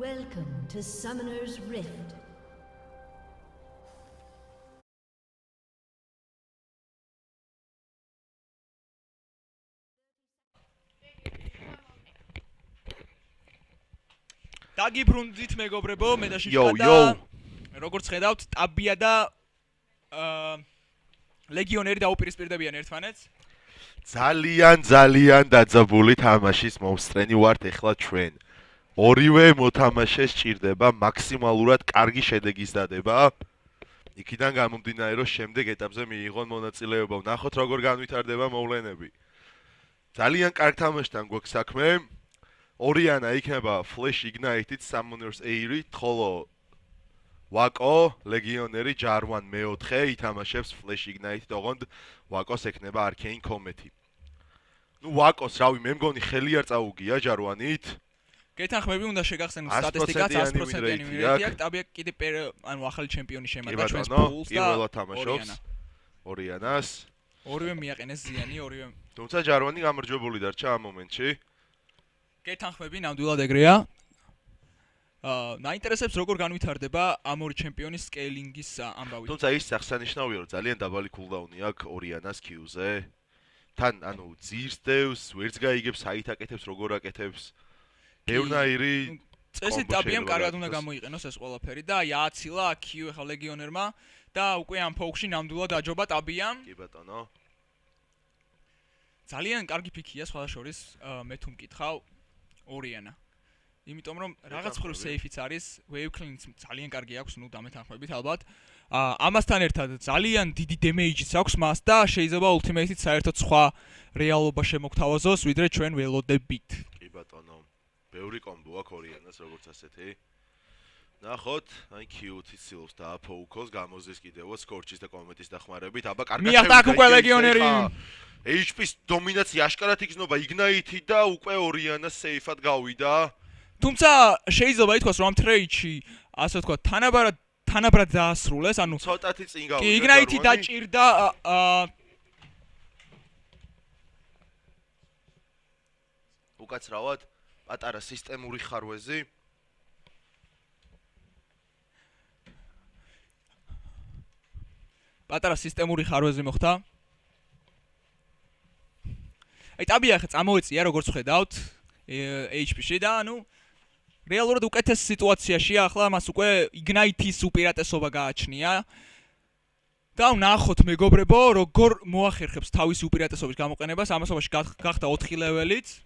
Welcome to Summoner's Rift. დაგიბრუნდით მეგობრებო, მე და შიშკა და როგორც ხედავთ, ტაბია და ლეგიონერი დაუპირისპირდებიან ერთმანეთს. ძალიან დაძაბული თამაშის მომსწრენი ვართ ეხლა ჩვენ. ორივე მოთამაშეს სჭირდება მაქსიმალურად კარგი შედეგის დადება. იქიდან გამომდინარე, რომ შემდეგ ეტაპზე მიიღონ მონაწილეობა. ვნახოთ როგორ განვითარდება მოვლენები. ძალიან კარგ თამაშთან გვაქვს საქმე. ორიანა იქნება Flash Ignited Summoner's Air-ით, ხოლო ვაკო ლეგიონერი ჯარვან მეოთხე ითამაშებს Flash Ignited, ოღონდ ვაკოს ექნება Arcane Comet-ი. ვაკოს, რავი, მე მგონი ხელი არ წაუგია ჯარვანით. გეთანხმები, უნდა შეგახსენოთ სტატისტიკაც 100%-იანი ვინრეიტი აქვს. ტაბია კიდე ახალი ჩემპიონი შემართა ჩვენს პულს და პირველად თამაშობს ორიანას. ორივე მიაყენეს ზიანი, ორივე. თუმცა ჯარვანი გამარჯვებული დარჩა ამ მომენტში. გეთანხმები, ნამდვილად ეგრეა. მაინტერესებს როგორ განვითარდება ამ ორი ჩემპიონის სკეილინგის ამბავი. თუმცა ის აღსანიშნავია, რომ ძალიან დაბალი კულდაუნი აქვს ორიანას Q-ზე. თან, ანუ ძირს დევს, ვერც გაიგებს, აით აკეთებს, როგორ აკეთებს. ბევრნაირი წესით ტაბიამ კარგად უნდა გამოიყენოს ეს ყველაფერი და აი ააცილა Q ახლა ლეგიონერმა და უკვე ამ ფოუქში ნამდვილად აჯობა ტაბიამ. კი ბატონო. ძალიან კარგი პიკია სხვა შორის, მე თუ მკითხავ ორიანა. იმიტომ რომ რაღაც მხრივ сейფიც არის, wave clean-ს ძალიან კარგი აქვს, ნუ დამეთანხმებით ალბათ. ამასთან ერთად ძალიან დიდი დემეიჯიც აქვს მას და შეიძლება ultimate-ით საერთოდ სხვა რეალობა შემოგთავაზოს, ვიდრე ჩვენ ველოდებით. კი ბატონო. ბევრი კომბო აქვს ორიანას როგორც ასეთი. ნახოთ, აი Q-ით ცდილობს დააფოუქოს, გამოზის კიდევ სკორჩის და კომეტის დახმარებით. აბა კარგად მიახტა აქ უკვე ლეგიონერი. HP-ს დომინაცია აშკარად იგრძნობა Ignite-ი და უკვე ორიანას сейფად გავიდა. თუმცა შეიძლება ითქვას, რომ ამ ტრეიდში, ასე ვთქვათ, თანაბრად დაასრულეს, ანუ ცოტათი წინ გავიდა. კი, Ignite-ი დაჭირდა უკაცრავად პატარა სისტემური ხარვეზი. პატარა სისტემური ხარვეზი მოხდა. აი ტაბია ხა წამოეწია როგორც ხედავთ HP-ში და ანუ რეალურად უკეთეს სიტუაციაშია ახლა მას უკვე Ignite-ის უპირატესობა გააჩნია. და ვნახოთ მეგობრებო, როგორ მოახერხებს თავისი უპირატესობის გამოყენებას, ამასობაში გახდა 4 ლეველიც.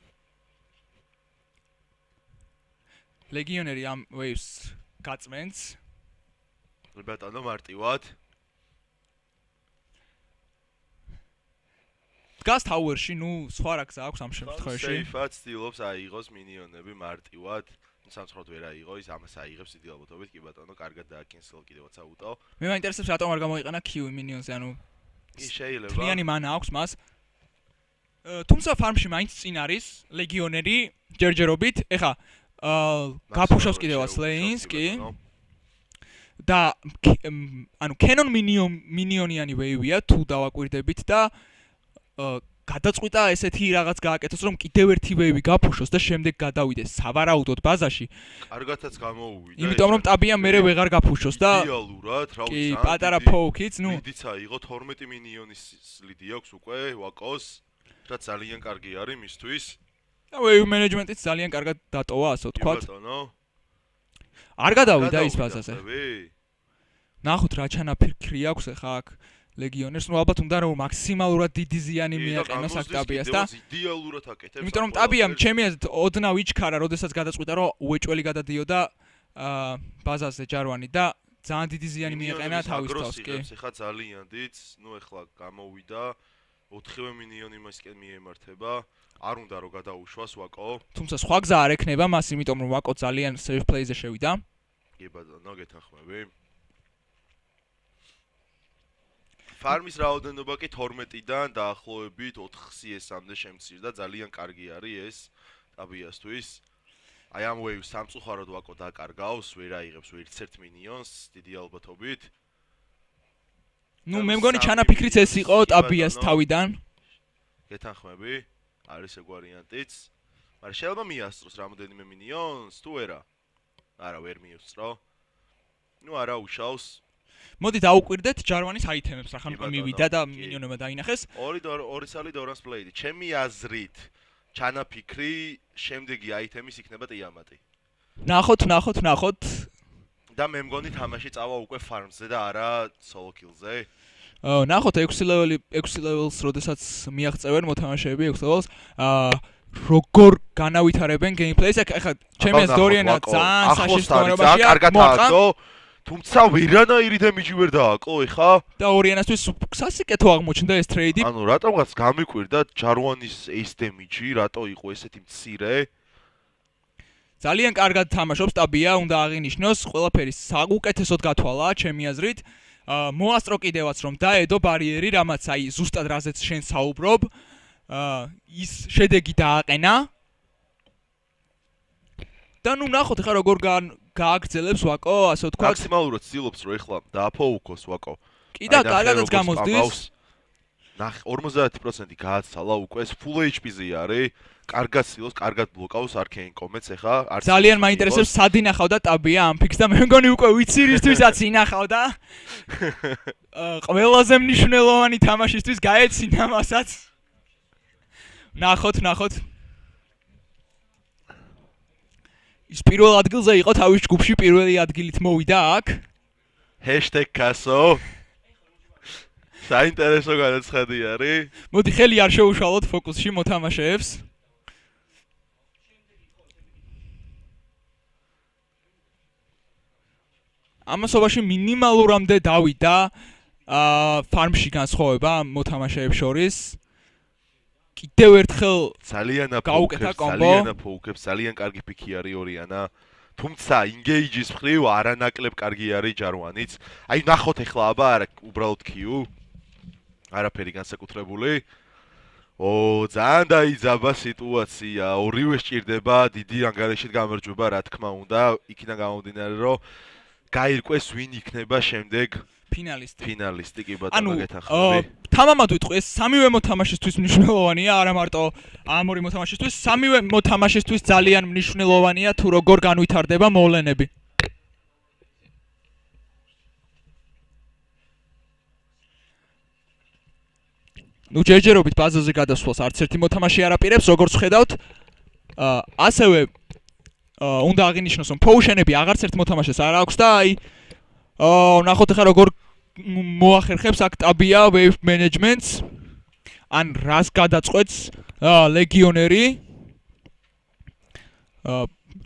ლეგიონერი ამ waves გაწმენს. ბატონო მარტივად. დგას tower-ში, ნუ სხვა რა გზა აქვს ამ შემთხვევაში. сейფად ცდილობს აიღოს მინიონები მარტივად. სამწუხაროდ ვერ აიღო, ის ამას აიღებს დიდი ალბათობით, კი ბატონო, კარგად დააკენსელ კიდევაც აუტო. მე მაინტერესებს რატომ არ გამოიყენა Q მინიონზე, ანუ ის შეიძლება. თლიანი მანა აქვს მას. თუმცა ფარმში მაინც წინ არის ლეგიონერი ჯერჯერობით. ეხა გაფუშავს კიდევაც lanes, კი. და ანუ canon minionიანი wave-ია თუ დავაკვირდებით და გადაწყვიტა ესეთი რაღაც გააკეთოს, რომ კიდევ ერთი wave გაფუშოს და შემდეგ გადავიდეს სავარაუდოდ ბაზაში. კარგათაც გამოუვიდა. იმიტომ რომ ტაბიამ მერე ვეღარ გაფუშოს და იდეალურად, რა ვიცი, პატარა ფოუქიც, ნუ დიდიც აიღო 12 მინიონის სლიდი აქვს უკვე ვაკოს, რაც ძალიან კარგი არის მისთვის. და wave management-იც ძალიან კარგად დატოვა, ასე ვთქვათ. ბატონო. არ გადავიდა ის ბაზაზე. ნახოთ რა ჩანაფიქრი აქვს ახლა აქ ლეგიონერს, ნუ ალბათ უნდა რომ მაქსიმალურად დიდი ზიანი მიაყენოს აქ ტაბიას და იდეალურად აკეთებს. იმიტომ რომ ტაბიამ ჩემი აზრით ოდნავ იჩქარა, როდესაც გადაწყვიტა რომ უეჭველი გადადიოდა ბაზაზე ჯარვანი და ძალიან დიდი ზიანი მიაყენა თავის თავს, კი. ეხლა ძალიან დიდს, ნუ ეხლა გამოვიდა 4-ვე მინიონი მასკენ მიემართება. არ უნდა რომ გადაუშვას ვაკო. თუმცა სხვა გზა არ ექნება მას, იმიტომ რომ ვაკო ძალიან safe play-ზე შევიდა. კი ბატონო, გეთანხმები. ფარმის რაოდენობა კი 12-დან დაახლოებით 4 CS-მდე შემცირდა, ძალიან კარგი არის ეს ტაბიასთვის. აი ამ wave სამწუხაროდ ვაკო დაკარგავს, ვერ აიღებს ვერცერთ მინიონს დიდი ალბათობით. ნუ მე მგონი ჩანაფიქრიც ეს იყო ტაბიას თავიდან. გეთანხმები? არის ეგ ვარიანტიც. მაგრამ შეიძლება მიასწროს რამოდენიმე მინიონს თუ არა? არა ვერ მიუსწრო. ნუ არა უშავს. მოდი დაუკვირდეთ ჯარვანის აიტემებს, რახან უკვე მივიდა და მინიონებმა დაინახეს. ორი სალი დორანს პლეიდი. ჩემი აზრით, ჩანაფიქრი შემდეგი აიტემის იქნება ტიამატი. ნახოთ. და მე მგონი თამაში წავა უკვე ფარმზე და არა სოლო კილზე. ნახოთ 6 ლეველს, როდესაც მიაღწევენ მოთამაშეები 6 ლეველს, როგორ განავითარებენ გეიმპლეის. ეხლა ჩემი აზრით დორიანა ძალიან საშიშტოებაშია. კარგადაა, თუმცა ვერანაირი დემიჯი ვერ დააკლო ეხა. და ორიანასთვის სასიკეთო აღმოჩნდა ეს ტრეიდი. ანუ რატომღაც გამიკვირდა ჯარვანის ეს დემიჯი, რატო იყო ესეთი მცირე? ძალიან კარგად თამაშობს ტაბია, უნდა აღინიშნოს, ყველაფერი საუკეთესოდ გათვალა, ჩემი აზრით. მოასწრო კიდევაც რომ დაედო ბარიერი, რამაც აი ზუსტად რაზეც შენ საუბრობ, ის შედეგი დააყენა. და ნუ ნახოთ ხა როგორ გააგრძელებს ვაკო, ასე ვთქვა. მაქსიმალურად ცდილობს რომ ეხლა დააფოუკოს ვაკო. კი და კარგადაც გამოსდის. ნახე 50% გააცალა უკვე ეს full HP-ზე არის. კარგად ცდილობს, კარგად ბლოკავს არქეინ კომეტს ეხა. ძალიან მაინტერესებს სად ინახავდა ტაბია ამ ფიქს და მე მგონი უკვე ვიცი რისთვისაც ინახავდა. ყველაზე მნიშვნელოვანი თამაშისთვის გაეცინა მასაც. ნახოთ. ის პირველ ადგილზე იყო თავის ჯგუფში, პირველი ადგილით მოვიდა აქ. #kaso საინტერესო განაცხადი არის. მოდი ხელი არ შეუშალოთ ფოკუსში მოთამაშეებს. ამასობაში მინიმალურამდე დავიდა ფარმში განსხვავება მოთამაშეებს შორის. კიდევ ერთხელ ძალიან აფოუკებს, ძალიან კარგი პიკი არის ორიანა. თუმცა ინგეიჯის მხრივ არანაკლებ კარგი არის ჯარვანიც. აი ნახოთ ეხლა აბა არა უბრალოდ კიუ. არაფერი განსაკუთრებული. ძალიან დაიძაბა სიტუაცია. ორივე სჭირდება დიდი ანგარიშით გამარჯვება, რა თქმა უნდა. იქიდან გამომდინარე რომ გაირკვეს ვინ იქნება შემდეგ ფინალისტი კი ბატონო გეთახმები. თამამად ვიტყვი ეს სამივე მოთამაშისთვის მნიშვნელოვანია, არა მარტო ამ ორი მოთამაშისთვის, სამივე მოთამაშისთვის ძალიან მნიშვნელოვანია თუ როგორ განვითარდება მოვლენები. ნუ ჯერჯერობით ბაზაზე გადასვლას არც ერთი მოთამაშე არ აპირებს, როგორც ხედავთ. ასევე უნდა აღინიშნოს რომ პოუშენები აღარც ერთ მოთამაშეს არ აქვს და აი ნახოთ ახლა როგორ მოახერხებს აქ ტაბია wave management-ს ან რას გადაწყვეტს ლეგიონერი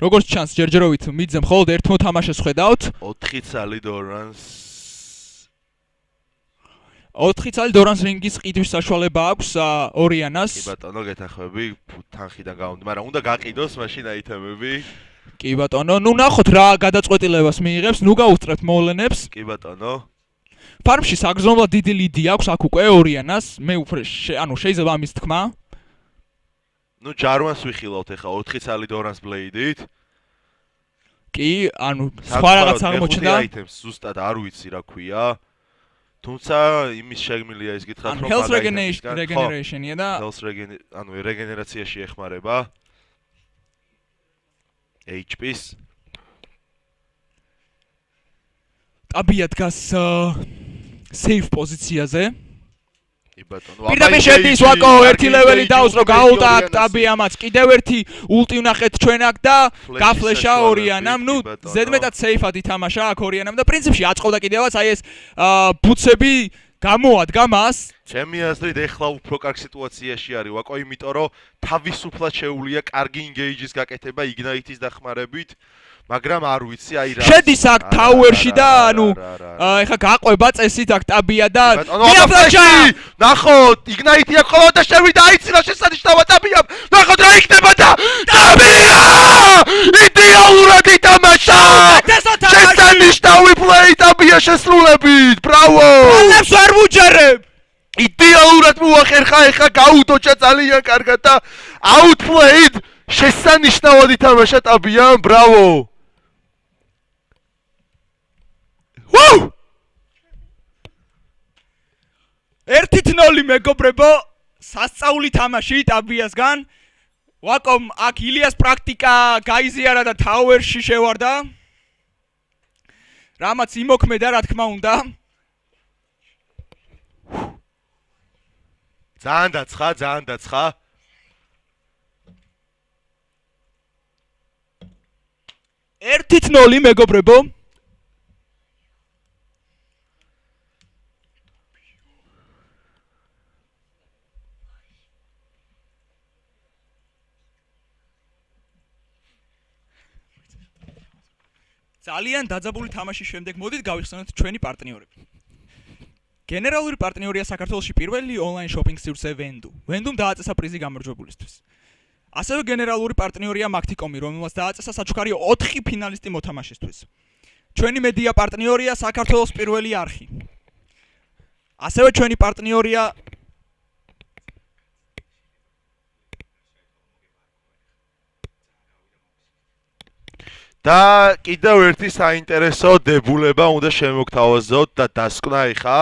როგორც ჩანს ჯერჯერობით მიძე მხოლოდ ერთ მოთამაშეს ხედავთ 4 წალი დორანს 4 წალი დორანს რინგის ყიდვის საშუალება აქვს ორიანას კი ბატონო გეთახმები თანხიდან გამომდი მაგრამ უნდა გაყიდოს მაშინ აიტემები კი ბატონო ნუ ნახოთ რა გადაწყვეტილებას მიიღებს ნუ გაუსწრებთ მოვლენებს კი ბატონო ფარმში საგრძნობლად დიდი ლიდი აქვს აქ უკვე ორიანას მე უფრო ანუ შეიძლება ამის თქმა ნუ ჯარვანს ვიხილავთ ახლა 4 წალი დორანს ბლეიდით კი ანუ სხვა რაღაც აღმოჩნდა აიტემს ზუსტად არ ვიცი რა ქვია თუმცა იმის შეგვიძლია ის გითხრათ რომ health regeneration-ია და ანუ რეგენერაციაში ეხმარება HP-ს ტაბია დგას safe პოზიციაზე კი ბატონო პირდაპირ შედის ვაკო ერთი ლეველი დაუსწრო გაუტა აქ ტაბიამაც კიდევ ერთი ულტი ვნახეთ ჩვენ აქ და გაფლეშა ორიანამ ნუ ზედმეტად safe-ად ითამაშა აქ ორიანამ და პრინციპში აწყობდა კიდევაც აი ეს ბუცები გამოადგა მას ჩემი აზრით ეხლა უფრო კარგ სიტუაციაში არის ვაკო იმიტომ რომ თავისუფლად შეუულია კარგი ინგეიჯის გაკეთება იგნაიტის დახმარებით მაგრამ არ ვიცი აი რა შედის აქ ტაუერში და ანუ ეხა გაყვება წესით აქ ტაბია და მიაფლეშა ნახოთ იგნაიტი აქ ხოლმე და შევიდა აიცინა შესანიშნავად ტაბიამ ნახოთ რა იქნება და ტაბია იდეალურად ითამაშა შესანიშნავი პლეი ტაბია შესრულებით ბრავო ალებს ვერ ვუჯერებ იდეალურად მოახერხა ეხა გაუდოჭა ძალიან კარგად და აუტპლეიდ შესანიშნავად ითამაშა ტაბიამ ბრავო ვუ 1-0 მეგობრებო სასწაული თამაში ტაბიასგან ვაკომ აქ ილიას პრაქტიკა გაიზიარა და ტაუერში შევარდა რამაც იმოქმედა, რა თქმა უნდა. ძალიან დაცხა. 1-0 მეგობრებო. ძალიან დაძაბული თამაშის შემდეგ მოდით გავიხსენოთ ჩვენი პარტნიორები. გენერალური პარტნიორია საქართველოში პირველი ონლაინ შოპინგ სივრცე ვენდუ. ვენდუმ დააწესა პრიზი გამარჯვებულისთვის. ასევე გენერალური პარტნიორია მაგთიკომი, რომელმაც დააწესა საჩუქარი 4 ფინალისტი მოთამაშისთვის. ჩვენი მედია პარტნიორია საქართველოს პირველი არხი. ასევე ჩვენი პარტნიორია და კიდევ ერთი საინტერესო დებულება უნდა შემოგთავაზოთ და დასკვნა ეხა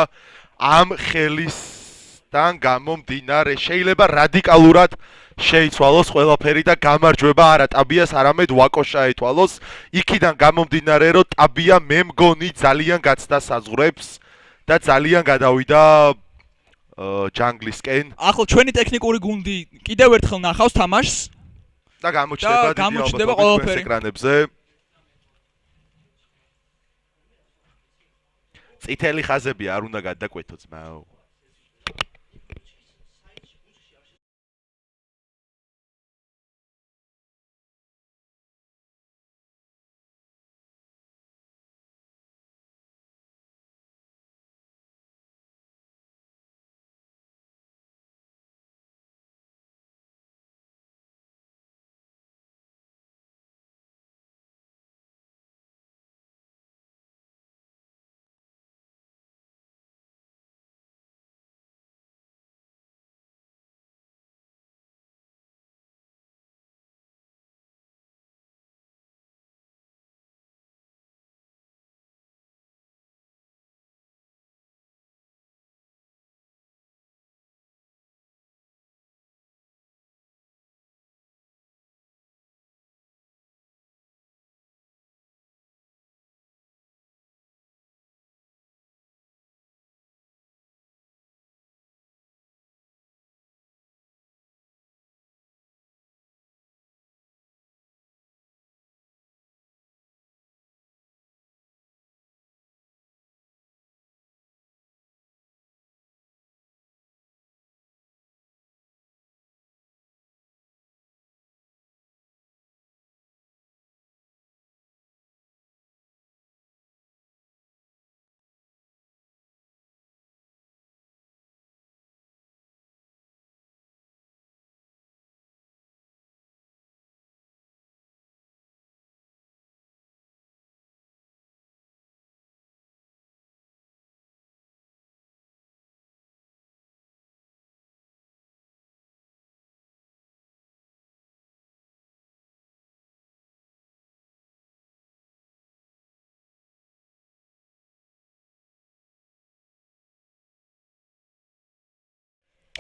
ამ ხელისთან გამომდინარე შეიძლება რადიკალურად შეიცვალოს ყველაფერი და გამარჯვება არა ტაბიას არამედ ვაკოს შეეთვალოს იქიდან გამომდინარე რომ ტაბია მე მგონი ძალიან გაცდა საზღვრებს და ძალიან გადავიდა ჯანგლისკენ ახლა ჩვენი ტექნიკური გუნდი კიდევ ერთხელ ნახავს თამაშს და გამოჩნდება ყველაფერი ეკრანებზე წითელი ხაზები არ უნდა გადაკვეთო ძმაო.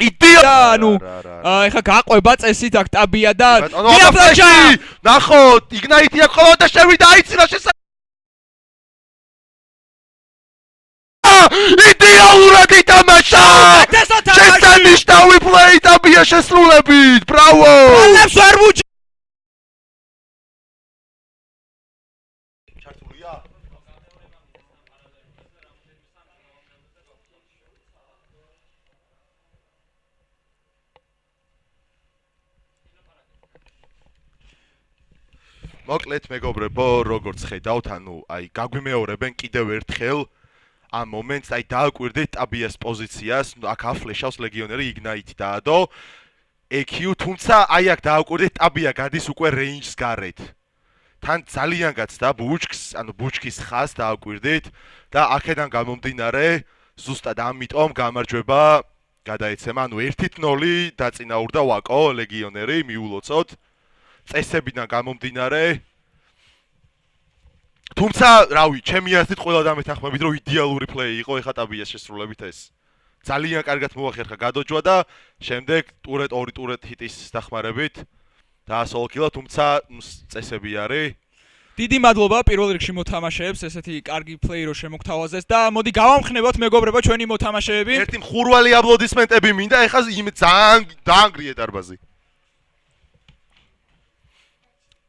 ანუ ეხა გაყვება წესით აქ ტაბია და ნახო იგნაიტი აქ ხოლმე და შევიდა აიცილა იდეალურად ითამაშა შესანიშნავი პლეი ტაბია შესრულებით ბრავო ალებს არ მუჭი ჩართულია მოკლედ მეგობრებო, როგორც ხედავთ, ანუ აი გაგვიმეორებენ კიდევ ერთხელ ამ მომენტს, აი დააკვირდით ტაბიას პოზიციას, აქ აფლეშავს ლეგიონერი იგნაიტი დაადო. EQ, თუმცა აი აქ დააკვირდით ტაბია გადის უკვე რეინჯს გარეთ. თან ძალიან გაცდა ბუჩქს, ანუ ბუჩქის ხაზს დააკვირდით და აქედან გამომდინარე, ზუსტად ამიტომ გამარჯვება გადაეცემა, ანუ 1-0 დაწინაურდა ვაკო ლეგიონერი, მიულოცოთ. წესებიდან გამომდინარე თუმცა რავი ჩემი აზრით ყველა დამეთანხმებით რომ იდეალური პლეი იყო ეხა ტაბიას შესრულებით ეს ძალიან კარგად მოახერხა გადოჯვა და შემდეგ ტურეთ 2 ტურეთ ჰიტის დახმარებით დაასოლო კილა თუმცა წესები არის დიდი მადლობა პირველ რიგში მოთამაშეებს, ესეთი კარგი პლეი რო შემოგთავაზეს და მოდი გავამხნევოთ მეგობრებო ჩვენი მოთამაშეები. ერთი მხურვალი აპლოდისმენტები მინდა, ეხლა ძალიან გრიე დარბაზი.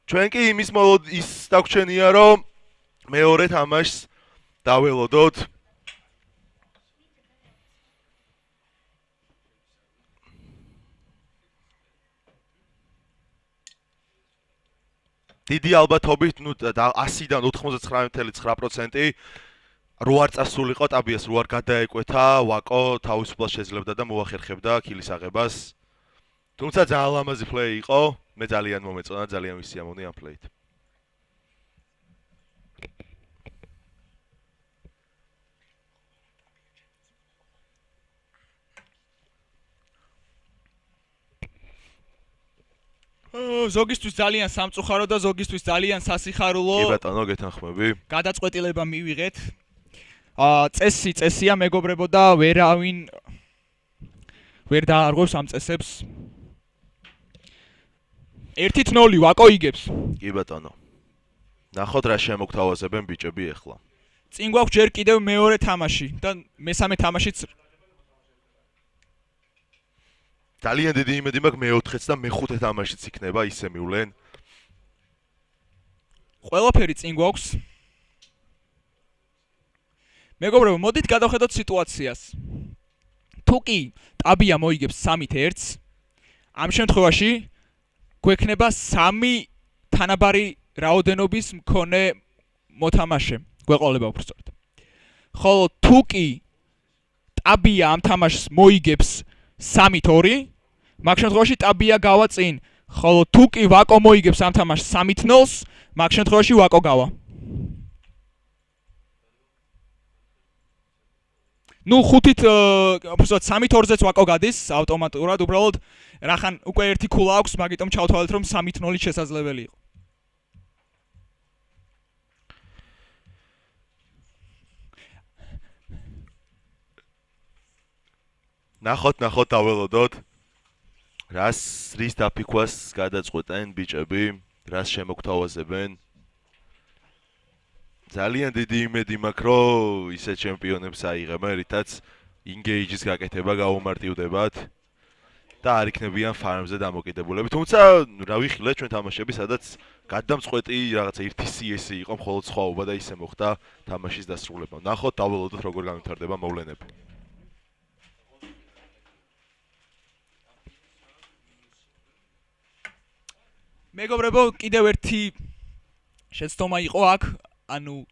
ჩვენ კი ის დაგვრჩენია, რომ მეორე თამაშს დაველოდოთ. დიდი ალბათობით, 100-დან 99.9% რო არ წასულიყო ტაბიას, რო არ გადაეკვეთა, ვაკო თავისუფლად შეძლებდა და მოახერხებდა ქილის აღებას. თუმცა ძალიან ლამაზი პლეი იყო, მე ძალიან მომეწონა, ძალიან ვისიამოვნე ამ პლეით. ზოგისთვის ძალიან სამწუხარო და ზოგისთვის ძალიან სასიხარულო. კი ბატონო, გეთანხმები. გადაწყვეტილება მივიღეთ. წესია მეგობრებო და ვერავინ ვერ დაარღვევს ამ წესებს. 1-0 ვაკო იგებს. კი ბატონო. ნახოთ რა შემოგთავაზებენ ბიჭები ახლა. წინ გვაქვს ჯერ კიდევ მეორე თამაში და მესამე თამაშიც ძალიან დიდი იმედი მაქვს მე-4-ს და მე-5 თამაშიც იქნება ისე მივლენ. ყველაფერი წინ გვაქვს. მეგობრებო, მოდით გადავხედოთ სიტუაციას. თუ კი ტაბია მოიგებს 3-1-ს, ამ შემთხვევაში გვექნება 3 თანაბარი რაოდენობის მქონე მოთამაშე. გვეყოლება უბრალოდ. ხოლო თუ კი ტაბია ამ თამაშს მოიგებს 3-2, მაგ შემთხვევაში ტაბია გავა წინ. ხოლო თუ კი ვაკო მოიგებს ამ თამაშს 3-0-ს, მაგ შემთხვევაში ვაკო გავა. ნუ 5-ით, უბრალოდ 3-2-ზეც ვაკო გადის ავტომატურად, უბრალოდ რახან უკვე ერთი ქულა აქვს, მაგიტომ ჩავთვალეთ რომ 3-0 შესაძლებელი იყო. ნახოთ დაველოდოთ. რის დაფიქვას გადაწყვეტენ ბიჭები, რას შემოგთავაზებენ. ძალიან დიდი იმედი მაქვს, რომ ისეთ ჩემპიონებს აიღებენ, რითაც ინგეიჯის გაკეთება გაუმარტივდებათ და არ იქნებიან ფარმზე დამოკიდებულები. თუმცა, რა ვიხილეთ ჩვენ თამაშები, სადაც გადამწყვეტი რაღაცა ერთი CS-ი იყო, მხოლოდ სხვაობა და ისე მოხდა თამაშის დასრულება. ნახოთ, დაველოდოთ როგორ განვითარდება მოვლენები. მეგობრებო, კიდევ ერთი შეცდომა იყო აქ, ანუ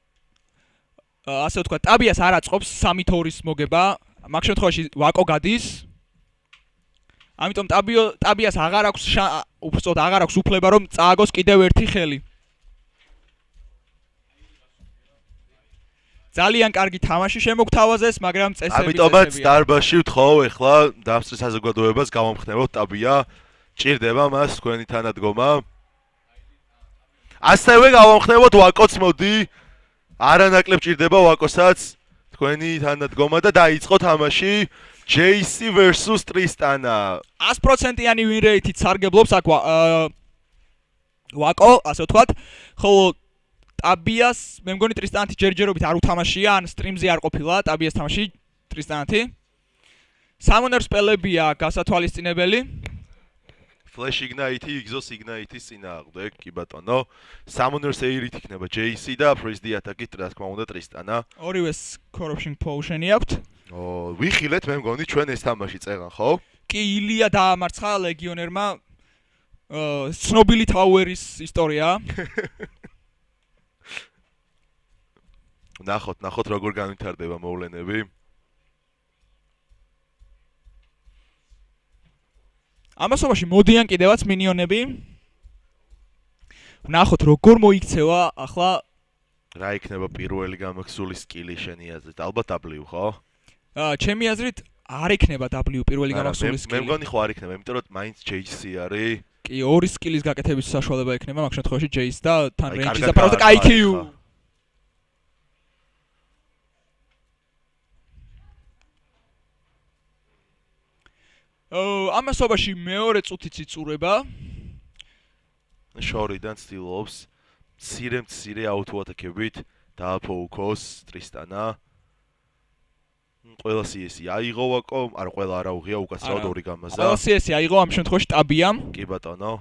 ასე ვთქვა, ტაბიას არ აწყობს 3-2-ის მოგება, მაგ შემთხვევაში ვაკო გადის. ამიტომ ტაბიას აღარ აქვს უფლება რომ წააგოს კიდევ ერთი ხელი. ძალიან კარგი თამაში შემოგთავაზეს, მაგრამ წესები ამიტომაც დარბაზში ვთხოვ ახლა დამსწრე საზოგადოებას გავამხნევოთ ტაბია. ჭირდება მას თქვენი თანადგომა. ასევე გავამხნევოთ ვაკოც მოდი. არანაკლებ ჭირდება ვაკოსაც თქვენი თანადგომა და დაიწყო თამაში JC versus Tristana. 100%-იანი win rate-ით სარგებლობს აქ ვაკო, ასე ვთქვათ. ხოლო ტაბიას მე მგონი Tristana-თი ჯერჯერობით არ უთამაშია, ან სტრიმზე არ ყოფილა ტაბიას თამაში Tristana-თი. Summoner spell-ებია გასათვალისწინებელი. Flash Ignite, Exhaust Ignite-ის წინააღმდეგ, კი ბატონო. Summoners Air-ით იქნება JC და Freeze Attack-ით რა თქმა უნდა Tristana. ორივეს Corruption Potion-ი აქვთ. ვიხილეთ მე მგონი ჩვენ ეს თამაში წერან, ხო? კი, ილია დაამარცხა ლეგიონერმა ცნობილი Tower-ის ისტორია. ნახოთ როგორ განვითარდება მოვლენები. ამასობაში მოდიან კიდევაც მინიონები. ნახოთ როგორ მოიქცევა ახლა რა იქნება პირველი გამოსული სკილი შენი აზრით? ალბათ W, ხო? ჩემი აზრით არ იქნება W პირველი გამოსული სკილი. მე მგონი ხო არ იქნება, იმიტომ რომ მაინც JC არის. კი, ორი სკილის გაკეთების საშუალება იქნება, მაგ შემთხვევაში JC და თან range-ის და პრობლემა IQ. ამასობაში მეორე წუთიც იწურება. შორიდან ცდილობს მცირე აუთოატაკებით დააფოუქოს ტრისტანა. ყველა CS-ი აიღო ვაკო, არა ყველა არა უღია უკაცრავად ორი გამაზა. ყველა CS-ი აიღო ამ შემთხვევაში ტაბიამ. კი ბატონო.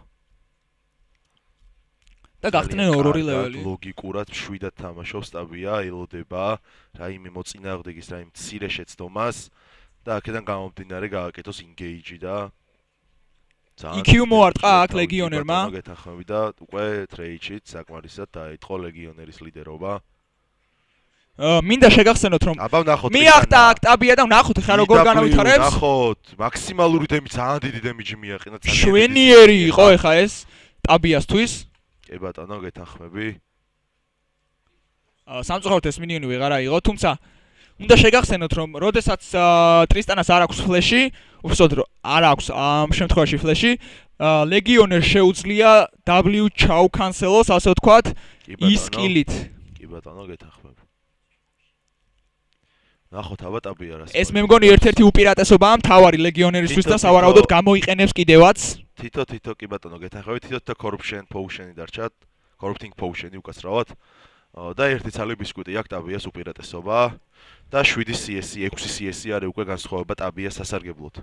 და გახდნენ 2-2 ლეველი. ლოგიკურად 7-ად თამაშობს ტაბია, ელოდება რაიმე მოწინააღმდეგის რაიმე მცირე შეცდომას და აქედან გამომდინარე გააკეთოს engage და IQ მოარტყა აქ ლეგიონერმა. გეთანხმები და უკვე trade-ით საკმარისად დაიწყო ლეგიონერის ლიდერობა. მინდა შეგახსენოთ რომ აბა ვნახოთ მიახტა აქ ტაბია და ვნახოთ ხა როგორ განავითარებს. ვნახოთ, მაქსიმალური დემიჯი, ძალიან დიდი დემიჯი მიაყენა. შვენიერი იყო ეხა ეს ტაბიასთვის. კი ბატონო, გეთანხმები. სამწუხაროდ ეს მინიონი ვეღარ აიღო, თუმცა უნდა შეგახსენოთ რომ როდესაც ტრისტანას არ აქვს ფლეში, უბრალოდ არ აქვს ამ შემთხვევაში ფლეში, ლეგიონერს შეუძლია W ჩაუკანსელოს, ასე ვთქვათ, ის სკილით. კი ბატონო, გეთანხმები. ნახოთ აბა ტაბია რას. ეს მე მგონი ერთ-ერთი უპირატესობაა მთავარი ლეგიონერისთვის და სავარაუდოდ გამოიყენებს კიდევაც. თითო კი ბატონო, გეთანხმები, თითო corruption potion-ი დარჩათ, corrupting potion-ი უკაცრავად. და ერთი ცალი ბისკვიტი აქვს ტაბიას უპირატესობა და 7 CS-ი, 6 CS-ი არის უკვე განსხვავება ტაბიას სასარგებლოდ.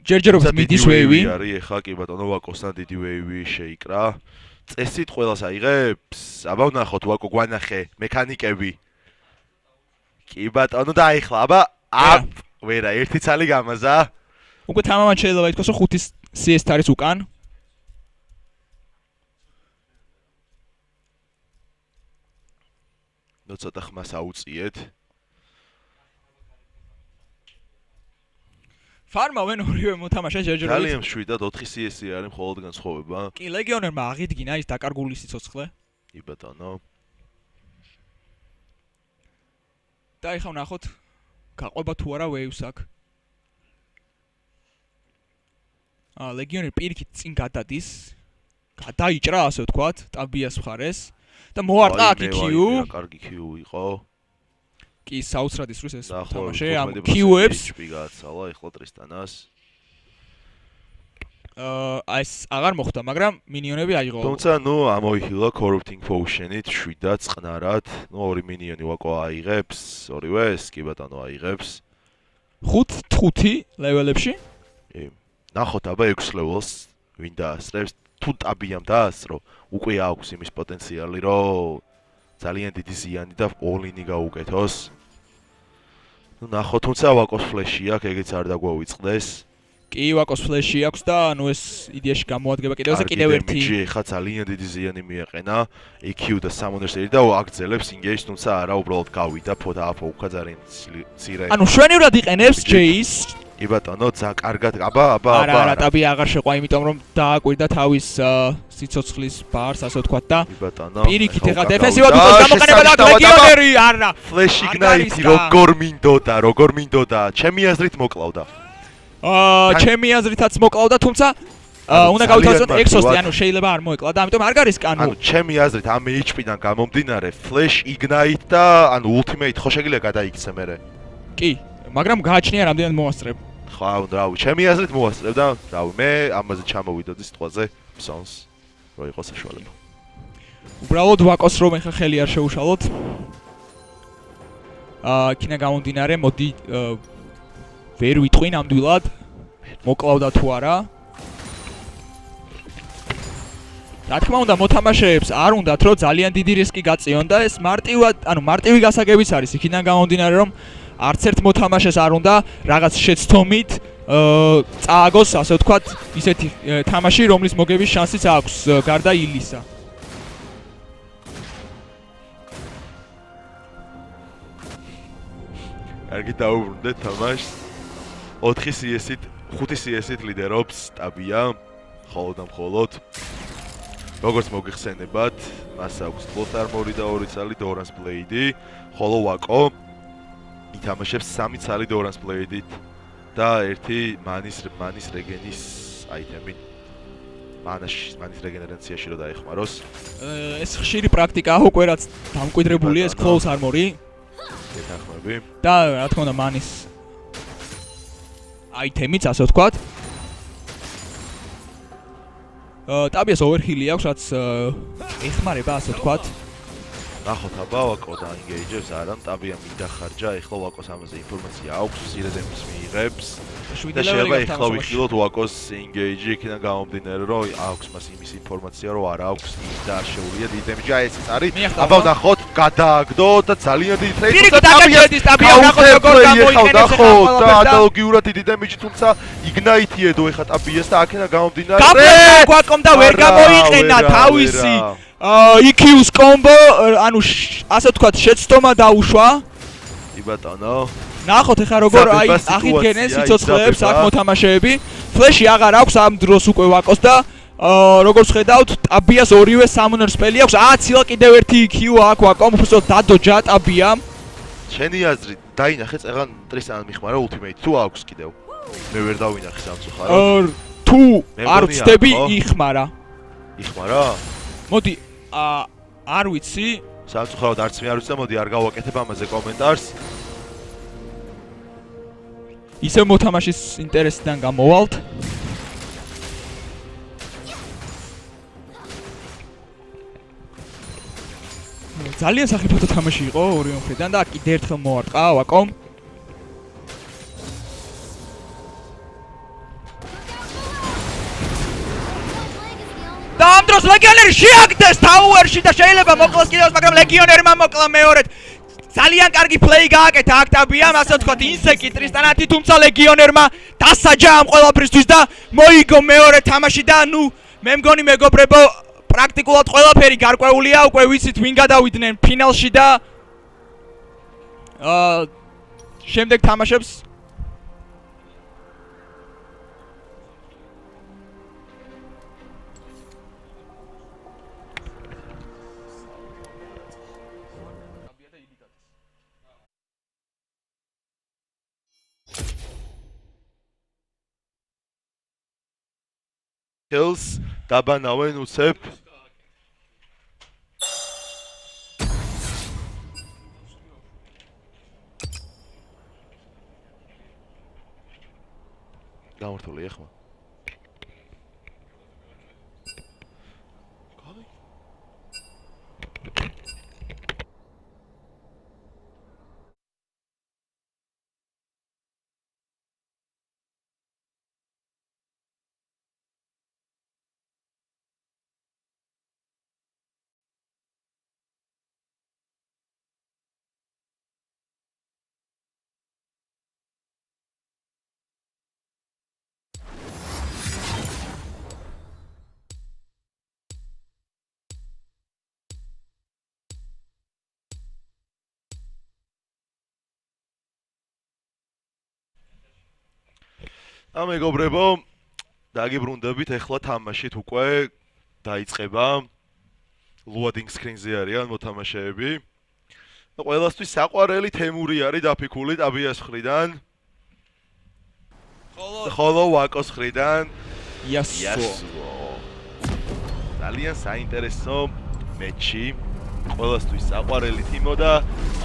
ჯერჯერობით მიდის ვეივი. არის ეხა კი ბატონო, ვაკოსთან დიდი ვეივი შეიკრა. წესით ყველას აიღებს. აბა ვნახოთ ვაკო გვანახე მექანიკები. კი ბატონო და ეხლა აბა ვერა ერთი ცალი გამაზა. უკვე თამამად შეიძლება ითქვას რომ 5 CS-თ არის უკან. ცოტა ხმას აუწიეთ. ფარმა ვენ ორივე მოთამაშე ჯერჯერობით. ძალიან მშვიდად 4 CS-ი არის მხოლოდ განსხვავება. კი, ლეგიონერმა აღიდგინა ის დაკარგული სიცოცხლე. კი ბატონო. და ეხლა ვნახოთ გაყვება თუ არა ვეივს აქ. ლეგიონერი პირიქით წინ გადადის. გადაიჭრა ასე ვთქვათ, ტაბიას მხარეს. და მოარტყა აქ Q. კარგი Q იყო. კი, საოცრად ისრვის ეს თამაში ამ Q-ებს. გააცალა ეხლა ტრისტანას. ეს აღარ მოხდა, მაგრამ მინიონები აიღო. თუმცა, ამოიხილა corrupting potion-ით 7-დან წყნარად. ორი მინიონი ვაკო აიღებს, ორივეს კი ბატონო აიღებს. 5 ლეველებში. კი. ნახოთ აბა 6 ლეველს ვინ დაასწრებს. თუ ტაბიამ დაასწრო, უკვე აქვს იმის პოტენციალი, რომ ძალიან დიდი ზიანი და all-in-ი გაუკეთოს. ნახოთ, თუმცა ვაკოს ფლეში აქვს, ეგეც არ დაგვაუწყდეს. კი, ვაკოს ფლეში აქვს და ეს იდეაში გამოადგება კიდევ ერთი. ხა ძალიან დიდი ზიანი მიაყენა EQ და Summoner's Aid და აგრძელებს engage, თუმცა არა უბრალოდ გავიდა დააფოუქა ძალიან მცირე. შვენივრად იყენებს Jace. კი ბატონო, კარგად. აბა. არა, ტაბია აღარ შეყვა, იმიტომ რომ დააკვირდა თავის სიცოცხლის ბარს, ასე ვთქვათ და. კი ბატონო. პირიქით ეხლა დეფენსივად უკვე გამოყენება და ლეგიონერი არა. Flash Ignite როგორ მინდოდა. ჩემი აზრით მოკლავდა. ჩემი აზრითაც მოკლავდა, თუმცა უნდა გავთავაზოთ Exhaust-ი, ანუ შეიძლება არ მოეკლა და ამიტომ არ გარისკა, ანუ ჩემი აზრით ამ HP-დან გამომდინარე Flash Ignite და Ultimate ხო შეგიძლია გადაიქცე მერე. კი, მაგრამ გააჩნია რამდენად მოასწრებ. ხო, რავი, ჩემი აზრით მოასწრებ და რავი, მე ამაზე ჩამოვიდოდი სიტყვაზე, მსონს, რომ იყოს საშუალება. უბრალოდ ვაკოს რომ ეხა ხელი არ შეუშალოთ. იქნა გამომდინარე, მოდი ვერ ვიტყვი ნამდვილად, მოკლავდა თუ არა. რა თქმა უნდა, მოთამაშეებს არ უნდათ რომ ძალიან დიდი რისკი გაწიონ და ეს მარტივი გასაგებიც არის, იქიდან გამომდინარე რომ არც ერთ მოთამაშეს არ უნდა რაღაც შეცდომით წააგოს, ასე ვთქვათ, ისეთი თამაში, რომლის მოგების შანსიც აქვს გარდა ილისა. კარგი დაუბრუნდეთ თამაშს. 4 CS-ით, 5 CS-ით ლიდერობს ტაბია, მხოლოდ. როგორც მოგიხსენებათ, მას აქვს Plot Armor-ი და 2 ცალი Doran's Blade-ი, ხოლო ვაკო ითამაშებს 3 ცალი Doran's Blade-ით და 1 მანის რეგენის აიტემი. მანის რეგენერაციაში რო დაეხმაროს. ეს ხშირი პრაქტიკაა უკვე რაც დამკვიდრებულია ეს Close Armor-ი. გეთანხმები. და რა თქმა უნდა მანის აიტემიც, ასე ვთქვათ. ტაბიას ოვერჰილი აქვს, რაც ეხმარება, ასე ვთქვათ. ნახოთ აბა ვაკო დაინგეიჯებს არა ტაბია მიდახარჯა ეხლა ვაკოს ამაზე ინფორმაცია აქვს სირედემის მიიღებს და შეიძლება ეხლა ვიხილოთ ვაკოს ინგეიჯი იქიდან გამომდინარე რომ აქვს მას იმის ინფორმაცია რომ არ აქვს და არ შეუძლია დიდი დემეჯი აი ესეც არის აბა ნახოთ გადააგდო და ძალიან დიდი ტრეიდი და ტაბია ნახოთ როგორ გამოიყენებს და ანალოგიურად დიდი დემეჯი თუმცა იგნაიტი ედო ეხლა ტაბიას და აქედან გამომდინარე ვაკომ და ვერ გამოიყენა თავისი EQ's combo, ანუ ასე ვთქვათ, შეცდომა დაუშვა. კი ბატონო. ნახოთ ახლა როგორ აი აღიდგენენ სიცოცხლეებს აქ მოთამაშეები. ფლეში აღარ აქვს ამ დროს უკვე ვაკოს და როგორც ხედავთ, ტაბიას ორივე summoner spell-ი აქვს. ცილა კიდევ ერთი EQ აქვს ვაკომ, უბრალოდ დადოჯა ტაბია. შენი აზრი, დაინახე წეღან ტრისთან მიხმარა ultimate თუ აქვს კიდევ? მე ვერ დავინახე სამწუხაროდ. თუ არ ვწდები, იხმარა. იხმარა? მოდი არ ვიცი სამწუხაროდ არც მე არ ვიცი და მოდი არ გავაკეთებ ამაზე კომენტარს ისევ მოთამაშის ინტერესიდან გამოვალთ ძალიან სახიფათო თამაში იყო ორივე მხრიდან და კიდე ერთხელ მოარტყა ვაკომ და ამ დროს ლეგიონერი შეაგდეს ტაუერში და შეიძლება მოკლას კიდევ მაგრამ ლეგიონერმა მოკლა მეორედ ძალიან კარგი პლეი გააკეთა აქ ტაბიამ ასე ვთქვათ ინსეკი ტრისტანათი თუმცა ლეგიონერმა დასაჯა ამ ყველაფრისთვის და მოიგო მეორე თამაში და ნუ მე მგონი მეგობრებო პრაქტიკულად ყველაფერი გარკვეულია უკვე ვიცით ვინ გადავიდნენ ფინალში და შემდეგ თამაშებს kills დაბანავენ უცებ გამართული ახლა მეგობრებო დაგიბრუნდებით ეხლა თამაშით უკვე დაიწყება loading screen-ზე არიან მოთამაშეები და ყველასთვის საყვარელი თემური არის დაფიქული ტაბიას ხრიდან ხოლო ვაკოს ხრიდან იასო ძალიან საინტერესო მეჩი ყველასთვის საყვარელი თიმო და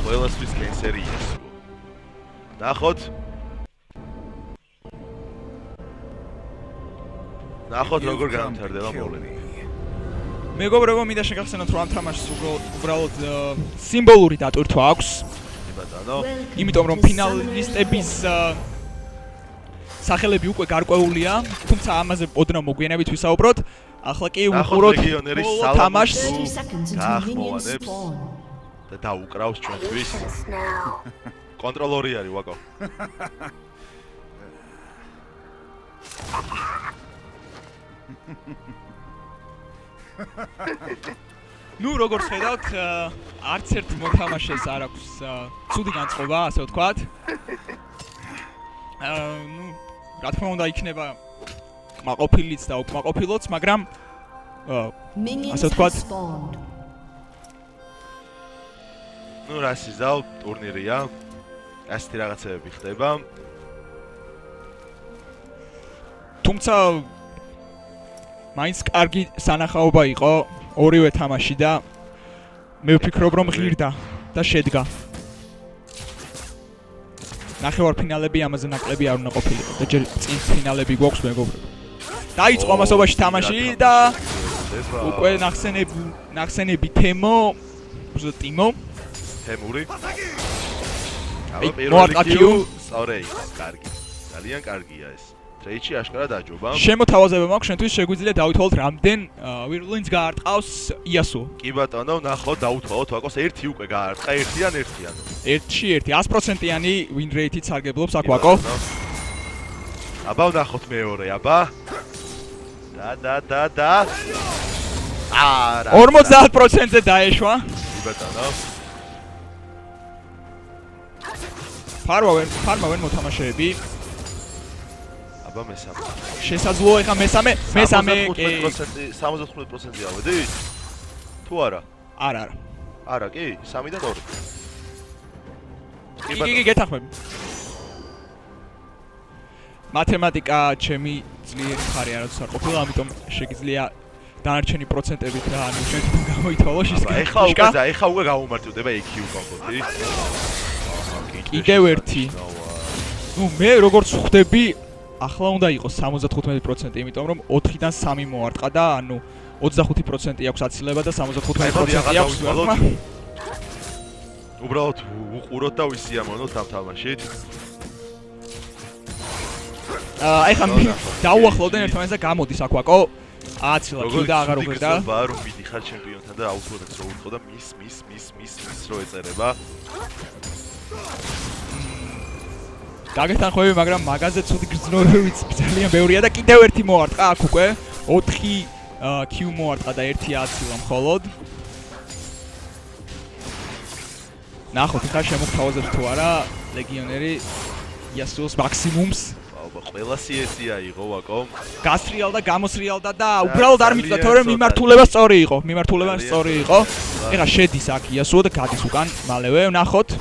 ყველასთვის კენსერი იასო ნახოთ ნახოთ როგორ გამთარდება მოვლენა. მეგობრებო, მინდა შეგახსენოთ რომ ამ თამაშს უბრალოდ სიმბოლური დატვირთვა აქვს. ბატონო. იმიტომ რომ ფინალისტების სახელები უკვე გარკვეულია, თუმცა ამაზე ოდნავ მოგვიანებით ვისაუბროთ. ახლა კი უყუროთ თამაშს. ახმოვანებს და დაუკრავს ჩვენთვის. კონტროლორი არის ვაკო. ნუ როგორც ხედავთ, არც ერთ მოთამაშეს არ აქვს ცუდი განწყობა, ასე ვთქვათ. ნუ რა თქმა უნდა იქნება კმაყოფილიც და უკმაყოფილოც, მაგრამ ასე ვთქვათ. ნუ რა სიზავ ტურნირია. ასეთი რაღაცები ხდება. თუმცა მაინც კარგი სანახაობა იყო ორივე თამაში და მე ვფიქრობ რომ ღირდა და შედგა. ნახევარფინალები ამაზე ნაკლები არ უნდა ყოფილიყო და ჯერ წინ ფინალები გვაქვს მეგობრებო. დაიწყო ამასობაში თამაში და უკვე ნახსენები თემო ტიმო თემური მოარტყა Q სწორე იყო კარგი ძალიან კარგია ეს ტრეიჩი აშკარა დაჯობა შემოთავაზება მაქვს შენთვის შეგვიძლია დავითვალოთ რამდენ ვირლინს გაარტყავს იასო კი ბატონო ნახოთ დაუთვალოთ ვაკოს ერთი უკვე გაარტყა ერთიან ერთიანო 1-1 100%-იანი win rate-ით სარგებლობს აქ ვაკო აბა ვნახოთ მეორე აბა და არა 50%-ზე დაეშვა კი ბატონო ფარმა ვერ მოთამაშეები აბა მესამე შესაძლოა ეხა მესამე 75%-ია ვედი თუ არა არა კი 3 და 2 კი გეთანხმები მათემატიკა ჩემი ძლიერი მხარე არც არ ყოფილა ამიტომ შეგიძლია დანარჩენი პროცენტებით რა ანუ შენ გამოითვალო ეხლა უკვე გაუმარტივდება EQ კომბოთი კიდევ ერთი ნუ მე როგორც ხვდები ახლა უნდა იყოს 75% იმიტომ რომ 4-დან 3 მოარტყა და ანუ 25% აქვს აცილება და 75% აქვს ვერმა უბრალოდ უყუროთ და ვისიამოვნოთ ამ თამაშით ეხლა დაუახლოვდნენ ერთმანეთს და გამოდის აქ ვაკო აცილად თუ და აღარ უღერდა რომ მიდიხარ ჩემპიონთან და აუცილებლად რო უთხო და მის რო ეწერება დაგეთანხმები მაგრამ მაგაზე ცუდი გრძნობებით ძალიან ბევრია და კიდევ ერთი მოარტყა აქ უკვე 4 Q მოარტყა და 1 აცილა მხოლოდ ნახოთ ხა შემოგთავაზებს თუ არა ლეგიონერი იასოს მაქსიმუმს ყველა CS-ია იყო ვაკო გასრიალდა გამოსრიალდა და უბრალოდ არ მიწდა თორემ მიმართულება სწორი იყო ეხა შედის აქ იასო და გადის უკან მალევე ნახოთ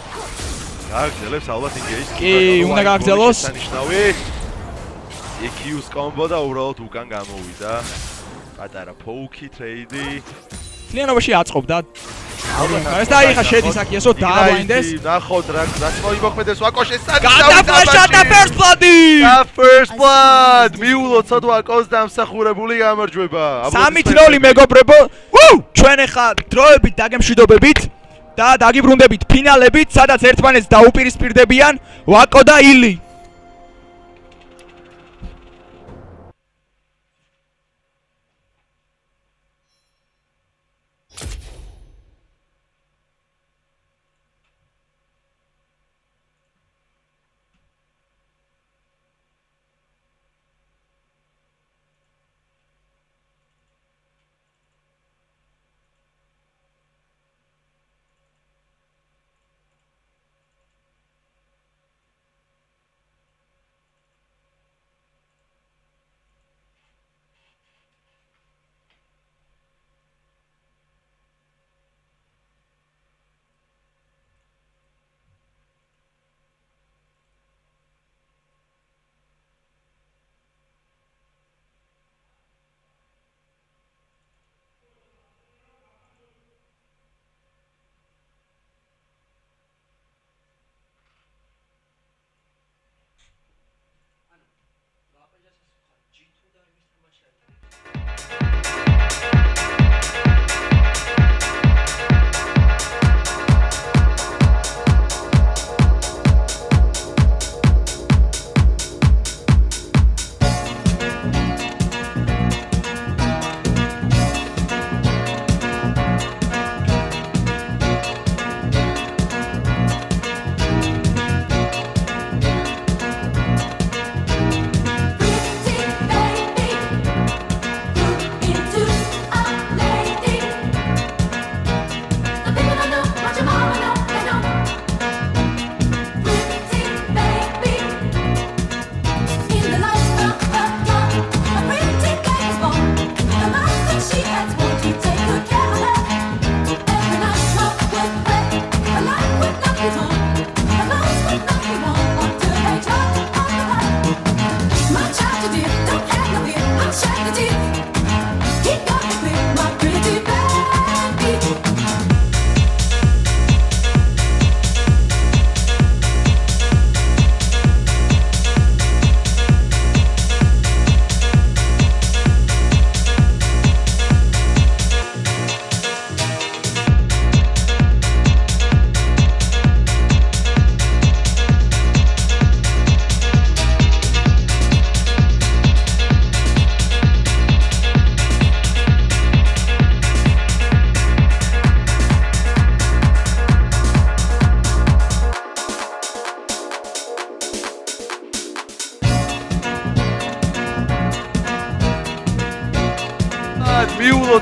გააგრძელებს ალბათ ინგეის კი უნდა გააგრძელოს სანიშნავი EQ-ს კომბო და უბრალოდ უკან გამოვიდა პატარა ფოუკი ტრეიდი ძალიანობაში აწყობდა ეს და ეხა შედის აქ იასო დააბლაინდეს ნახოთ რაც მოიმოქმედებს ვაკო გადაფლეშა და first blood-ი და first blood მიულოცოთ ვაკოს დამსახურებული გამარჯვება 3-0 მეგობრებო ჩვენ ეხა დროებით დაგემშვიდობებით და დაგიბრუნდებით ფინალებით, სადაც ერთმანეთს დაუპირისპირდებიან ვაკო და ილი.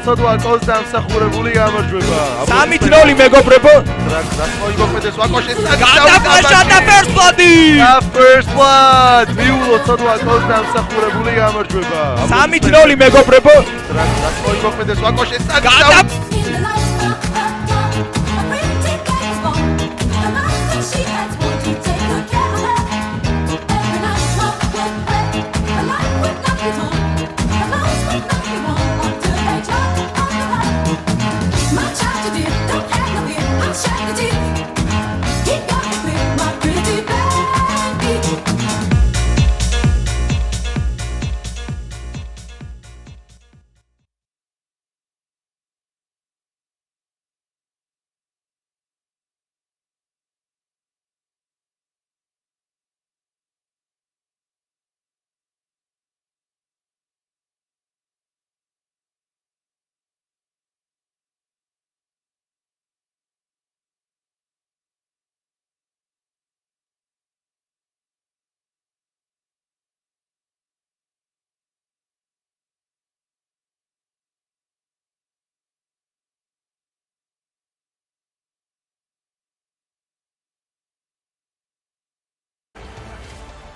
ლოცოდვა კოს დამსახურებული გამარჯვება. 3-0 მეგობრებო. მოიგოქმედეს ვაკოშის გადაფაშა და first blood-ი. და first blood. მიულოცოდვა კოს დამსახურებული გამარჯვება. 3-0 მეგობრებო. მოიგოქმედეს ვაკოშის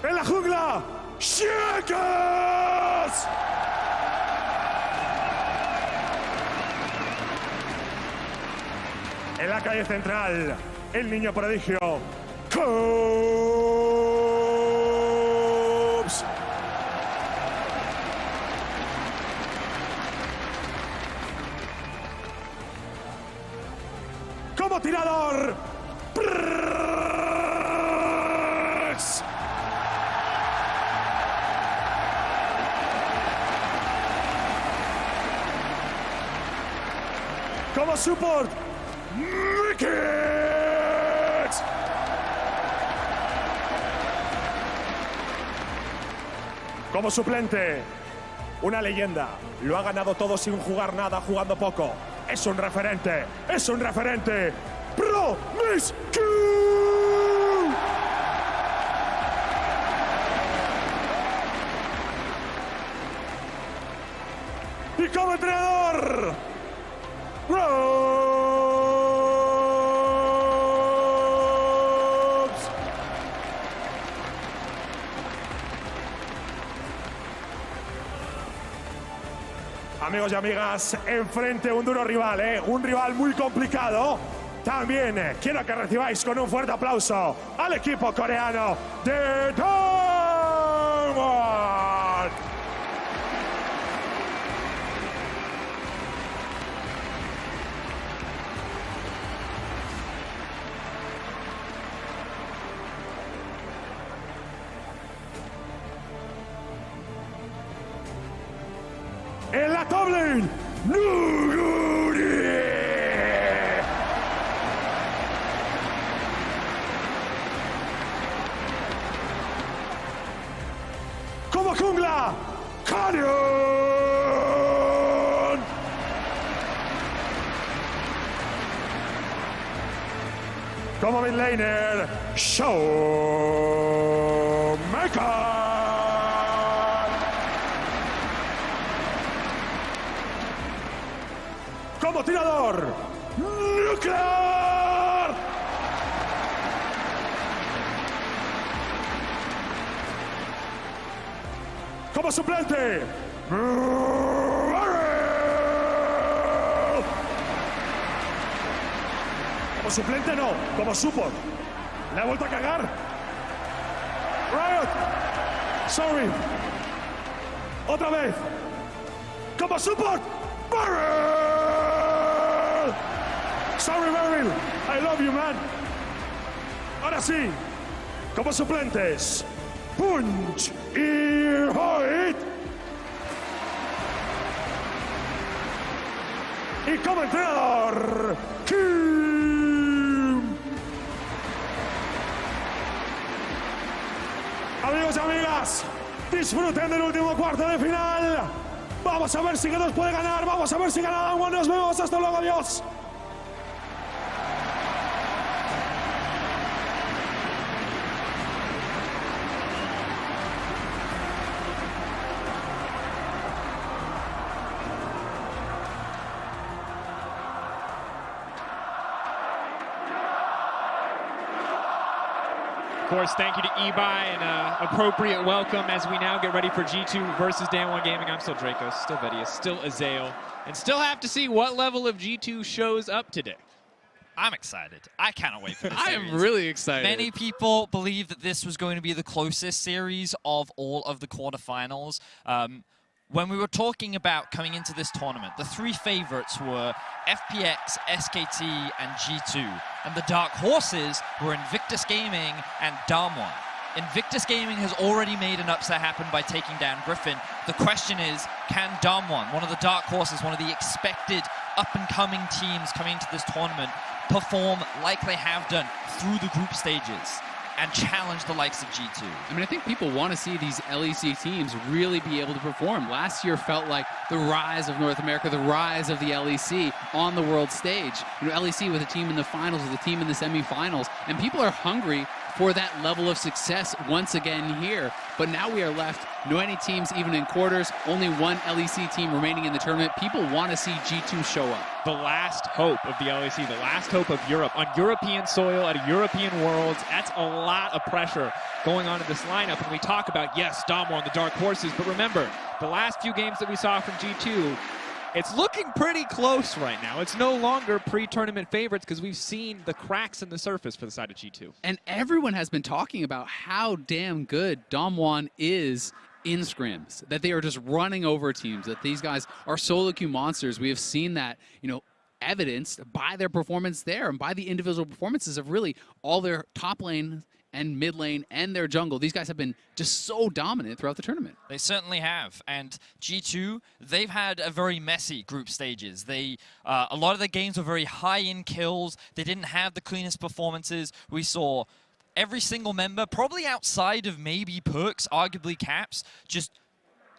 En la jungla, Shakers! En la calle central, el niño prodigio, Cubs. Como tirador, como support, Ricketts. Como suplente, una leyenda. Lo ha ganado todo sin jugar nada, jugando poco. Es un referente, es un referente. Pro Miss Q. Y como entrenador, amigos y amigas, enfrente un duro rival, un rival muy complicado. También quiero que recibáis con un fuerte aplauso al equipo coreano de Diamond. En la top lane, Nuguri. Como jungla, Canyon. Como mid laner, Showmaker. Como tirador, Nuclear. Como suplente, como suplente no, como support. Le ha vuelto a cagar. Riot. Sorry. Otra vez. Como support. Sorry, Beryl. I love you, man. Ahora sí, como suplentes, Punch y Hoyt. Y como entrenador, Kim. Amigos y amigas, disfruten del último cuarto de final. Vamos a ver si nos puede ganar. Vamos a ver si gana Damwon. Nos vemos. Hasta luego. Adiós. Of course, thank you to Ebi and appropriate welcome as we now get ready for G2 versus Dan 1 Gaming. I'm still Draco, still Vedius, still Azael, and still have to see what level of G2 shows up today. I'm excited. I cannot wait for this I series. am really excited. Many people believe that this was going to be the closest series of all of the quarterfinals. When we were talking about coming into this tournament, the three favorites were FPX, SKT, and G2. And the dark horses were Invictus Gaming and Damwon. Invictus Gaming has already made an upset happen by taking down Griffin. The question is, can Damwon, one of the dark horses, one of the expected up-and-coming teams coming into this tournament, perform like they have done through the group stages and challenge the likes of G2? I mean, I think people want to see these LEC teams really be able to perform. Last year felt like the rise of North America, the rise of the LEC on the world stage. You know, LEC with a team in the finals, with a team in the semifinals, and people are hungry for that level of success once again here. But now we are left, no any teams even in quarters, only one LEC team remaining in the tournament. People want to see G2 show up. The last hope of the LEC, the last hope of Europe, on European soil at a European Worlds. That's a lot of pressure going on in this lineup. And we talk about, yes, Damwon, the dark horses, but remember, the last few games that we saw from G2, it's looking pretty close right now. It's no longer pre-tournament favorites because we've seen the cracks in the surface for the side of G2. And everyone has been talking about how damn good Damwon is in scrims, that they are just running over teams, that these guys are solo queue monsters. We have seen that, you know, evidenced by their performance there and by the individual performances of really all their top lane and mid lane and their jungle. These guys have been just so dominant throughout the tournament. They certainly have. And G2, they've had a very messy group stages. They, a lot of the games were very high in kills. They didn't have the cleanest performances. We saw every single member, probably outside of maybe Perks, arguably Caps, just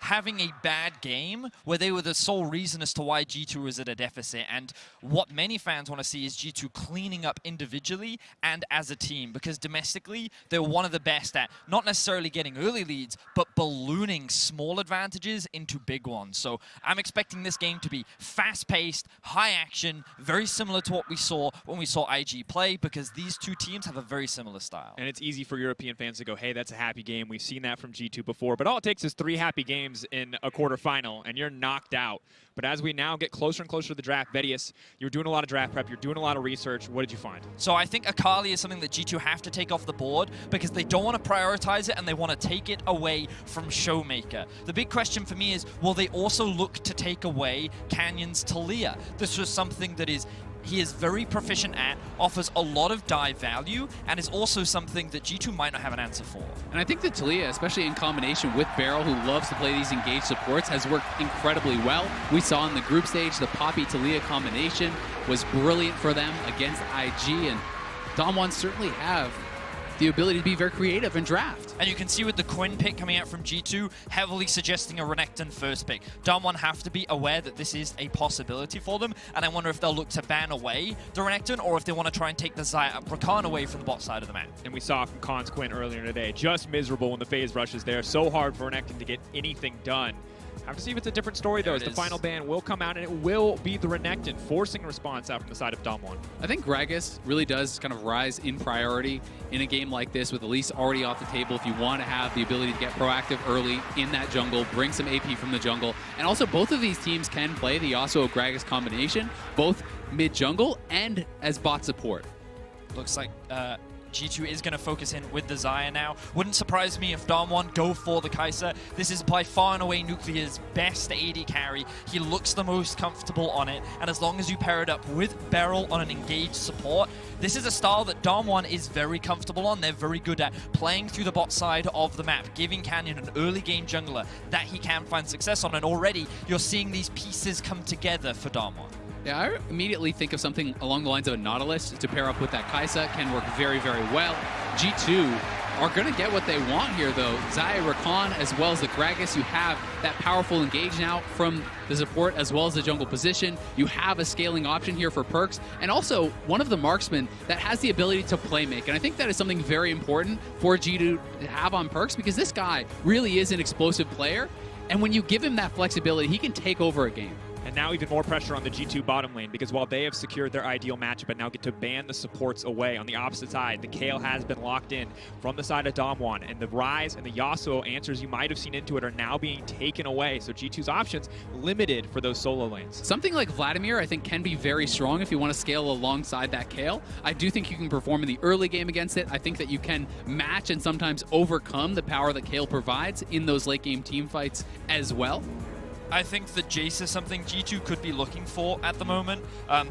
having a bad game where they were the sole reason as to why G2 was at a deficit. And what many fans want to see is G2 cleaning up individually and as a team, because domestically they're one of the best at not necessarily getting early leads, but ballooning small advantages into big ones. So I'm expecting this game to be fast-paced, high action, very similar to what we saw when we saw IG play, because these two teams have a very similar style. And it's easy for European fans to go, hey, that's a happy game. We've seen that from G2 before. But all it takes is 3 happy games in a quarterfinal, and you're knocked out. But as we now get closer and closer to the draft, Vedius, you're doing a lot of draft prep, you're doing a lot of research. What did you find? So I think Akali is something that G2 have to take off the board because they don't want to prioritize it and they want to take it away from Showmaker. The big question for me is, will they also look to take away Canyon's Talia? This was something that he is very proficient at, offers a lot of dive value, and is also something that G2 might not have an answer for. And I think that Talia, especially in combination with Beryl, who loves to play these engaged supports, has worked incredibly well. We saw in the group stage, the Poppy-Talia combination was brilliant for them against IG, and Damwon certainly have the ability to be very creative in draft. And you can see with the Quinn pick coming out from G2, heavily suggesting a Renekton first pick. Damwon have to be aware that this is a possibility for them, and I wonder if they'll look to ban away the Renekton, or if they want to try and take the Xayah Rakan away from the bot side of the map. And we saw from Khan's Quinn earlier today, just miserable when the phase rushes there. So hard for Renekton to get anything done. Have to see if it's a different story, though, as the final ban will come out, and it will be the Renekton forcing a response out from the side of Damwon. I think Gragas really does kind of rise in priority in a game like this with Elise already off the table. If you want to have the ability to get proactive early in that jungle, bring some AP from the jungle. And also, both of these teams can play the Yasuo-Gragas combination, both mid-jungle and as bot support. Looks like G2 is going to focus in with the Xayah now. Wouldn't surprise me if Damwon go for the Kai'Sa. This is by far and away Nuclear's best AD carry. He looks the most comfortable on it, and as long as you pair it up with Beryl on an engaged support, this is a style that Damwon is very comfortable on. They're very good at playing through the bot side of the map, giving Canyon an early game jungler that he can find success on, and already you're seeing these pieces come together for Damwon. Yeah, I immediately think of something along the lines of a Nautilus to pair up with that Kai'Sa. Can work very, very well. G2 are going to get what they want here, though. Xayah, Rakan, as well as the Gragas. You have that powerful engage now from the support as well as the jungle position. You have a scaling option here for Perks, and also one of the marksmen that has the ability to play make. And I think that is something very important for G2 to have on Perks, because this guy really is an explosive player. And when you give him that flexibility, he can take over a game. And now even more pressure on the G2 bottom lane, because while they have secured their ideal matchup and now get to ban the supports away, on the opposite side, the Kayle has been locked in from the side of Damwon, and the Ryze and the Yasuo answers you might have seen into it are now being taken away. So G2's options limited for those solo lanes. Something like Vladimir, I think, can be very strong if you want to scale alongside that Kayle. I do think you can perform in the early game against it. I think that you can match and sometimes overcome the power that Kayle provides in those late game team fights as well. I think that Jace is something G2 could be looking for at the moment.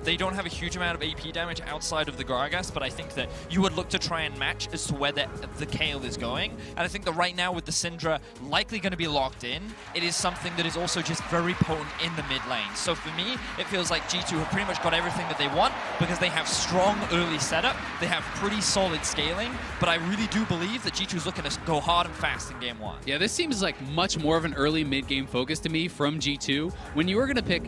They don't have a huge amount of AP damage outside of the Gragas, but I think that you would look to try and match as to where the Kayle is going. And I think that right now with the Syndra likely going to be locked in, it is something that is also just very potent in the mid lane. So for me, it feels like G2 have pretty much got everything that they want because they have strong early setup, they have pretty solid scaling, but I really do believe that G2 is looking to go hard and fast in game one. Yeah, this seems like much more of an early mid-game focus to me from G2. When you were going to pick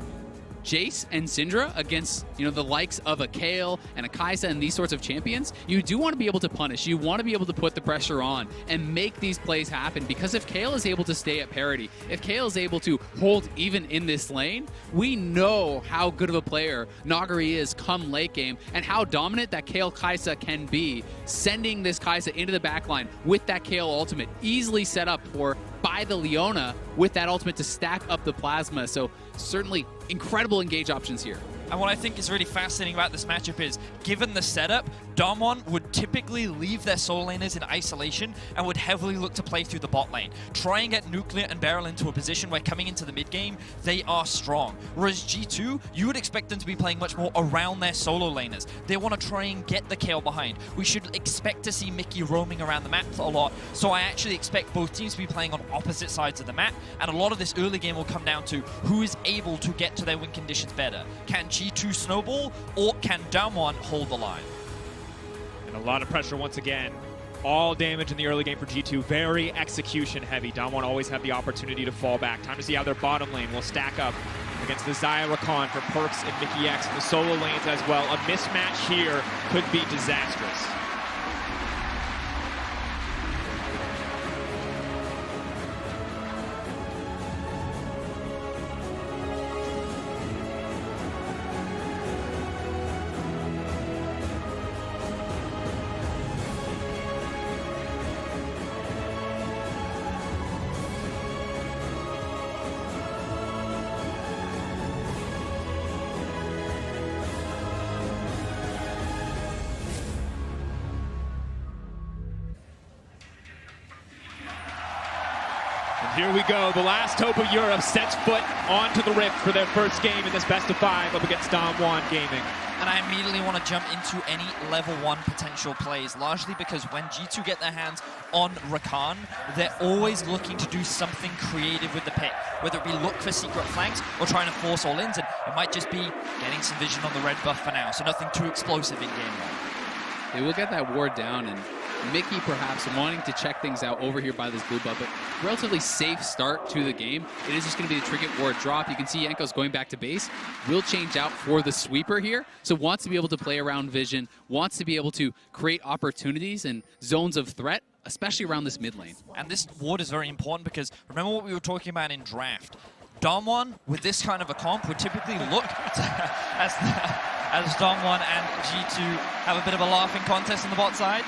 Jace and Syndra against, the likes of a Kayle and a Kai'Sa and these sorts of champions, you do want to be able to punish. You want to be able to put the pressure on and make these plays happen, because if Kayle is able to stay at parity, if Kayle is able to hold even in this lane, we know how good of a player Nagari is come late game and how dominant that Kayle Kai'Sa can be, sending this Kai'Sa into the backline with that Kayle ultimate, easily set up by the Leona with that ultimate to stack up the plasma. So certainly incredible engage options here. And what I think is really fascinating about this matchup is, given the setup, Damwon would typically leave their solo laners in isolation and would heavily look to play through the bot lane. Try and get Nuclear and Beryl into a position where coming into the mid game, they are strong. Whereas G2, you would expect them to be playing much more around their solo laners. They want to try and get the Kayle behind. We should expect to see Mickey roaming around the map a lot, so I actually expect both teams to be playing on opposite sides of the map, and a lot of this early game will come down to who is able to get to their win conditions better. Can G2 snowball, or can Damwon hold the line? And a lot of pressure once again. All damage in the early game for G2. Very execution heavy. Damwon always have the opportunity to fall back. Time to see how their bottom lane will stack up against the Xayah Rakan for Perkz and Mickey X, and the solo lanes as well. A mismatch here could be disastrous. Here we go. The last hope of Europe sets foot onto the Rift for their first game in this best-of-5 up against Damwon Gaming. And I immediately want to jump into any level 1 potential plays, largely because when G2 get their hands on Rakan, they're always looking to do something creative with the pick, whether it be look for secret flanks or trying to force all-ins, and it might just be getting some vision on the red buff for now, so nothing too explosive in game 1. They will get that ward down, and Mickey perhaps wanting to check things out over here by this blue buff, but relatively safe start to the game. It is just going to be the trinket ward drop. You can see Yanko's going back to base. Will change out for the sweeper here, so wants to be able to play around vision, wants to be able to create opportunities and zones of threat, especially around this mid lane. And this ward is very important because remember what we were talking about in draft. Damwon, with this kind of a comp, would typically look as Damwon and G2 have a bit of a laughing contest on the bot side.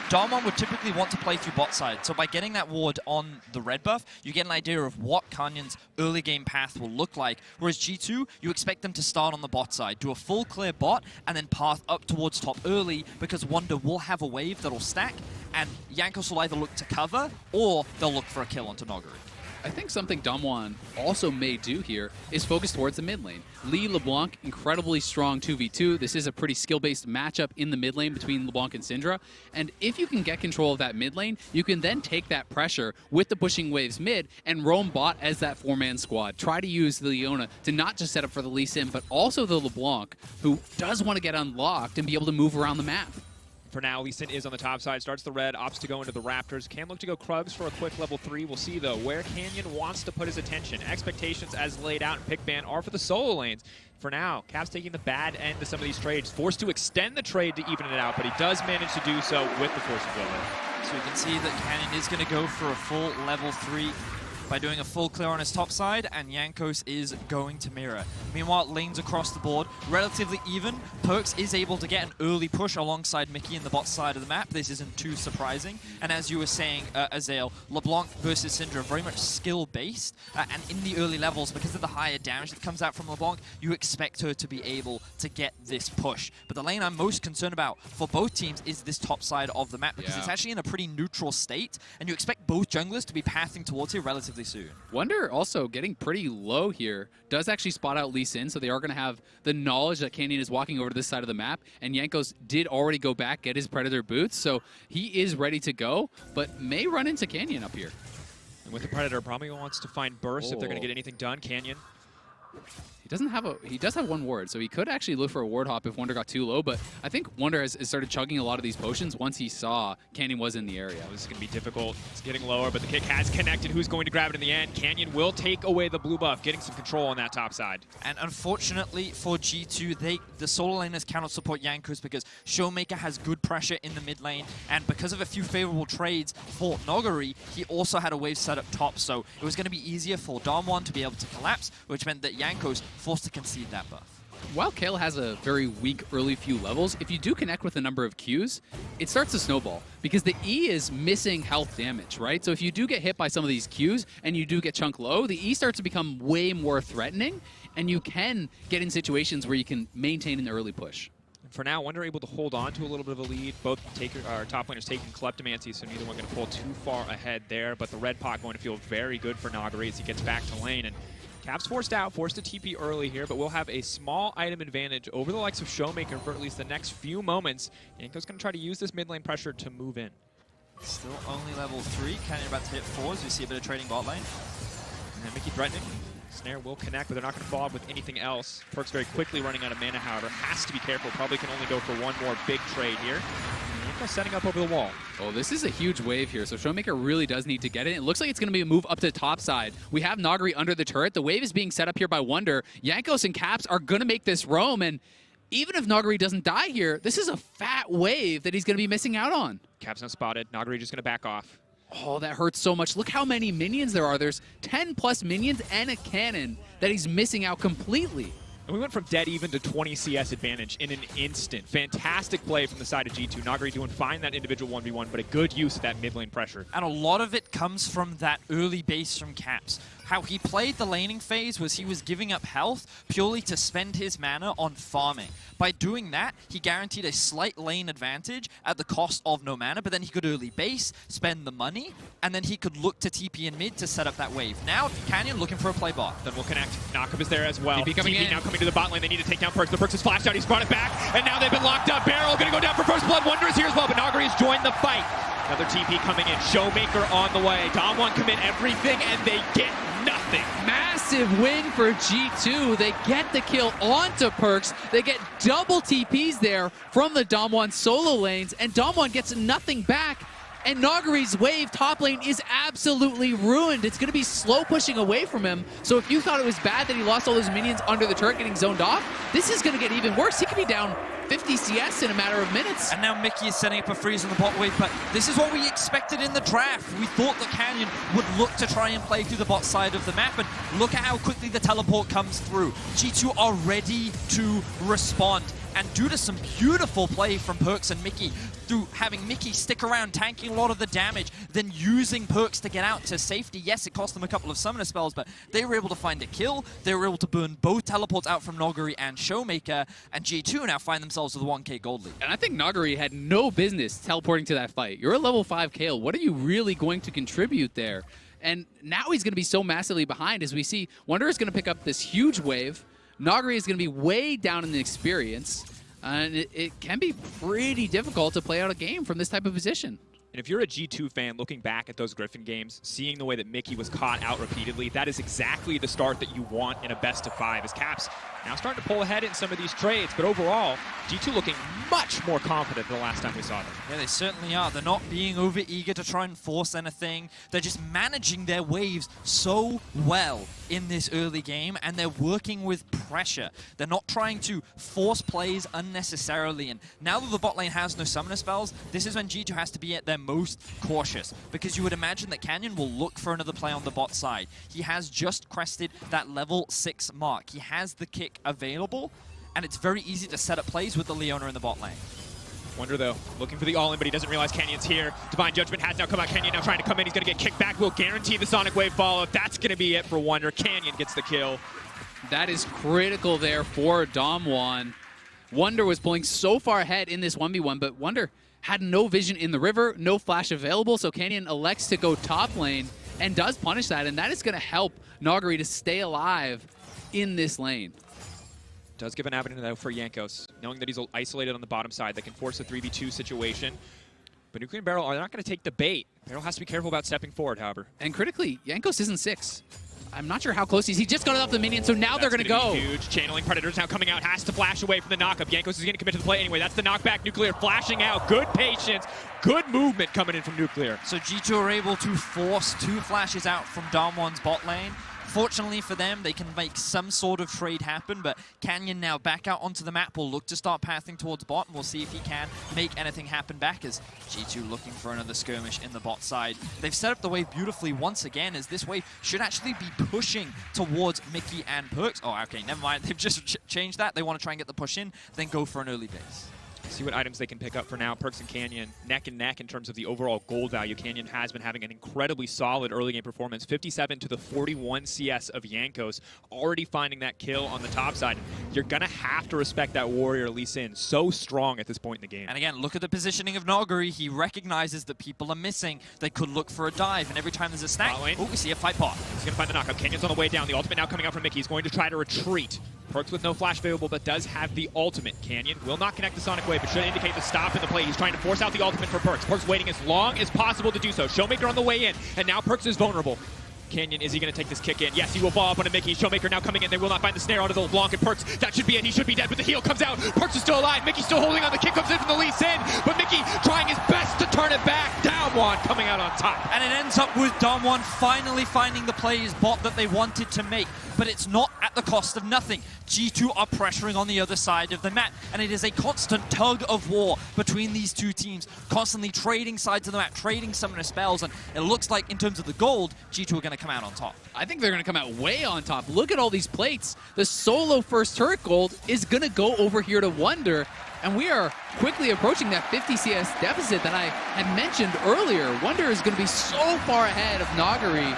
Damwon would typically want to play through bot side, so by getting that ward on the red buff, you get an idea of what Kanyan's early game path will look like, whereas G2, you expect them to start on the bot side, do a full clear bot, and then path up towards top early, because Wonder will have a wave that'll stack, and Jankos will either look to cover, or they'll look for a kill onto Noguri. I think something Damwon also may do here is focus towards the mid lane. Lee LeBlanc, incredibly strong 2v2. This is a pretty skill-based matchup in the mid lane between LeBlanc and Syndra. And if you can get control of that mid lane, you can then take that pressure with the pushing waves mid and roam bot as that 4-man squad. Try to use the Leona to not just set up for the Lee Sin, but also the LeBlanc, who does want to get unlocked and be able to move around the map. For now, Lee Sin is on the top side, starts the red, opts to go into the Raptors. Can look to go Krugs for a quick level 3. We'll see, though, where Canyon wants to put his attention. Expectations as laid out in pick ban are for the solo lanes. For now, Cap's taking the bad end to some of these trades, forced to extend the trade to even it out, but he does manage to do so with the Force of Will. So we can see that Canyon is going to go for a full level 3 by doing a full clear on his top side, and Jankos is going to mirror. Meanwhile, lanes across the board, relatively even. Perks is able to get an early push alongside Mickey in the bot side of the map. This isn't too surprising. And as you were saying, Azael, LeBlanc versus Syndra, very much skill-based. And in the early levels, because of the higher damage that comes out from LeBlanc, you expect her to be able to get this push. But the lane I'm most concerned about for both teams is this top side of the map, because it's actually in a pretty neutral state, and you expect both junglers to be pathing towards here relatively soon. Wonder also getting pretty low here does actually spot out Lee Sin, so they are going to have the knowledge that Canyon is walking over to this side of the map, and Jankos did already go back, get his Predator boots, so he is ready to go, but may run into Canyon up here. And with the Predator, probably wants to find Burst if they're going to get anything done. Canyon. He does have one ward, so he could actually look for a ward hop if Wonder got too low, but I think Wonder has started chugging a lot of these potions once he saw Canyon was in the area. This is going to be difficult. It's getting lower, but the kick has connected. Who's going to grab it in the end? Canyon will take away the blue buff, getting some control on that top side. And unfortunately for G2, the solo laners cannot support Jankos because Showmaker has good pressure in the mid lane, and because of a few favorable trades for Nogari, he also had a wave set up top, so it was going to be easier for Damwon to be able to collapse, which meant that Jankos forced to concede that buff. While Kale has a very weak early few levels, if you do connect with a number of Qs, it starts to snowball because the E is missing health damage, right? So if you do get hit by some of these Qs and you do get chunk low, the E starts to become way more threatening, and you can get in situations where you can maintain an early push. And for now, Wonder able to hold on to a little bit of a lead. Both top laners taking Kleptomancy, so neither one going to pull too far ahead there, but the red pot going to feel very good for Nogari as he gets back to lane. And Cap's forced to TP early here, but we'll have a small item advantage over the likes of Showmaker for at least the next few moments. Yanko's going to try to use this mid lane pressure to move in. Still only level 3. Canyon about to hit 4 as we see a bit of trading bot lane. And then Mickey threatening. Snare will connect, but they're not going to follow up with anything else. Perk's very quickly running out of mana, however. Has to be careful. Probably can only go for one more big trade here. Setting up over the wall. Oh, this is a huge wave here, so Showmaker really does need to get it. It looks like it's going to be a move up to the top side. We have Nogari under the turret. The wave is being set up here by Wonder. Jankos and Caps are going to make this roam, and even if Nogari doesn't die here, this is a fat wave that he's going to be missing out on. Caps not spotted. Nogari just going to back off. Oh, that hurts so much. Look how many minions there are. There's 10 plus minions and a cannon that he's missing out completely. And we went from dead even to 20 CS advantage in an instant. Fantastic play from the side of G2. Nogari doing fine that individual 1v1, but a good use of that mid lane pressure. And a lot of it comes from that early base from Caps. How he played the laning phase was he was giving up health purely to spend his mana on farming. By doing that, he guaranteed a slight lane advantage at the cost of no mana, but then he could early base, spend the money, and then he could look to TP in mid to set up that wave. Now, Canyon looking for a play bot. Then we'll connect. Knockup is there as well. TP coming in. Now coming to the bot lane. They need to take down Perks. The Perks is flashed out. He's brought it back, and now they've been locked up. Barrel going to go down for first blood. Wonder is here as well, but Nogari has joined the fight. Another TP coming in. Showmaker on the way. Damwon commit everything, and they get nothing. Massive win for G2. They get the kill onto Perks. They get double TPs there from the Damwon solo lanes, and Damwon gets nothing back. And Nogari's wave top lane is absolutely ruined. It's going to be slow pushing away from him. So if you thought it was bad that he lost all those minions under the turret getting zoned off, this is going to get even worse. He could be down 50 CS in a matter of minutes. And now Mickey is setting up a freeze on the bot wave, but this is what we expected in the draft. We thought that Canyon would look to try and play through the bot side of the map, and look at how quickly the teleport comes through. G2 are ready to respond. And due to some beautiful play from Perks and Mickey, through having Mickey stick around, tanking a lot of the damage, then using Perks to get out to safety. Yes, it cost them a couple of summoner spells, but they were able to find a kill. They were able to burn both teleports out from Nogari and Showmaker, and G2 now find themselves with a 1k gold lead. And I think Nogari had no business teleporting to that fight. You're a level 5 Kale. What are you really going to contribute there? And now he's going to be so massively behind as we see Wonder is going to pick up this huge wave. Nogari is going to be way down in the experience, and it can be pretty difficult to play out a game from this type of position. And if you're a G2 fan looking back at those Griffin games, seeing the way that Mickey was caught out repeatedly, that is exactly the start that you want in a best of 5. As Caps now starting to pull ahead in some of these trades, but overall, G2 looking much more confident than the last time we saw them. Yeah, they certainly are. They're not being over eager to try and force anything. They're just managing their waves so well. in this early game, and they're working with pressure. They're not trying to force plays unnecessarily, and now that the bot lane has no summoner spells, this is when G2 has to be at their most cautious, because you would imagine that Canyon will look for another play on the bot side. He has just crested that level 6 mark. He has the kick available, and it's very easy to set up plays with the Leona in the bot lane. Wonder, though, looking for the all-in, but he doesn't realize Canyon's here. Divine Judgment has now come out. Canyon now trying to come in. He's going to get kicked back. Will guarantee the Sonic Wave follow-up. That's going to be it for Wonder. Canyon gets the kill. That is critical there for Damwon. Wonder was pulling so far ahead in this 1v1, but Wonder had no vision in the river, no flash available, so Canyon elects to go top lane and does punish that, and that is going to help Nagari to stay alive in this lane. Does give an avenue, though, for Jankos, knowing that he's isolated on the bottom side. That can force a 3v2 situation. But Nuclear and Barrel are not going to take the bait. Barrel has to be careful about stepping forward, however. And critically, Jankos isn't 6. I'm not sure how close he is. He just got it off the minion, so now they're going to go. Huge. Channeling Predators now coming out. Has to flash away from the knockup. Jankos is going to commit to the play anyway. That's the knockback. Nuclear flashing out. Good patience. Good movement coming in from Nuclear. So G2 are able to force 2 flashes out from Damwon's bot lane. Fortunately for them, they can make some sort of trade happen, but Canyon now back out onto the map will look to start pathing towards bot, and we'll see if he can make anything happen back as G2 looking for another skirmish in the bot side. They've set up the wave beautifully once again, as this wave should actually be pushing towards Mickey and Perks. Oh, okay, never mind. They've just changed that. They want to try and get the push in, then go for an early base. See what items they can pick up for now. Perks and Canyon neck and neck in terms of the overall gold value. Canyon has been having an incredibly solid early game performance. 57 to the 41 CS of Jankos, already finding that kill on the top side. You're going to have to respect that Warrior Lee Sin. So strong at this point in the game. And again, look at the positioning of Nagari. He recognizes that people are missing. They could look for a dive, and every time there's a stack, oh, we see a fight pot. He's going to find the knockup. Canyon's on the way down. The ultimate now coming out from Mickey. He's going to try to retreat. Perks with no flash available, but does have the ultimate. Canyon will not connect the Sonic Wave, but should indicate the stop in the play. He's trying to force out the ultimate for Perks. Perks waiting as long as possible to do so. Showmaker on the way in, and now Perks is vulnerable. Canyon, is he going to take this kick in? Yes, he will fall up on a Mickey. Showmaker now coming in. They will not find the snare onto the Blanc and Perks. That should be it. He should be dead, but the heal comes out. Perks is still alive. Mickey still holding on. The kick comes in from the Lee Sin, but Mickey trying his best to turn it back. Damwon coming out on top. And it ends up with Damwon finally finding the plays bot that they wanted to make, but it's not at the cost of nothing. G2 are pressuring on the other side of the map, and it is a constant tug of war between these two teams, constantly trading sides of the map, trading summoner spells, and it looks like in terms of the gold, G2 are going to come out on top. I think they're going to come out way on top. Look at all these plates. The solo first turret gold is going to go over here to Wonder, and we are quickly approaching that 50 CS deficit that I had mentioned earlier. Wonder is going to be so far ahead of Nagari,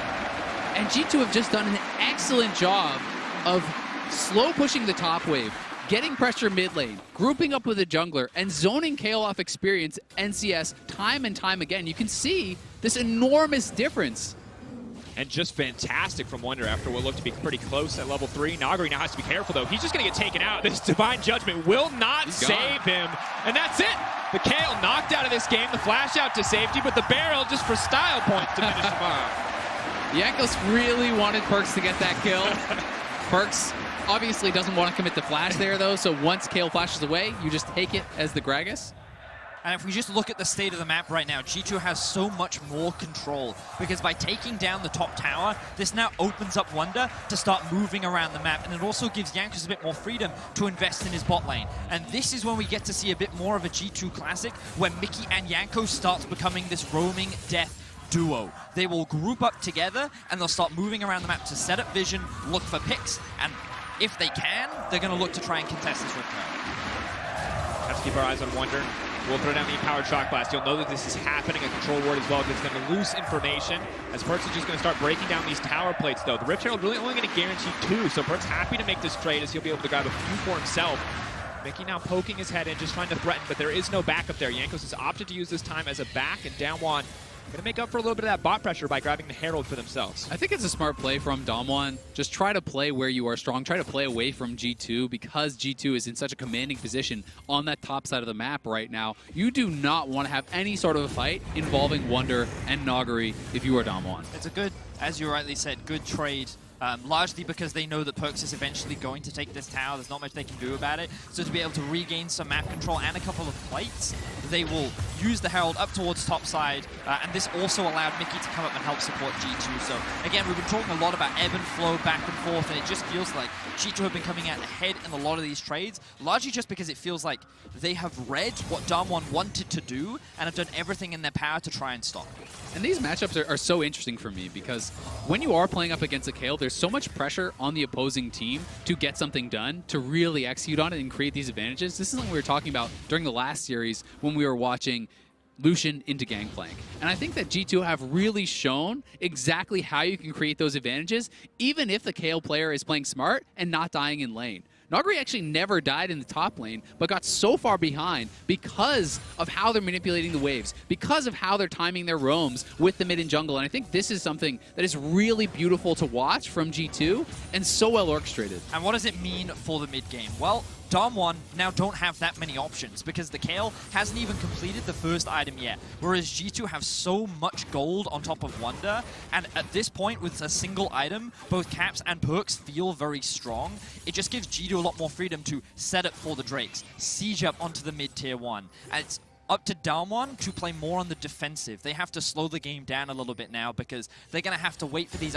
and G2 have just done an excellent job of slow pushing the top wave, getting pressure mid lane, grouping up with a jungler, and zoning KO off experience NCS time and time again. You can see this enormous difference. And just fantastic from Wonder after what looked to be pretty close at level 3. Nagari now has to be careful, though. He's just going to get taken out. This Divine Judgment will not save him. And that's it. The KO knocked out of this game. The flash out to safety, but the barrel just for style points to finish him off. Jankos really wanted Perks to get that kill. Perks obviously doesn't want to commit the flash there, though, so once Kale flashes away, you just take it as the Gragas. And if we just look at the state of the map right now, G2 has so much more control, because by taking down the top tower, this now opens up Wonder to start moving around the map, and it also gives Jankos a bit more freedom to invest in his bot lane. And this is when we get to see a bit more of a G2 classic, where Mickey and Jankos starts becoming this roaming death duo. They will group up together, and they'll start moving around the map to set up vision, look for picks, and if they can, they're going to look to try and contest this Rift Round. Have to keep our eyes on Wonder. We'll throw down the Empowered Shock Blast. You'll know that this is happening at Control Ward as well, because it's going to lose information, as Perks is just going to start breaking down these tower plates, though. The Rift Herald really only going to guarantee 2, so Perks happy to make this trade, as he'll be able to grab a few for himself. Mickey now poking his head in, just trying to threaten, but there is no backup there. Jankos has opted to use this time as a back, and Damwon going to make up for a little bit of that bot pressure by grabbing the Herald for themselves. I think it's a smart play from Damwon. Just try to play where you are strong. Try to play away from G2, because G2 is in such a commanding position on that top side of the map right now. You do not want to have any sort of a fight involving Wonder and Nagari if you are Damwon. It's a good, as you rightly said, good trade largely because they know that Perks is eventually going to take this tower. There's not much they can do about it. So to be able to regain some map control and a couple of plates, they will use the Herald up towards top side, and this also allowed Mickey to come up and help support G2. So again, we've been talking a lot about ebb and flow back and forth, and it just feels like G2 have been coming out ahead in a lot of these trades, largely just because it feels like they have read what Damwon wanted to do and have done everything in their power to try and stop it. And these matchups are so interesting for me because when you are playing up against a Kayle, there's so much pressure on the opposing team to get something done, to really execute on it and create these advantages. This is something we were talking about during the last series when we were watching Lucian into Gangplank. And I think that G2 have really shown exactly how you can create those advantages, even if the Kayle player is playing smart and not dying in lane. Nagri actually never died in the top lane, but got so far behind because of how they're manipulating the waves, because of how they're timing their roams with the mid and jungle. And I think this is something that is really beautiful to watch from G2 and so well orchestrated. And what does it mean for the mid game? Well, Damwon now don't have that many options because the Kayle hasn't even completed the first item yet, whereas G2 have so much gold on top of Wonder, and at this point with a single item, both Caps and Perks feel very strong. It just gives G2 a lot more freedom to set up for the Drakes, siege up onto the mid tier 1, and it's up to Damwon to play more on the defensive. They have to slow the game down a little bit now because they're going to have to wait for these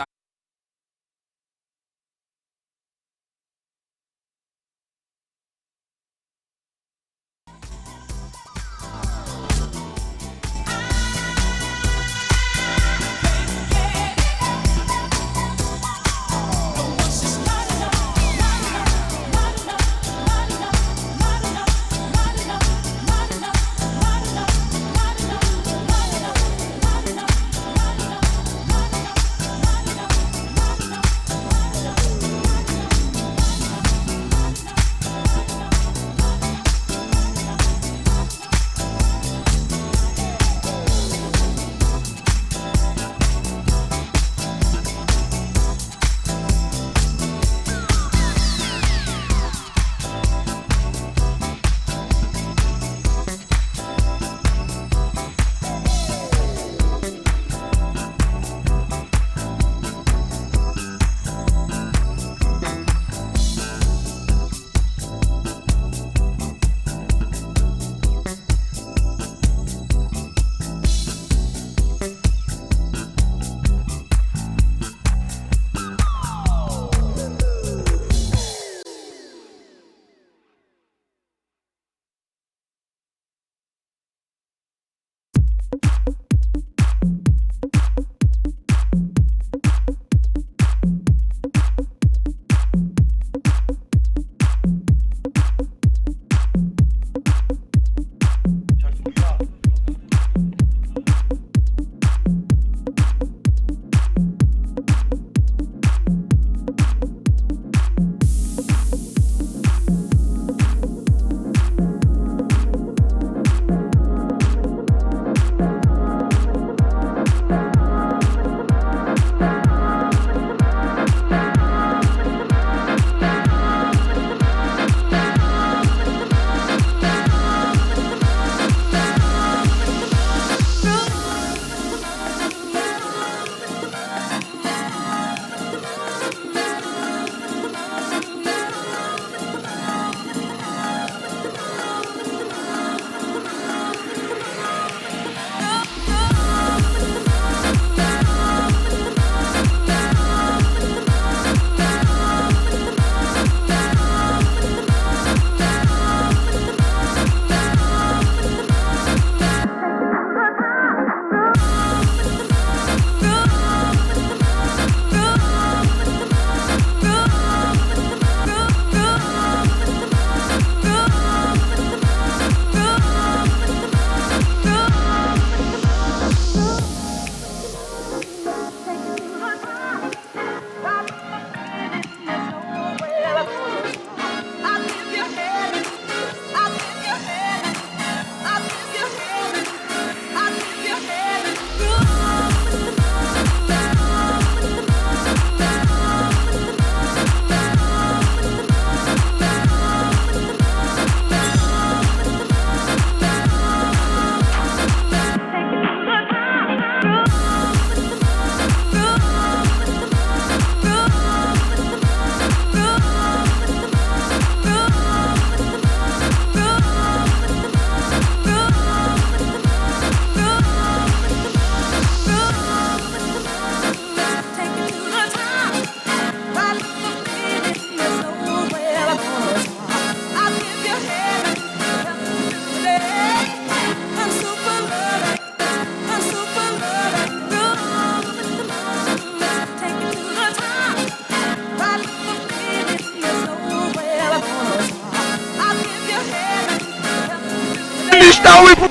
Touchdown!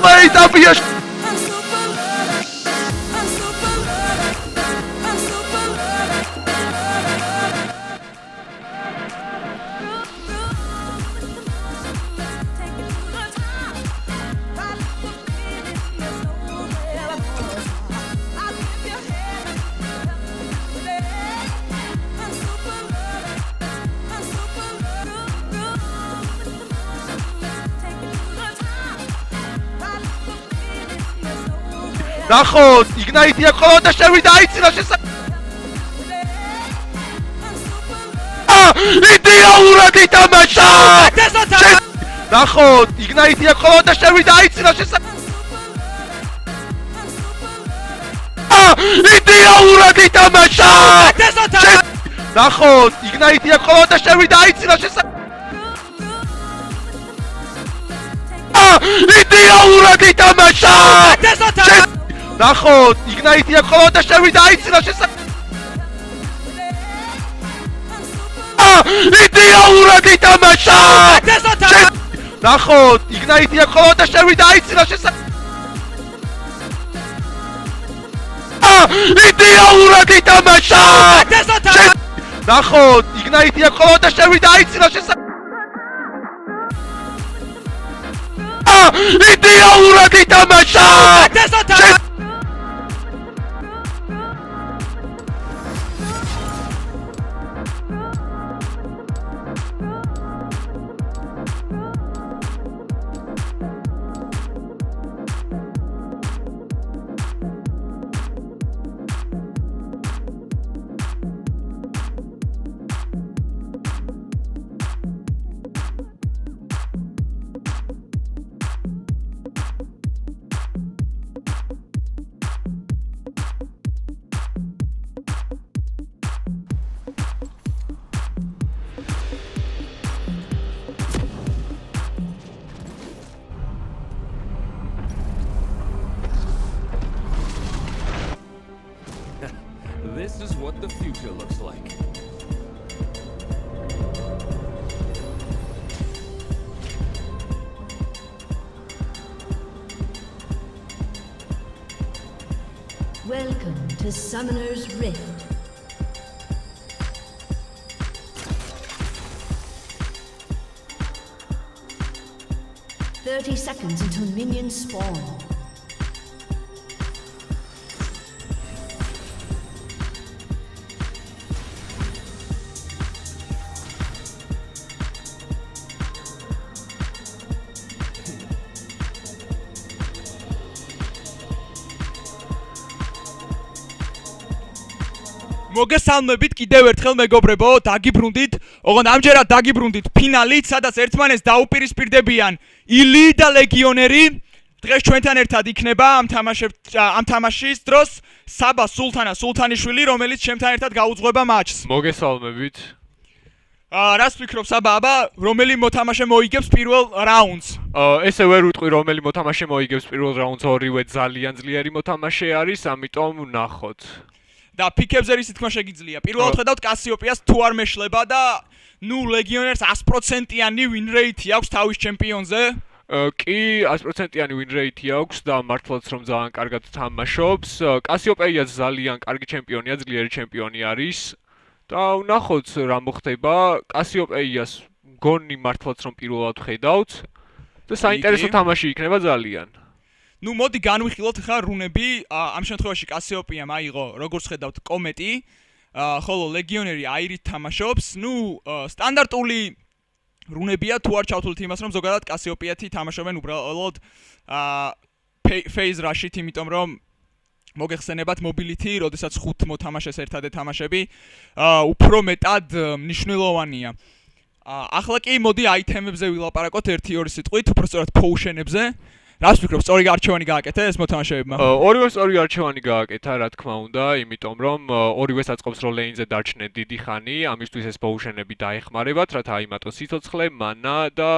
Play W! ნახოთ, იგნაიტი აქ ხოლმე და შევიდა აიცინა იდეალურად ითამაშა! ნახოთ, იგნაიტი აქ ხოლმე და შევიდა აიცინა იდეალურად ითამაშა! ნახოთ, იგნაიტი აქ ხოლმე და შევიდა აიცინა იდეალურად ითამაშა! ნახოთ, იგნაიტი აქ ხოლმე და შევიდა აიცინა იდეალურად ითამაშა! ნახოთ, იგნაიტი აქ ხოლმე და შევიდა აიცინა იდეალურად ითამაშა! ნახოთ, იგნაიტი აქ ხოლმე და შევიდა აიცინა იდეალურად ითამაშა! This is what the future looks like. Welcome to Summoner's Rift. "30 seconds until minions spawn. მოგესალმებით კიდევ ერთხელ მეგობრებო, დაგიბრუნდით, ოღონდ ამჯერად დაგიბრუნდით ფინალით, სადაც ერთმანეთს დაუპირისპირდებიან ილი და ლეგიონერი. დღეს ჩვენთან ერთად იქნება ამ თამაშის დროს საბა სულთანიშვილი, რომელიც ჩემთან ერთად გაუძღვება მატჩს. მოგესალმებით. რას ვფიქრობ საბა, აბა, რომელი მოთამაშე მოიგებს პირველ რაუნდს? ესე ვერ ვიტყვი, რომელი მოთამაშე მოიგებს პირველ რაუნდს, ორივე ძალიან ძლიერი მოთამაშე არის, ამიტომ ნახოთ. და პიკებზე რის თქმა შეგიძლია. პირველად ხედავთ კასიოპიას თუ არ მეშლება და ლეგიონერს 100%-იანი win rate აქვს თავის ჩემპიონზე. კი, 100%-იანი win rate აქვს და მართლაც რომ ძალიან კარგად თამაშობს. კასიოპეიაც ძალიან კარგი ჩემპიონია, ძლიერი ჩემპიონი არის. და ვნახოთ რა მოხდება. კასიოპეიას მგონი მართლაც რომ პირველად ხედავთ და საინტერესო თამაში იქნება ძალიან. მოდი განვიხილოთ ხა რუნები. ამ შემთხვევაში კასიოპიამ აიღო, როგორც ხედავთ, კომეტი, ხოლო ლეგიონერი აირით თამაშობს. სტანდარტული რუნებია თუ არ ჩავთვლით იმას, რომ ზოგადად კასიოპიათი თამაშობენ უბრალოდ phase rush-ით, იმიტომ რომ მოგეხსენებათ mobility, როდესაც 5 მოთამაშეს ერთად ეთამაშები, უფრო მეტად მნიშვნელოვანია. ახლა კი მოდი აითემებზე ვილაპარაკოთ 1-2 სიტყვით, უბრალოდ potion-ებზე. რას ვფიქრობ, სწორი არჩევანი გააკეთა ეს მოთამაშეებმა? ორივე სწორი არჩევანი გააკეთა, რა თქმა უნდა, იმიტომ რომ ორივე საწყობს რომ ლეინზე დარჩნენ დიდი ხანი, ამისთვის ეს პოუშენები დაეხმარებათ, რათა აიმატოს სიცოცხლე, მანა და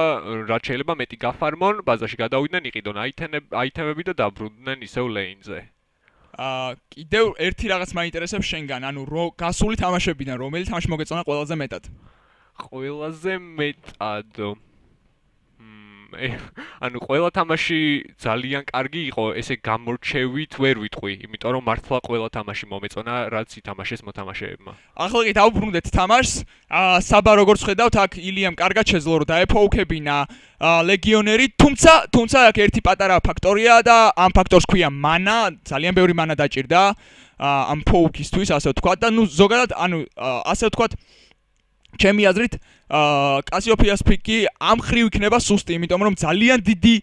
რაც შეიძლება მეტი გაფარმონ, ბაზაში გადავიდნენ, იყიდონ აითემები და დაბრუნდნენ ისევ ლეინზე. კიდევ ერთი რაღაც მაინტერესებს შენგან, გასული თამაშებიდან რომელი თამაში მოგეწონა ყველაზე მეტად? ყველაზე მეტად ანუ ყველა თამაში ძალიან კარგი იყო, ესე გამორჩევით ვერ ვიტყვი, იმიტომ რომ მართლა ყველა თამაში მომეწონა, რაც ითამაშეს მოთამაშეებმა. ახლა კი დავუბრუნდეთ თამაშს. საბა როგორც ხედავთ, აქ ილიამ კარგად შეძლო რომ დაეფოუქებინა ლეგიონერი, თუმცა აქ ერთი პატარა ფაქტორია და ამ ფაქტორს ქვია მანა, ძალიან ბევრი მანა დაჭირდა ამ ფოუქისთვის, ასე ვთქვათ და ნუ ზოგადად, ასე ვთქვათ, ჩემი აზრით, კასიოფიას პიკი ამ ხრივ იქნება სუსტი, იმიტომ რომ ძალიან დიდი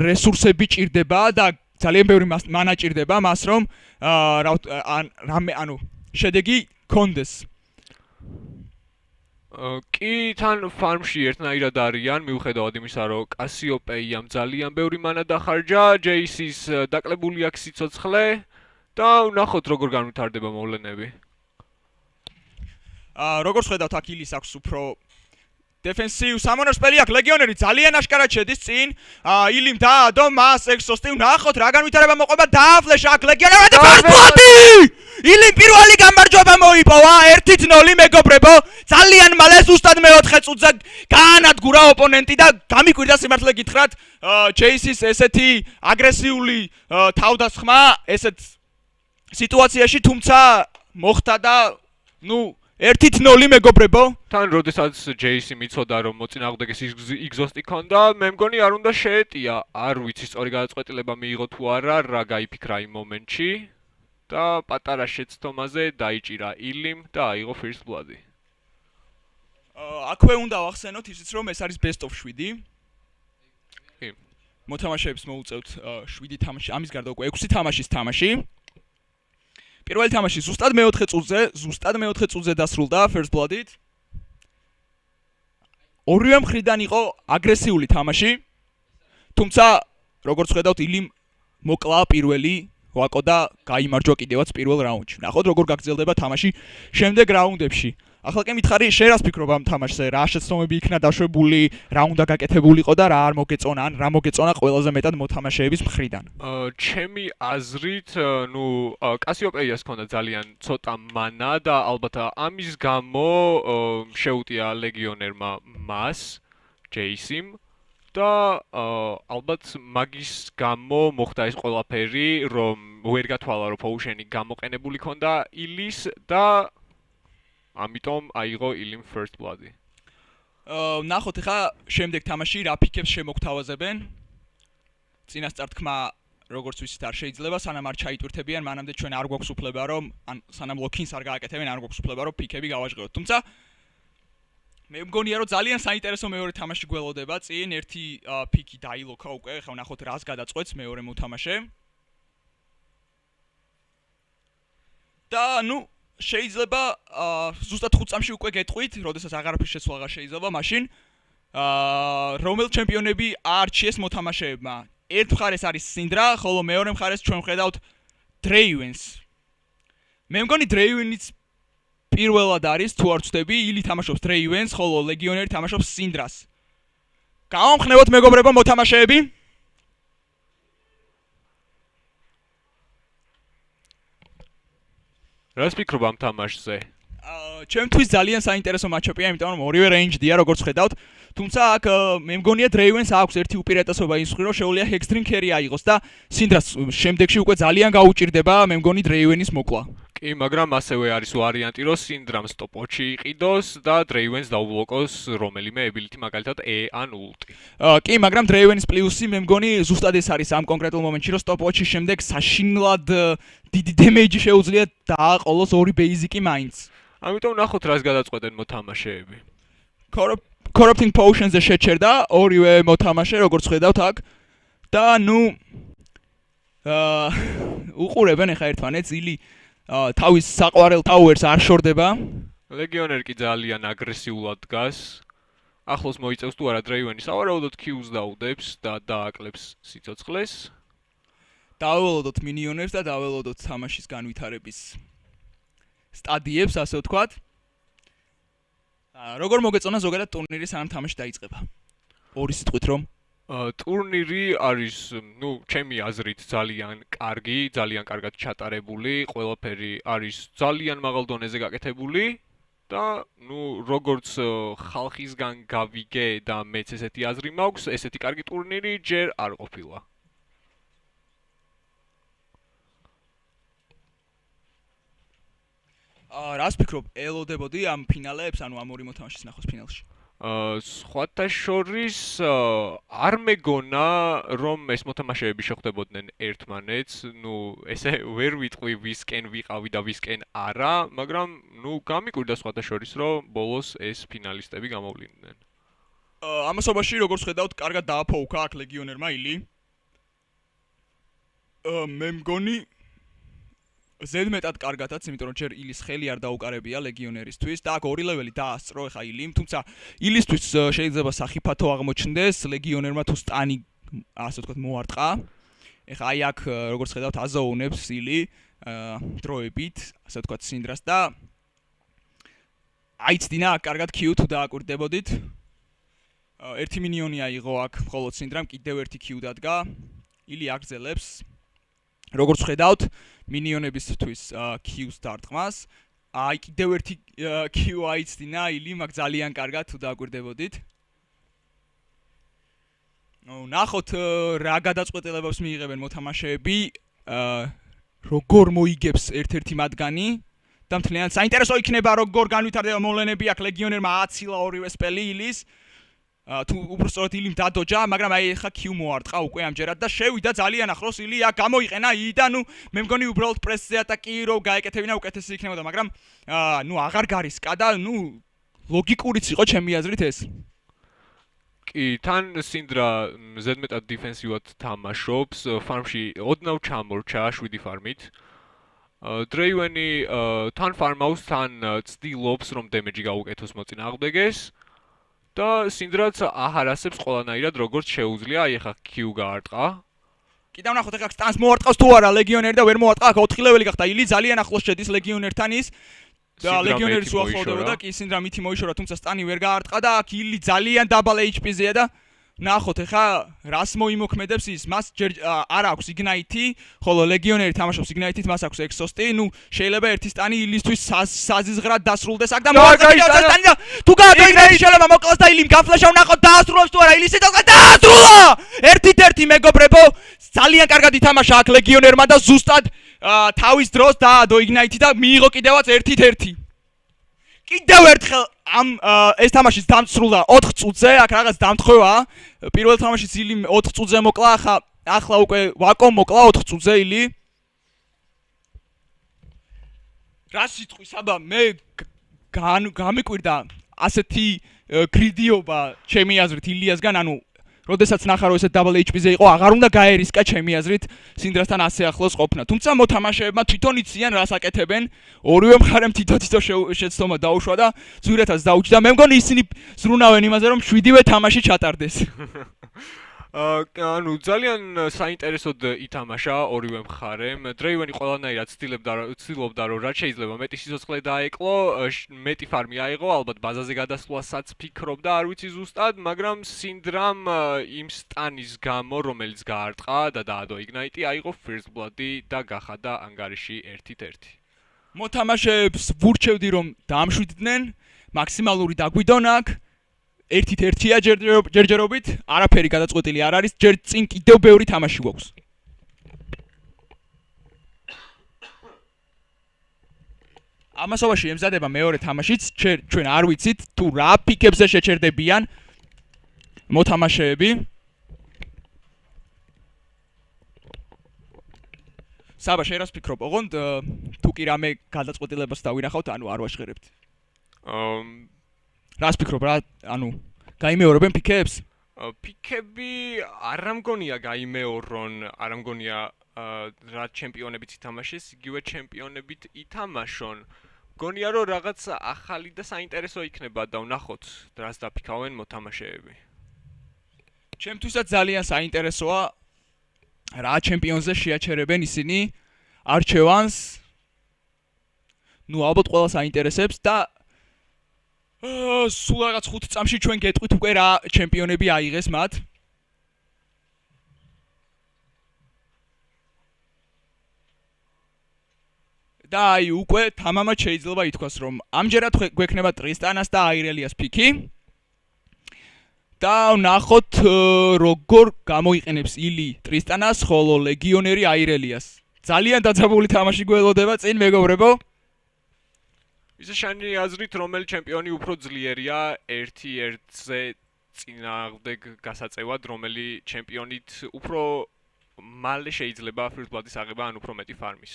რესურსები ჭირდება და ძალიან ბევრი მანა ჭირდება მას, რომ შედეგი კონდეს. კი, თან ფარმში ერთნაირად არიან, მიუხედავად იმისა, რომ კასიოპეიამ ძალიან ბევრი მანა დახარჯა, ჯეისის დაკლებული აქვს სიცოცხლე და ვნახოთ როგორ განვითარდება მოვლენები. როგორც ხედავთ, აქ ილის აქვს უფრო დეფენსივ სამონორსპელი აქვს ლეგიონერი ძალიან აშკარად შედის წინ. ილიმ დაადო მას ექსოსტი, ვნახოთ რა განვითარება მოყვება, დააფლეშა აქ ლეგიონერმა და ფასპლატი! ილიმ პირველი გამარჯვება მოიპოვა 1-0 მეგობრებო. ძალიან მალე ზუსტად მეოთხე წუთზე გაანადგურა ოპონენტი და გამიკვირდა სიმართლე გითხრათ, ჯეისის ესეთი აგრესიული თავდასხმა ესეთ სიტუაციაში, თუმცა მოხდა და ნუ 1-0 მეგობრებო. თან როდესაც ჯეისი მიცოდა რომ მოწინააღმდეგეს იგზოსტი ქონდა, მე მგონი არ უნდა შეეტია, არ ვიცი სწორი გადაწყვეტილება მიიღო თუ არა, რა გაიფიქრა იმ მომენტში და პატარა შეცდომაზე დაიჭირა ილიმ და აიღო first blood-ი. აქვე უნდა ვახსენოთ ისიც რომ ეს არის best of 7. კი. მოთამაშეებს მოუწევთ 7 თამაში, ამის გარდა უკვე 6 თამაშის თამაში. პირველი თამაში ზუსტად მეოთხე წუთზე დასრულდა first blood-ით. ორივე მხრიდან იყო აგრესიული თამაში. თუმცა როგორც ხედავთ, ილიმ მოკლა პირველი ვაკო და გაიმარჯვა კიდევაც პირველ რაუნდში. ნახოთ როგორ გაგრძელდება თამაში შემდეგ რაუნდებში. ახლა კი მითხარი, შენ რას ფიქრობ ამ თამაშზე? რა შეცდომები იქნა დაშვებული, რა უნდა გაკეთებულიყო და რა არ მოგეწონა, ან რა მოგეწონა ყველაზე მეტად მოთამაშეების მხრიდან? ჩემი აზრით, ნუ კასიოპეიას ჰქონდა ძალიან ცოტა მანა და ალბათ ამის გამო შეუტია ლეგიონერმა მას, ჯეისიმ და ალბათ მაგის გამო მოხდა ეს ყველაფერი, რომ ვერ გათვალა, რომ პოუშენი გამოყენებული ქონდა ილის და ამიტომ აიღო ილიმ first blood-ი. ნახოთ ახლა შემდეგ თამაში რა პიკებს შემოგთავაზებენ. წინასწარ თქმა, როგორც ვიცით, არ შეიძლება, სანამ არ ჩაიტვირთებიან, მანამდე ჩვენ არ გვაქვს უფლება, რომ სანამ ლოქინს არ გააკეთებენ, არ გვაქვს უფლება, რომ პიკები გავაჟღეროთ. თუმცა მე მგონია, რომ ძალიან საინტერესო მეორე თამაში გველოდება. წინ ერთი პიკი დაილოქა უკვე, ახლა ნახოთ რას გადაწყვეტს მეორე მოთამაშე. და ნუ შეიძლება ზუსტად 5 წამში უკვე გეტყვით, როდესაც აღარაფრის შეცვლა აღარ შეიძლება, მაშინ რომელ ჩემპიონები არჩიეს მოთამაშეებმა. ერთ მხარეს არის სინდრა, ხოლო მეორე მხარეს ჩვენ ვხედავთ დრეივენს. მე მგონი დრეივენიც პირველად არის, თუ არ ვცდები, ილი თამაშობს დრეივენს, ხოლო ლეგიონერი თამაშობს სინდრას. გამომხნევოთ მეგობრებო მოთამაშეები. რას ფიქრობ ამ თამაშზე? ჩემთვის ძალიან საინტერესო მატჩაპია, იმიტომ რომ ორივე რეინჯდია, როგორც ხედავთ. თუმცა აქ მე მგონია დრეივენს აქვს ერთი უპირატესობა ის მხრივ, რომ შეუძლია ჰექსდრინ ქერი აიღოს და სინდრას შემდეგში უკვე ძალიან გაუჭირდება, მე მგონი დრეივენის მოკლა. კი, მაგრამ ასევე არის ვარიანტი, რომ სინდრამ სტოპოჩი იყიდოს და დრეივენს დაუბლოკოს რომელიმე ability, მაგალითად E ან ulti. კი, მაგრამ დრეივენის პლუსი მე მგონი ზუსტად ეს არის ამ კონკრეტულ მომენტში, რომ სტოპოჩის შემდეგ საშინლად დიდი დემეიჯი შეუძლია დააყოლოს ორი ბეიზიკი მაინც. ამიტომ ნახოთ რას გადაწყვეტენ მოთამაშეები. Corrupting Potions-ზე შეჩერდა ორივე მოთამაშე, როგორც ხედავთ აქ და ნუ უყურებენ ახლა ერთმანეთს, ილი თავის საყვარელ ტაუერს არ შორდება. ლეგიონერი კი ძალიან აგრესიულად დგას. ახლოს მოიწევს თუ არა დრეივენი, სავარაუდოდ Q-ს დაუდებს და დააკლებს სიცოცხლეს. დაველოდოთ მინიონებს და დაველოდოთ თამაშის განვითარების სტადიებს, ასე ვთქვათ. როგორ მოგეწონა ზოგადად ტურნირი სანამ თამაში დაიწყება? ორი სიტყვით რომ ტურნირი არის, ნუ, ჩემი აზრით ძალიან კარგი, ძალიან კარგად ჩატარებული, ყველაფერი არის ძალიან მაღალ დონეზე გაკეთებული და ნუ როგორც ხალხისგან გავიგე და მეც ესეთი აზრი მაქვს, ესეთი კარგი ტურნირი ჯერ არ ყოფილა. რას ფიქრობ, ელოდებოდი ამ ფინალებს, ანუ ამ ორი მოთამაშის ნახოს ფინალში? სხვათა შორის არ მეგონა რომ ეს მოთამაშეები შეხვდებოდნენ ერთმანეთს, ნუ ესე ვერ ვიტყვი ვისკენ ვიყავი და ვისკენ არა, მაგრამ ნუ გამიკვირდა სხვათა შორის რომ ბოლოს ეს ფინალისტები გამოვლინდნენ. ამასობაში როგორც ხედავთ, კარგად დააფოუქა აქ ლეგიონერმა ილი. მე მგონი ზედმეტად კარგადაც, იმიტომ რომ ჯერ ილის ხელი არ დაუკარებია ლეგიონერისთვის და აქ ორი ლეველი დაასწრო ხა ილიმ, თუმცა ილისთვის შეიძლება სახიფათო აღმოჩნდეს, ლეგიონერმა თუ სტანი ასე ვთქვათ მოარტყა. ეხა აი აქ როგორც ხედავთ აზოუნებს ილი დროებით, ასე ვთქვათ სინდრას და აიცდინა აქ კარგად Q თუ დააკვირდებოდით. ერთი მინიონი აიღო აქ მხოლოდ სინდრამ, კიდევ ერთი Q დადგა. ილი აგრძელებს. როგორც ხედავთ, მინიონებისთვის Q-ს დარტყმას. აი კიდევ ერთი Q აიცდინა ილი, მაგ ძალიან კარგად თუ დააკვირდებოდით. ნახოთ რა გადაწყვეტილებებს მიიღებენ მოთამაშეები, როგორ მოიგებს ერთ-ერთი მათგანი და მთლიანად საინტერესო იქნება როგორ განვითარდება მოვლენები აქ ლეგიონერმა აცილა ორივე სპელი ილის. თუ უბრალოდ ილიმ დადოჯა, მაგრამ აი ხა Q მოარტყა უკვე ამჯერად და შევიდა ძალიან ახლოს ილი აქ გამოიყენა ი და ნუ მე მგონი უბრალოდ პრესზე ატაკი რო გაეკეთებინა უკეთესი იქნებოდა, მაგრამ ნუ აღარ გარისკა და ნუ ლოგიკურიც იყო ჩემი აზრით ეს. კი, თან სინდრა ზედმეტად დიფენსივად თამაშობს, ფარმში ოდნავ ჩამორჩა 7 ფარმით. დრეივენი თან ფარმავს, თან ცდილობს რომ დემეჯი გაუკეთოს მოწინააღმდეგეს. და სინდრაც აჰარასებს ყველანაირად როგორც შეუძლია, აი ახლა Q გაარტყა. კიდევ ნახოთ ახლა სტანს მოარტყავს თუ არა ლეგიონერი და ვერ მოარტყა, აქ 4 ლეველი გახდა ილი, ძალიან ახლოს შედის ლეგიონერთან ის. და ლეგიონერის უახლოვდება და კი სინდრა მითი მოიშორა, თუმცა სტანი ვერ გაარტყა და აქ ილი ძალიან დაბალ HP-ზეა და ნახოთ ახლა რას მოიმოქმედებს ის, მას ჯერ არ აქვს იგნაიტი, ხოლო ლეგიონერი თამაშობს იგნაიტით, მას აქვს ექსოსტი, ნუ შეიძლება ერთი სტანი ილისთვის საზიზღრად დასრულდეს აქ და მოარტყა სტანი და თუ გააგეგმეთ შეიძლება მოკლას და ილიმ გაფლეშა ვნახოთ დაასრულებს თუ არა ილის სიტყვა დაასრულა! ერთით-ერთი მეგობრებო, ძალიან კარგად ითამაშა აქ ლეგიონერმა და ზუსტად თავის დროს დაადო იგნაიტი და მიიღო კიდევაც ერთით-ერთი. კიდევ ერთხელ ამ ეს თამაშიც დამცრულდა 4 წუთზე, აქ რაღაც დამთხვევა. პირველ თამაშიც ილი 4 წუთზე მოკლა, ახლა უკვე ვაკომ მოკლა 4 წუთზე ილი. რა სიტყვი საბა, მე გამიკვირდა ასეთი გრიდიობა ჩემი აზრით ილიასგან, ანუ როდესაც ნახა რომ ესეთ დაბალ HP-ზე იყო, აღარ უნდა გაერისკა ჩემი აზრით სინდრასთან ასე ახლოს ყოფნა. თუმცა მოთამაშეებმა თვითონ იციან რას აკეთებენ. ორივე მხარემ თითო-თითო შეცდომა დაუშვა და ძვირეთას დაუჭდა. მე მგონი ისინი ზრუნავენ იმაზე რომ 7-ვე თამაში ჩატარდეს. ანუ ძალიან საინტერესოდ ითამაშა ორივე მხარემ. დრეივენი ყველანაირად ცდილობდა რომ რაც შეიძლება მეტი სიცოცხლე დაეკლო, მეტი ფარმი აიღო, ალბათ ბაზაზე გადასვლასაც ფიქრობდა, არ ვიცი ზუსტად, მაგრამ სინდრამ იმ სტანის გამო, რომელიც გაარტყა და დაადო იგნაიტი, აიღო first blood-ი და გახადა ანგარიში 1-1. მოთამაშეებს ვურჩევდი რომ დაამშვიდნენ, მაქსიმალური დაგვიდონ აქ. ერთით-ერთია ჯერჯერობით, არაფერი გადაწყვეტილი არ არის, ჯერ წინ კიდევ ბევრი თამაში გვაქვს. ამასობაში ემზადება მეორე თამაშიც, ჩვენ არ ვიცით თუ რა პიკებზე შეჩერდებიან მოთამაშეები. საბა, შენ რას ფიქრობ, ოღონდ თუ კი რამე გადაწყვეტილებას დავინახავთ, ანუ არ ვაშხერებთ. რას ფიქრობ რა, ანუ გაიმეორებენ პიკებს? პიკები არ მგონია გაიმეორონ, არ მგონია რა ჩემპიონებიც ითამაშეს, იგივე ჩემპიონებით ითამაშონ. მგონია რომ რაღაც ახალი და საინტერესო იქნება და ვნახოთ რას დაფიქავენ მოთამაშეები. ჩემთვისაც ძალიან საინტერესოა რა ჩემპიონზე შეაჩერებენ ისინი არჩევანს. ნუ ალბათ ყველა საინტერესებს და სულ რაღაც 5 წამში ჩვენ გეტყვით უკვე რა ჩემპიონები აიღეს მათ. და აი უკვე თამამად შეიძლება ითქვას, რომ ამჯერად გვექნება ტრისტანას და აირელიას პიკი. და ნახოთ როგორ გამოიყენებს ილი ტრისტანას, ხოლო ლეგიონერი აირელიას. ძალიან დაძაბული თამაში გველოდება წინ მეგობრებო. ისე შენი აზრით რომელი ჩემპიონი უფრო ძლიერია 1-1-ზე წინააღმდეგ გასაწევად, რომელი ჩემპიონით უფრო მალე შეიძლება first blood-ის აღება ან უფრო მეტი ფარმის?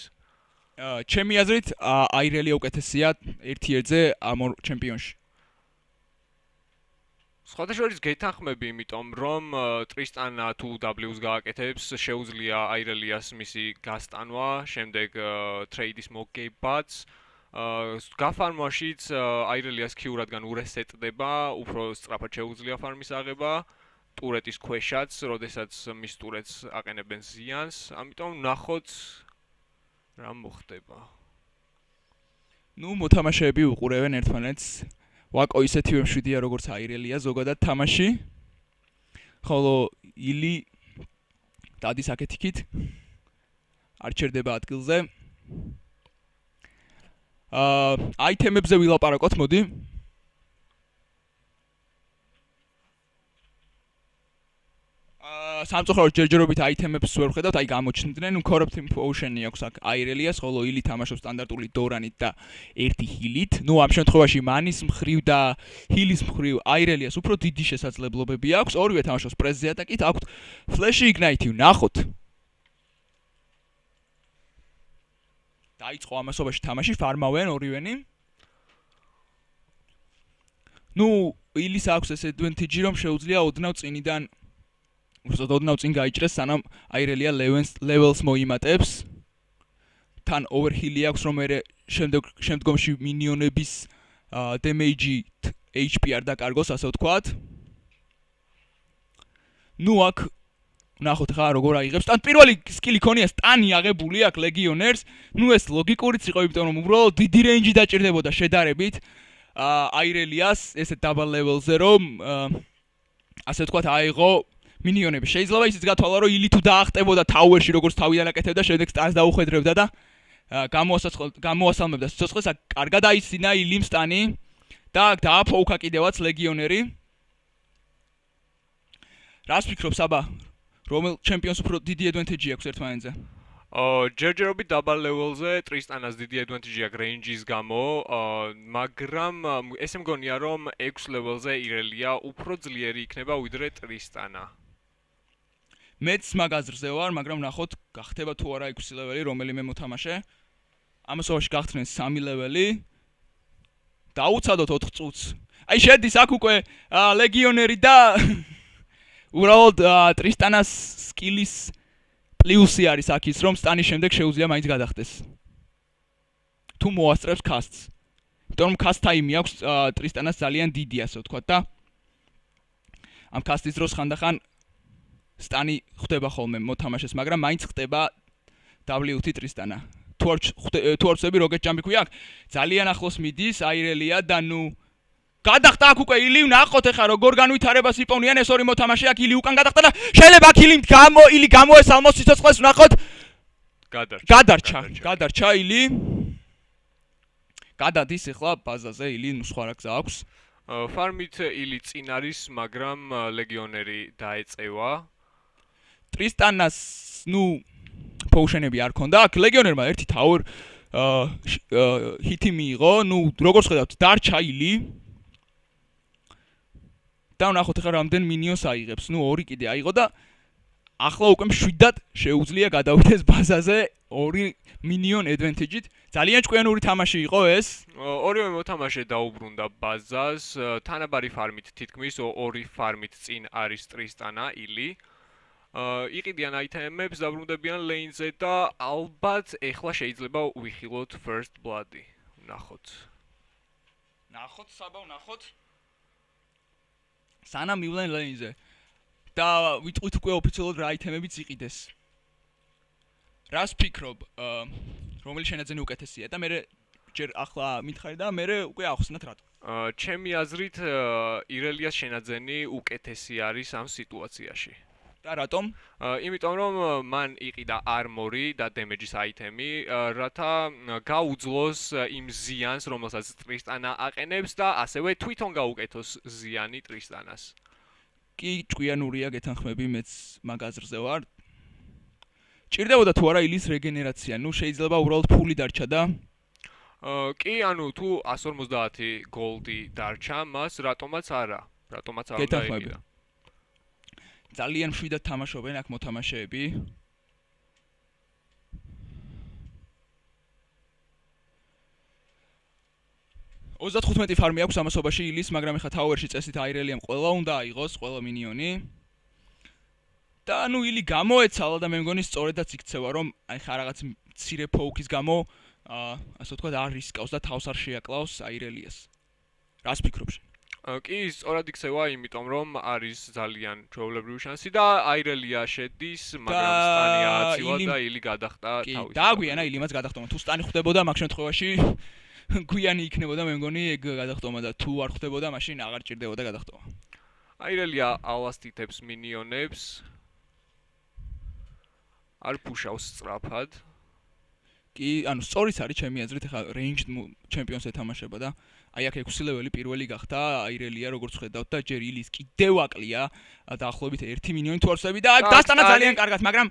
ჩემი აზრით აირელია უკეთესია 1-1-ზე ამ ორ ჩემპიონში. სხვადასხვა გეთანხმები, იმიტომ რომ ტრისტანა თუ W-ს გააკეთებს, შეუძლია აირელიას მისი გასტანვა, შემდეგ ტრეიდის მოგებაც. გაფარმაშიც აირელიას Q რადგან ურესეტდება, უფრო სწრაფად შეუძლია ფარმის აღება. ტურეტის ქვეშაც, როდესაც მის ტურეტს აყენებენ ზიანს, ამიტომ ნახოთ რა მოხდება. ნუ მოთამაშეები უყურებენ ერთმანეთს. ვაკო ისეთივე მშვიდია როგორც აირელია ზოგადად თამაში. ხოლო ილი დადის აქეთ-იქით. არ ჩერდება ადგილზე. აიტემებზე ვილაპარაკოთ, მოდი. სამწუხაროდ ჯერჯერობით აიტემებს ვერ ვხედავთ, აი გამოჩნდნენ, corrupting potion-ი აქვს აქ აირელიას, ხოლო ილი თამაშობს სტანდარტული დორანით და ერთი ჰილით. ნუ ამ შემთხვევაში მანის მხრივ და ჰილის მხრივ აირელიას უფრო დიდი შესაძლებლობები აქვს. ორივე თამაშობს პრესზე ატაკით, აქვთ ფლეში იგნაიტი, ნახოთ. დაიწყო ამასობაში თამაში, ფარმავენ ორივენი. ნუ ილის აქვს ეს advantage, რომ შეუძლია ოდნავ წინიდან უბრალოდ ოდნავ წინ გაიჭრეს, სანამ აირელია levels მოიმატებს. თან overheal-ი აქვს, რომ მე შემდგომში მინიონების damage-ით HP არ დაკარგოს, ასე ვთქვათ. ნუ აქ ნახოთ ხა როგორ აიღებს. თან პირველი სკილი ქონია სტანი აღებული აქ ლეგიონერს. ნუ ეს ლოგიკურიც იყო, იმიტომ რომ უბრალოდ დიდი range-ი დაჭირდებოდა შედარებით აირელიას, ესე double level-ზე, რომ ასე ვთქვათ აიღო მინიონები. შეიძლება ისიც გათვალა, რომ ილი თუ დაახტებოდა tower-ში, როგორც თავიდან აკეთებდა, შემდეგ სტანს დაუხედრებდა და გამოასალმებდა სიცოცხლეს. კარგად აისინა ილიმ სტანი და დააფოუქა კიდევაც ლეგიონერი. რას ფიქრობ საბა? რომელ ჩემპიონს უფრო დიდი advantage აქვს ერთმანეთზე? ჯერჯერობით double level-ზე ტრისტანას დიდი advantage აქვს range-ის გამო, მაგრამ ესე მგონია, რომ 6 level-ზე ირელია უფრო ძლიერი იქნება ვიდრე ტრისტანა. მეც მაგაზრზე ვარ, მაგრამ ნახოთ გახდება თუ არა 6 ლეველი, რომელიმე მოთამაშე. ამასობაში გახდნენ 3 ლეველი. დაუცადოთ 4 წუთს. აი შედის აქ უკვე ლეგიონერი და უბრალოდ ტრისტანას სკილის პლუსი არის აქ ის, რომ სტანის შემდეგ შეუძლია მაინც გადახდეს. თუ მოასწრებს კასტს. იმიტომ რომ კასტ ტაიმი აქვს ტრისტანას ძალიან დიდი, ასე ვთქვათ და ამ კასტის დროს ხანდახან სტანი ხდება ხოლმე მოთამაშეს, მაგრამ მაინც ხდება WT ტრისტანა. თუ არ ვწები როკეტ ჯამპი ქვია აქ, ძალიან ახლოს მიდის აირელია და ნუ გადახტა აქ უკვე ილი, ნახოთ ახლა როგორ განვითარებას იპოვნიან ეს ორი მოთამაშე აქ ილი უკან გადახტა და შეიძლება აქ ილი გამოესალმოს სიცოცხლეს, ნახოთ. გადარჩა ილი. გადადის ახლა ბაზაზე ილი, ნუ სხვა რა გზა აქვს. ფარმით ილი წინ არის, მაგრამ ლეგიონერი დაეწევა. ტრისტანას ნუ potion-ები არ ქონდა. აქ ლეგიონერმა ერთი tower hit-ი მიიღო. ნუ როგორც ხედავთ, დარჩა ილი. და ნახოთ ახლა რამდენ მინიონს აიღებს. ნუ ორი კიდე აიღო და ახლა უკვე მშვიდად შეუძლია გადავიდეს ბაზაზე 2 minion advantage-ით. ძალიან ჭკვიანური თამაში იყო ეს. ორივე მოთამაშე დაუბრუნდა ბაზას, თანაბარი ფარმით თითქმის 2 ფარმით წინ არის ტრისტანა, ილი. იყიდიან აიტემებს, დაბრუნდებიან ლეინზე და ალბათ ეხლა შეიძლება ვიხილოთ first blood-ი. ნახოთ. ნახოთ საბა, ნახოთ. სანამ მივლენ ლეინზე. და ვიტყვით უკვე ოფიციალურად რა აიტემებიც იყიდეს. რას ფიქრობ, რომელი შენაძენი უკეთესია და მე ჯერ ახლა მითხარი და მე უკვე ახსნათ რატო. ჩემი აზრით ირელიას შენაძენი უკეთესი არის ამ სიტუაციაში. და რატომ? იმიტომ რომ მან იყიდა armor-ი და damage-ის აიტემი, რათა გაუძლოს იმ ზიანს, რომელსაც ტრისტანა აყენებს და ასევე თვითონ გაუკეთოს ზიანი ტრისტანას. კი, ჭკვიანურია გეთანხმები, მეც მაგ აზრზე ვარ. ჭირდებოდა თუ არა ილის რეგენერაცია, შეიძლება უბრალოდ ფული დარჩა და კი, თუ 150 goldi დარჩა, მას რატომაც არა უნდა გეთანხმები. იყიდა. ძალიან მშვიდად თამაშობენ აქ მოთამაშეები. ოცდახუთმეტი ფარმი აქვს ამასობაში ილის, მაგრამ ეხა თაუერში წესით აირელიამ ყველა უნდა აიღოს, ყველა მინიონი. და ილი გამოეცალა და მე მგონი სწორედაც იქცევა, რომ ხა რაღაც მცირე ფოუქის გამო, ასე ვთქვათ, არ რისკავს და თავს არ შეაკლავს აირელიას. რას ფიქრობ შენ? კი, სწორად იქცევა, იმიტომ რომ არის ძალიან ჩვეულებრივი შანსი და აირელია შედის, მაგრამ სტანი ააცილა და ილი გადახტა თავის. კი, დააგვიანა ილიმაც გადახტომა. თუ სტანი ხვდებოდა მაგ შემთხვევაში გვიანი იქნებოდა, მე მგონი ეგ გადახტომა და თუ არ ხვდებოდა, მაშინ აღარ ჭირდებოდა გადახტომა. აირელია ალასტითებს მინიონებს. არ ფუშავს სწრაფად. კი, სწორიც არის ჩემი აზრით, ეხა ranged champions ეთამაშება და აი აქ 6 ლეველი პირველი გახდა აირელია, როგორც ხედავთ და ჯერ ილის კიდევ აკლია დაახლოებით 1 მინიონი თუ არ ვსწრები და დასტანა ძალიან კარგად, მაგრამ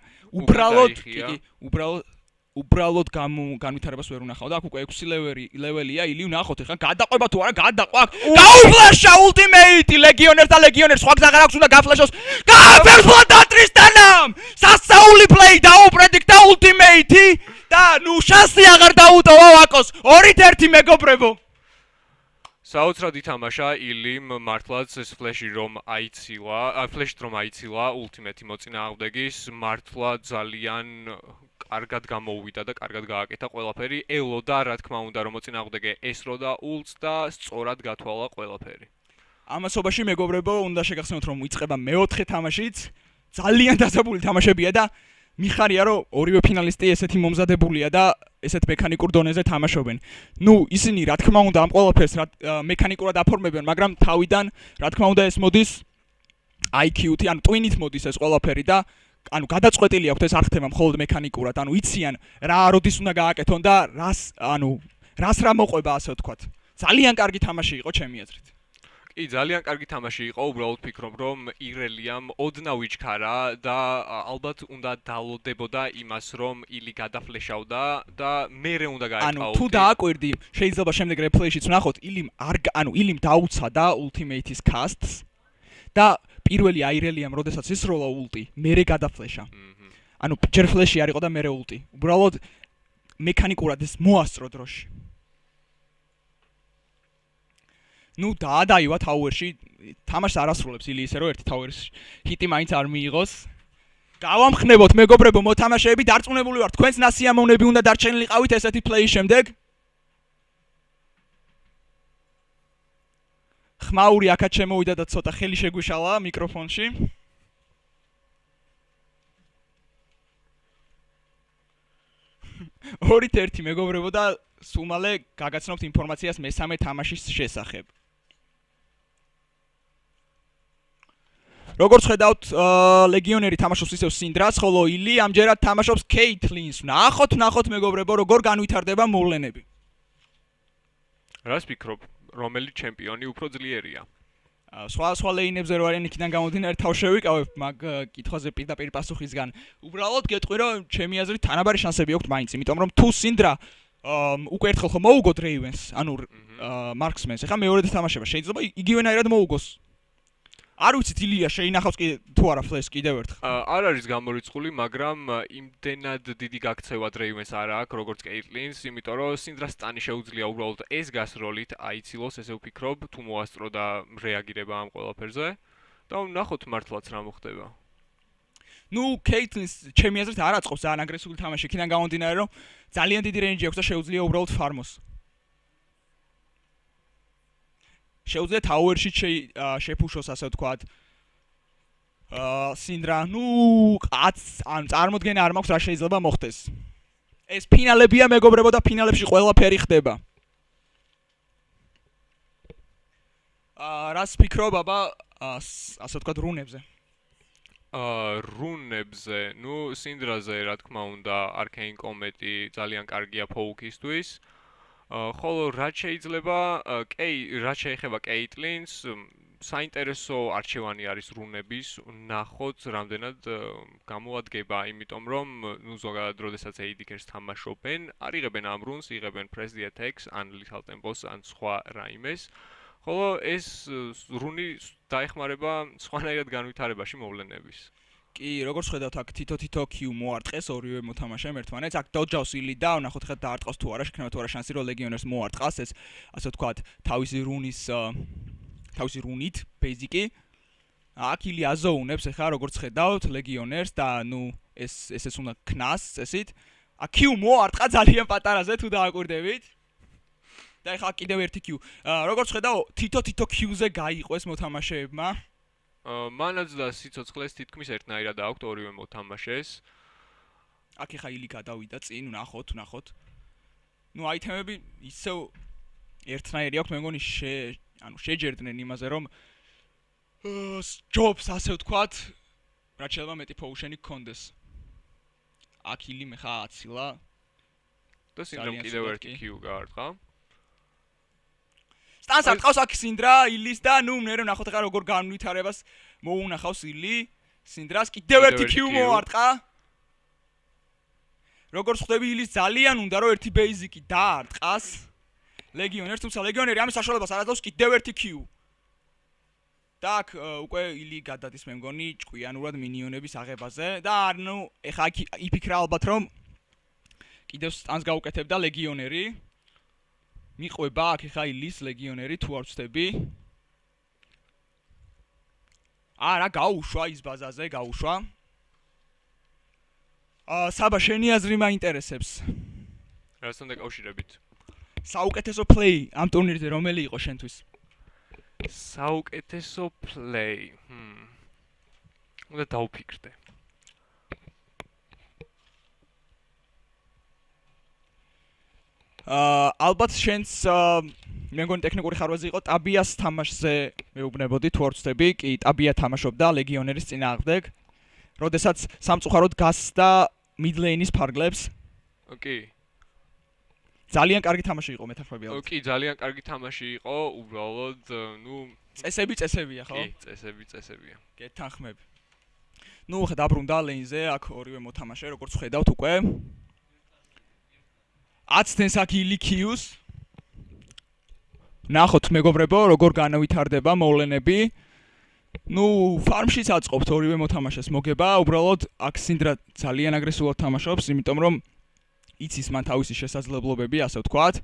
უბრალოდ განვითარებას ვერ უნახავ და აქ უკვე 6 ლეველია, ილი ვნახოთ ეხა გადაყვება თუ არა გადაყვაკ. გაუფლეშა ultimate ლეგიონერს და ლეგიონერს სხვა გზა არ აქვს უნდა გაფლეშოს. გააფერფლა და ტრისტანამ! სასწაული play დაუპრედიქტა ultimate და შანსი აღარ დაუტოვა ვაკოს. 2-1 მეგობრებო. საოცრად ითამაშა ილიმ მართლაც ეს ფლეში რომ აიცილა ultimate მოწინააღმდეგის მართლა ძალიან კარგად გამოუვიდა და კარგად გააკეთა ყველაფერი. ელოდა რა თქმა უნდა რომ მოწინააღმდეგე ესროდა ულტს და სწორად გათვალა ყველაფერი. ამასობაში მეგობრებო უნდა შეგახსენოთ რომ იწყება მეოთხე თამაშიც. ძალიან დასაბული თამაშებია და მიხარია რომ ორივე ფინალისტი ესეთი მომზადებულია და ესეთ მექანიკურ დონეზე თამაშობენ. ისინი რა თქმა უნდა ამ ყველაფერს მექანიკურად აფორმებენ, მაგრამ თავიდან რა თქმა უნდა ეს მოდის IQ-ით, twin-ით მოდის ეს ყველაფერი და გადაწყვეტილი აქვთ ეს არ ხდება მხოლოდ მექანიკურად, იციან რა როდის უნდა გააკეთონ და რას რა მოყვება ასე ვთქვათ. ძალიან კარგი თამაში იყო ჩემი აზრით. კი, ძალიან კარგი თამაში იყო, უბრალოდ ფიქრობ რომ ირელიამ ოდნავ იჩქარა და ალბათ უნდა დალოდებოდა იმას რომ ილი გადაფლეშავდა და მერე უნდა გაეყაო. თუ დააკვირდი, შეიძლება შემდეგ რეპლეიშიც ვნახოთ, ილიმ დაუცადა ultimate-ის cast-ს და პირველი აირელიამ როდესაც ისროლა ulti, მერე გადაფლეშა. ჯერ ფლეში არ იყო და მერე ulti. უბრალოდ მექანიკურად ეს მოასწრო დროში. დაადაივა თაუერში, თამაშს არ ასრულებს ილი ისე რომ ერთი თაუერის ჰიტი მაინც არ მიიღოს. გავამხნებოთ მეგობრებო მოთამაშეები, დარწმუნებული ვარ, თქვენს ნასიამოვნები უნდა დარჩენილიყავით ესეთი პლეის შემდეგ. ხმაური აქაც შემოვიდა და ცოტა ხელი შეგვიშალა მიკროფონში. ორით ერთი მეგობრებო და სულ მალე გაგაცნობთ ინფორმაციას მესამე თამაშის შესახებ. როგორც ხედავთ, ლეგიონერი თამაშობს ისევ სინდრას, ხოლო ილი ამჯერად თამაშობს კეითლინს. ნახოთ მეგობრებო, როგორ განვითარდება მოვლენები. რას ფიქრობ, რომელი ჩემპიონი უფრო ძლიერია? სხვა ლეინებზე რო არიან იქიდან გამომდინარე თავ შევიკავებ მაგ კითხვაზე პირდაპირ პასუხისგან. უბრალოდ გეტყვი რომ ჩემი აზრით თანაბარი შანსები აქვს მაინც, იმიტომ რომ თუ სინდრა უკვე ერთხელ ხო მოუგო დრეივენს, მარქსმენს, ეხლა მეორედ თამაშება, შეიძლება იგივენაირად მოუგოს. არ ვიცით ილია შეინახავს თუ არა ფლეს კიდევ ერთხელ. არ არის გამორიცხული, მაგრამ იმდენად დიდი გაქცევა დრეივენს არ აქვს, როგორც კეიტლინს, იმიტომ რომ სინდრას სტანი შეუძლია უბრალოდ ეს გასროლით აიცილოს, ესე ვფიქრობ, თუ მოასწრო და რეაგირება ამ ყველაფერზე. და ვნახოთ მართლაც რა მოხდება. კეიტლინს ჩემი აზრით არ აწყობს ძალიან აგრესიული თამაში, იქიდან გამომდინარე რომ ძალიან დიდი რენჯი აქვს და შეუძლია უბრალოდ ფარმოს. შეუძლია თაუერში შეფუშოს ასე ვთქვათ. სინდრა, წარმოდგენა არ მაქვს რა შეიძლება მოხდეს. ეს ფინალებია მეგობრებო და ფინალებში ყველაფერი ხდება. რას ფიქრობ აბა ასე ვთქვათ რუნებზე? რუნებზე, ნუ სინდრაზე რა თქმა უნდა, Arcane Comet-ი ძალიან კარგია Focus-თვის. ხოლო რაც შეიძლება, რაც შეეხება Caitlyn-ს, საინტერესო არჩევანი არის რუნების, ნახოთ რამდენად გამოადგება, იმიტომ რომ ნუ ზოგადად როდესაც AD-ს თამაშობენ, არ იღებენ ამ რუნს, იღებენ Press the Attacks, ან Lethal Tempos, ან სხვა რაიმეს. ხოლო ეს რუნი დაეხმარება სხვანაირად განვითარებაში მოვლენების. კი, როგორც ხედავთ, აქ თითო Q მოარტყეს ორივე მოთამაშემ ერთმანეთს. აქ დოჯავს ილი და ნახოთ ხა დაარტყავს თუ არა, შექნება თუ არა შანსი რომ ლეგიონერს მოარტყას ეს, ასე ვთქვათ, თავისი რუნით, ბეიზიკი. აქ ილი აზოუნებს ხა როგორც ხედავთ ლეგიონერს და ნუ ესეც უნდა ქნას წესით. აქ Q მოარტყა ძალიან პატარაზე თუ დააკვირდებით. და ეხლა კიდევ ერთი Q. როგორც ხედავ, თითო Q-ზე გაიყვეს მოთამაშეებმა. მანაც და სიცოცხლეს თითქმის ერთნაირად აქვთ ორივე მოთამაშეს. აქ ეხლა ილი გადავიდა წინ, ნახოთ. ნუ აიტემები ისევ ერთნაირი აქვს, მე მგონი შეჯერდნენ იმაზე, რომ ჯობს ასე ვთქვათ, რაც შეიძლება მეტი potion-ი გქონდეს. აქ ილი მე ხა აცილა. და სინდრომ კიდევ ერთი Q გაარტყა. სტანს არტყავს აქ სინდრა, ილის და ნუ მე ნახოთ ხა როგორ განვითარებას მოუნახავს ილი. სინდრას კიდევ ერთი Q მოარტყა. როგორც ხვდები ილის ძალიან უნდა რომ ერთი ბეიზიკი დაარტყას. ლეგიონერს, თუმცა ლეგიონერი ამის საშუალებას არ აძლევს კიდევ ერთი Q. და აქ უკვე ილი გადადის მე მგონი ჭკვიანურად მინიონების აღებაზე და ნუ ეხა აქ იფიქრა ალბათ რომ კიდევ სტანს გაუკეთებდა ლეგიონერი. მიყვება აქ ეხა ილის ლეგიონერი თუ არ ვწდები. რა გაუშვა ის ბაზაზე, გაუშვა. საბა შენი აზრი მაინტერესებს. რასთან დაკავშირებით? საუკეთესო პლეი ამ ტურნირზე რომელი იყო შენთვის? საუკეთესო პლეი. უნდა დავფიქრდე. ალბათ შენს მე მგონი ტექნიკური ხარვაზე იყო ტაბიას თამაშზე მეუბნებოდი თუ არ ვწდები, კი ტაბია თამაშობდა ლეგიონერის წინააღმდეგ. როდესაც სამწუხაროდ გასდა მიდლეინის ფარგლებს. კი. ძალიან კარგი თამაში იყო მეთანხმები ალბათ. კი, ძალიან კარგი თამაში იყო, უბრალოდ, ნუ წესებია, ხო? კი, წესებია. გეთანხმები. ნუ ხა დაბრუნდა ლეინზე, აქ ორივე მოთამაშე, როგორც ხედავთ უკვე. აცდენს აქ ილი Q-ს. ნახოთ მეგობრებო, როგორ განავითარდება მოვლენები. ნუ ფარმშიც აწყობთ ორივე მოთამაშეს მოგება, უბრალოდ აქ სინდრა ძალიან აგრესიულად თამაშობს, იმიტომ რომ იცის მან თავისი შესაძლებლობები, ასე ვთქვათ.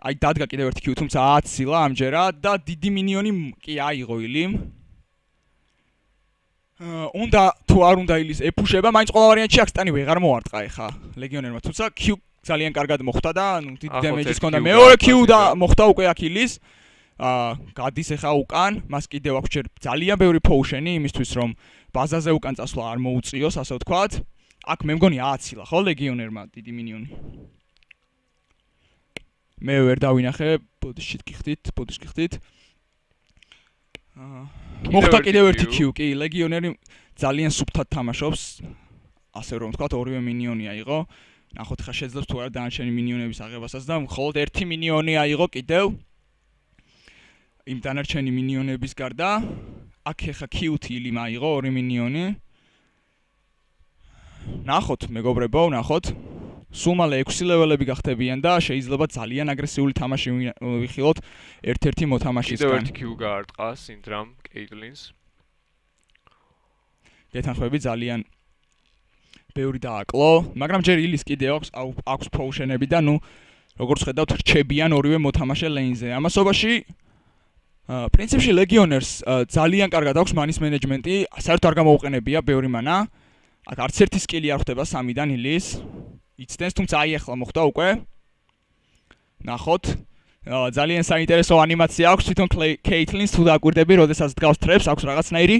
აი დადგა კიდევ ერთი Q, თუმცა აცილა ამჯერად და დიდი მინიონი კი აიღო ილიმ. უნდა თუ არ უნდა ილის ეფუშება, მაინც ყველა ვარიანტში აქ სტანი ვეღარ მოარტყა ეხა ლეგიონერმა, თუმცა Q ძალიან კარგად მოხდა და ნუ დიდი დემეჯის ჰქონდა. მეორე Q და მოხდა უკვე აქ ილის. გადის ეხა უკან, მას კიდევ აქვს ჯერ ძალიან ბევრი potion-ი იმისთვის რომ ბაზაზე უკან წასვლა არ მოუწიოს, ასე ვთქვათ. აქ მე მგონი აცილა ხო ლეგიონერმა დიდი მინიონი. მე ვერ დავინახე, ბოდიში გიხდით. მოხდა კიდევ ერთი Q, კი, ლეგიონერი ძალიან სუფთად თამაშობს. ასე რომ ვთქვათ, ორივე მინიონი აიღო. ნახოთ ხა შეძლებს თუ არა დანარჩენი მინიონების აღებასაც და მხოლოდ ერთი მინიონი აიღო კიდევ. იმ დანარჩენი მინიონების გარდა აქ ხა Q-თ ილიმ აიღო ორი მინიონი. ნახოთ მეგობრებო, ნახოთ. სულ მალე 6 ლეველები გახდებიან და შეიძლება ძალიან აგრესიული თამაში ვიხილოთ ერთ-ერთი მოთამაშისგან. კიდევ ერთი Q გაარტყა სინდრამ Caitlyn-ს. გეთანხმები ძალიან ბევრი დააკლო, მაგრამ ჯერ ილის კიდევ აქვს potion-ები და ნუ როგორც ხედავთ რჩებიან ორივე მოთამაშე ლეინზე. ამასობაში პრინციპში ლეგიონერს ძალიან კარგად აქვს მანის მენეჯმენტი, საერთოდ არ გამოუყენებია ბევრი მანა. აქ არც ერთი სკილი არ ხდება 3-დან ილის. იცდენს, თუმცა აი ახლა მოხდა უკვე. ნახოთ. ძალიან საინტერესო ანიმაცია აქვს თვითონ Caitlyn-ს თუ დააკვირდები, როდესაც დგავს ტრეპს, აქვს რაღაცნაირი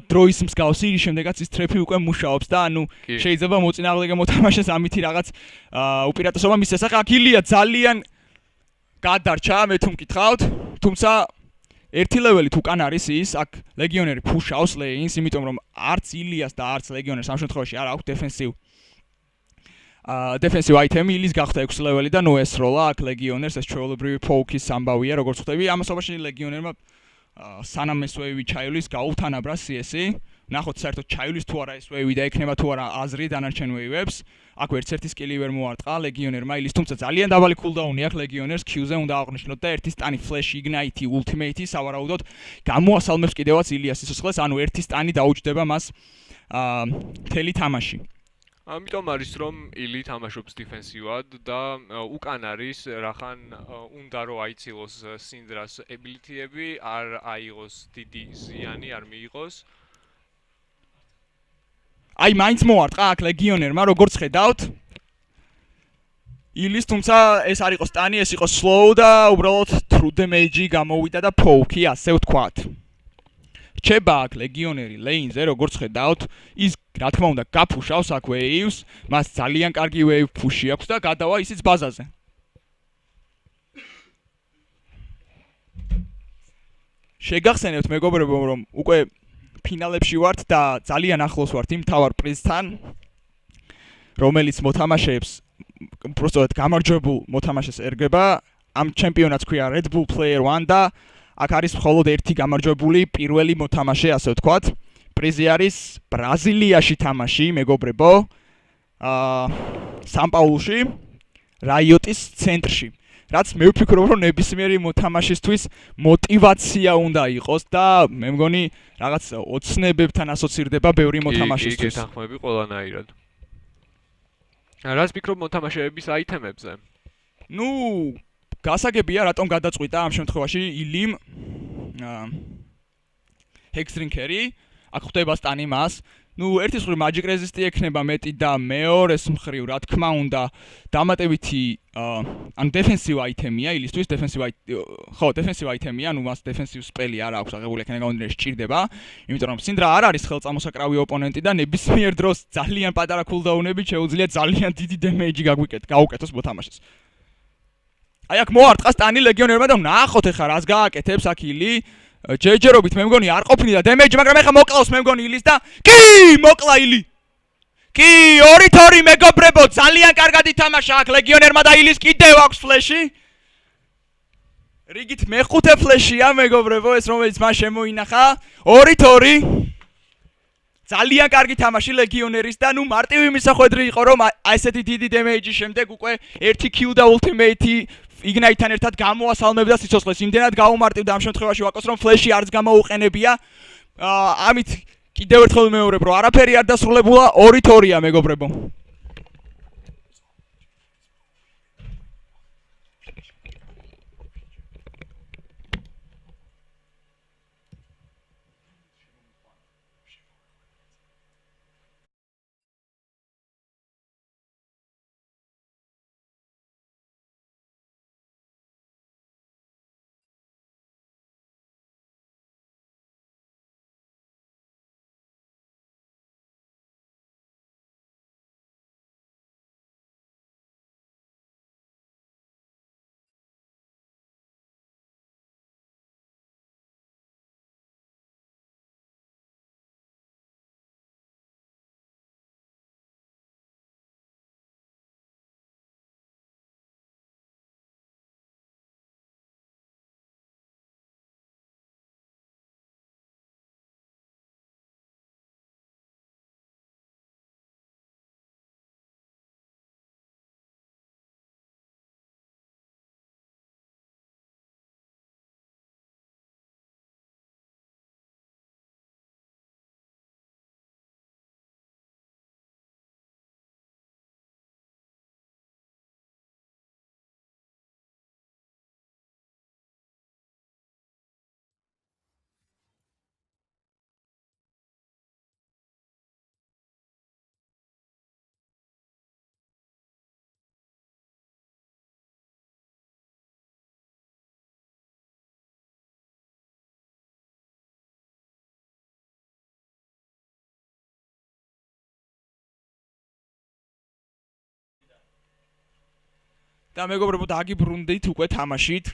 დროის მსგავსი, ის შემდეგაც ის ტრეპი უკვე მუშაობს და ანუ შეიძლება მოწინააღმდეგე მოთამაშეს ამითი რაღაც უპირატესობა მისცეს. ახლა აქ ილია ძალიან გადარჩა, მე თუ მკითხავთ, თუმცა ერთი ლეველით უკან არის ის, აქ ლეგიონერი ფუშავს ლეინს, იმიტომ რომ არც ილიას და არც ლეგიონერს ამ შემთხვევაში არ აქვს defensive item ილის გახდა 6 ლეველი და ნუ ესროლა აქ ლეგიონერს ეს ჩვეულებრივი ფოუკის ამბავია, როგორც ხვდები, ამასობაში ლეგიონერმა სანამ ეს ვეივი ჩაივლის გაუთანაბრა CS-ი. ნახოთ საერთოდ ჩაივლის თუ არა ეს ვეივი და ექნება თუ არა აზრი დანარჩენ ვეივებს. აქ ერთ-ერთი სკილი ვერ მოარტყა ლეგიონერმა ილის, თუმცა ძალიან დაბალი კულდაუნი აქვს ლეგიონერს Q-ზე უნდა აღვნიშნოთ და ერთი სტანი flash ignite ultimate-ი სავარაუდოდ გამოასალმებს კიდევაც ილიას სიცოცხლეს, ანუ ერთი სტანი დაუჯდება მას მთელი თამაში. ამიტომ არის რომ ილი თამაშობს დიფენსივად და უკან არის რახან უნდა რომ აიცილოს სინდრას ability-ები, არ აიღოს დიდი ზიანი, არ მიიღოს. აი მაინც მოარტყა აქ ლეგიონერმა, როგორც ხედავთ. ილის, თუმცა ეს არ იყო სტანი, ეს იყო slow და უბრალოდ true damage-ი გამოვიდა და poke-ი, ასე ვთქვათ. რჩება აქ ლეგიონერი ლეინზე, როგორც ხედავთ, ის რა თქმა უნდა გაფუშავს აქ waves, მას ძალიან კარგი wave push-ი აქვს და გადავა ისიც ბაზაზე. შეგახსენებთ მეგობრებო, რომ უკვე ფინალებში ვართ და ძალიან ახლოს ვართ იმ თავარ პრიზთან, რომელიც მოთამაშეებს უბრალოდ გამარჯვებულ მოთამაშეს ერგება. ამ ჩემპიონატს ქვია Red Bull Player 1 და აქ არის მხოლოდ ერთი გამარჯვებული პირველი მოთამაშე, ასე ვთქვათ. პრიზი არის ბრაზილიაში თამაში, მეგობრებო. სან-პაულუში, რაიოტის ცენტრში. რაც მე ვფიქრობ, რომ ნებისმიერი მოთამაშისთვის მოტივაცია უნდა იყოს და მე მგონი რაღაც ოცნებებთან ასოცირდება ბევრი მოთამაშისთვის. იგი გეთანხმები ყველანაირად. რას ფიქრობ მოთამაშეების აიტემებზე? ნუ გასაგებია რატომ გადაწყვიტა ამ შემთხვევაში ილიმ ჰექსდრინკერი, აქ ხვდება სტანი მას. ნუ ერთის მხრივ magic resist-ი ექნება მეტი და მეორეს მხრივ რა თქმა უნდა დამატებითი ანუ defensive item-ია ილისთვის, defensive item-ია, ანუ მას defensive spell-ი არ აქვს აღებული, აქ ნეგაუნდერი სჭირდება, იმიტომ რომ სინდრა არ არის ხელწამოსაკრავი ოპონენტი და ნებისმიერ დროს ძალიან პატარა cooldown-ებით შეუძლია ძალიან დიდი damage-ი გაუკეთოს მოთამაშეს. აი აქ მოარტყა სტანი ლეგიონერმა და ნახოთ ეხლა რას გააკეთებს აქ ილი. ჯერჯერობით მე მგონი არ ყოფნიდა damage, მაგრამ ეხლა მოკლავს მე მგონი ილის და კი მოკლა ილი. კი 2-2 მეგობრებო, ძალიან კარგად ითამაშა აქ ლეგიონერმა და ილის კიდევ აქვს ფლეში. რიგით მეხუთე ფლეშია მეგობრებო, ეს რომელიც მან შემოინახა. 2-2. ძალიან კარგი თამაში ლეგიონერის და ნუ მარტივი მისახვედრი იყო რომ ესეთი დიდი damage-ის შემდეგ უკვე ერთი Q და ultimate-ი Ignite-თან ერთად გამოასალმებდა სიცოცხლეს. იმდენად გაუმარტივდა ამ შემთხვევაში ვაკოს რომ ფლეში არც გამოუყენებია. ამით კიდევ ერთხელ ვიმეორებ რომ არაფერი არ დასრულებულა, 2-2-ია მეგობრებო. და მეგობრებო დაგიბრუნდით უკვე თამაშით.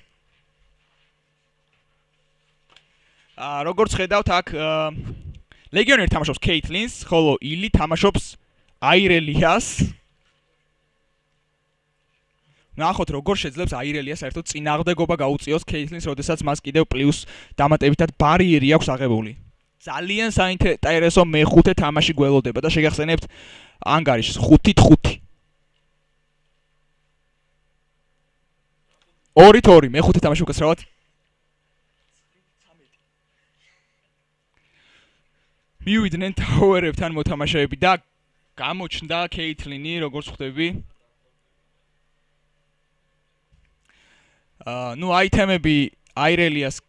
როგორც ხედავთ აქ ლეგიონერი თამაშობს Caitlyn-ს, ხოლო ილი თამაშობს აირელიას. ნახოთ როგორ შეძლებს აირელია საერთოდ წინააღმდეგობა გაუწიოს Caitlyn-ს, როდესაც მას კიდევ პლუს დამატებითად ბარიერი აქვს აღებული. ძალიან საინტერესო მეხუთე თამაში გველოდება და შეგახსენებთ ანგარიშს 5-5. 2-2 მეხუთე თამაში უკაცრავად. მივიდნენ ტაუერებთან მოთამაშეები და გამოჩნდა Caitlyn-ი, როგორც ხვდები. ნუ აიტემები აირელიას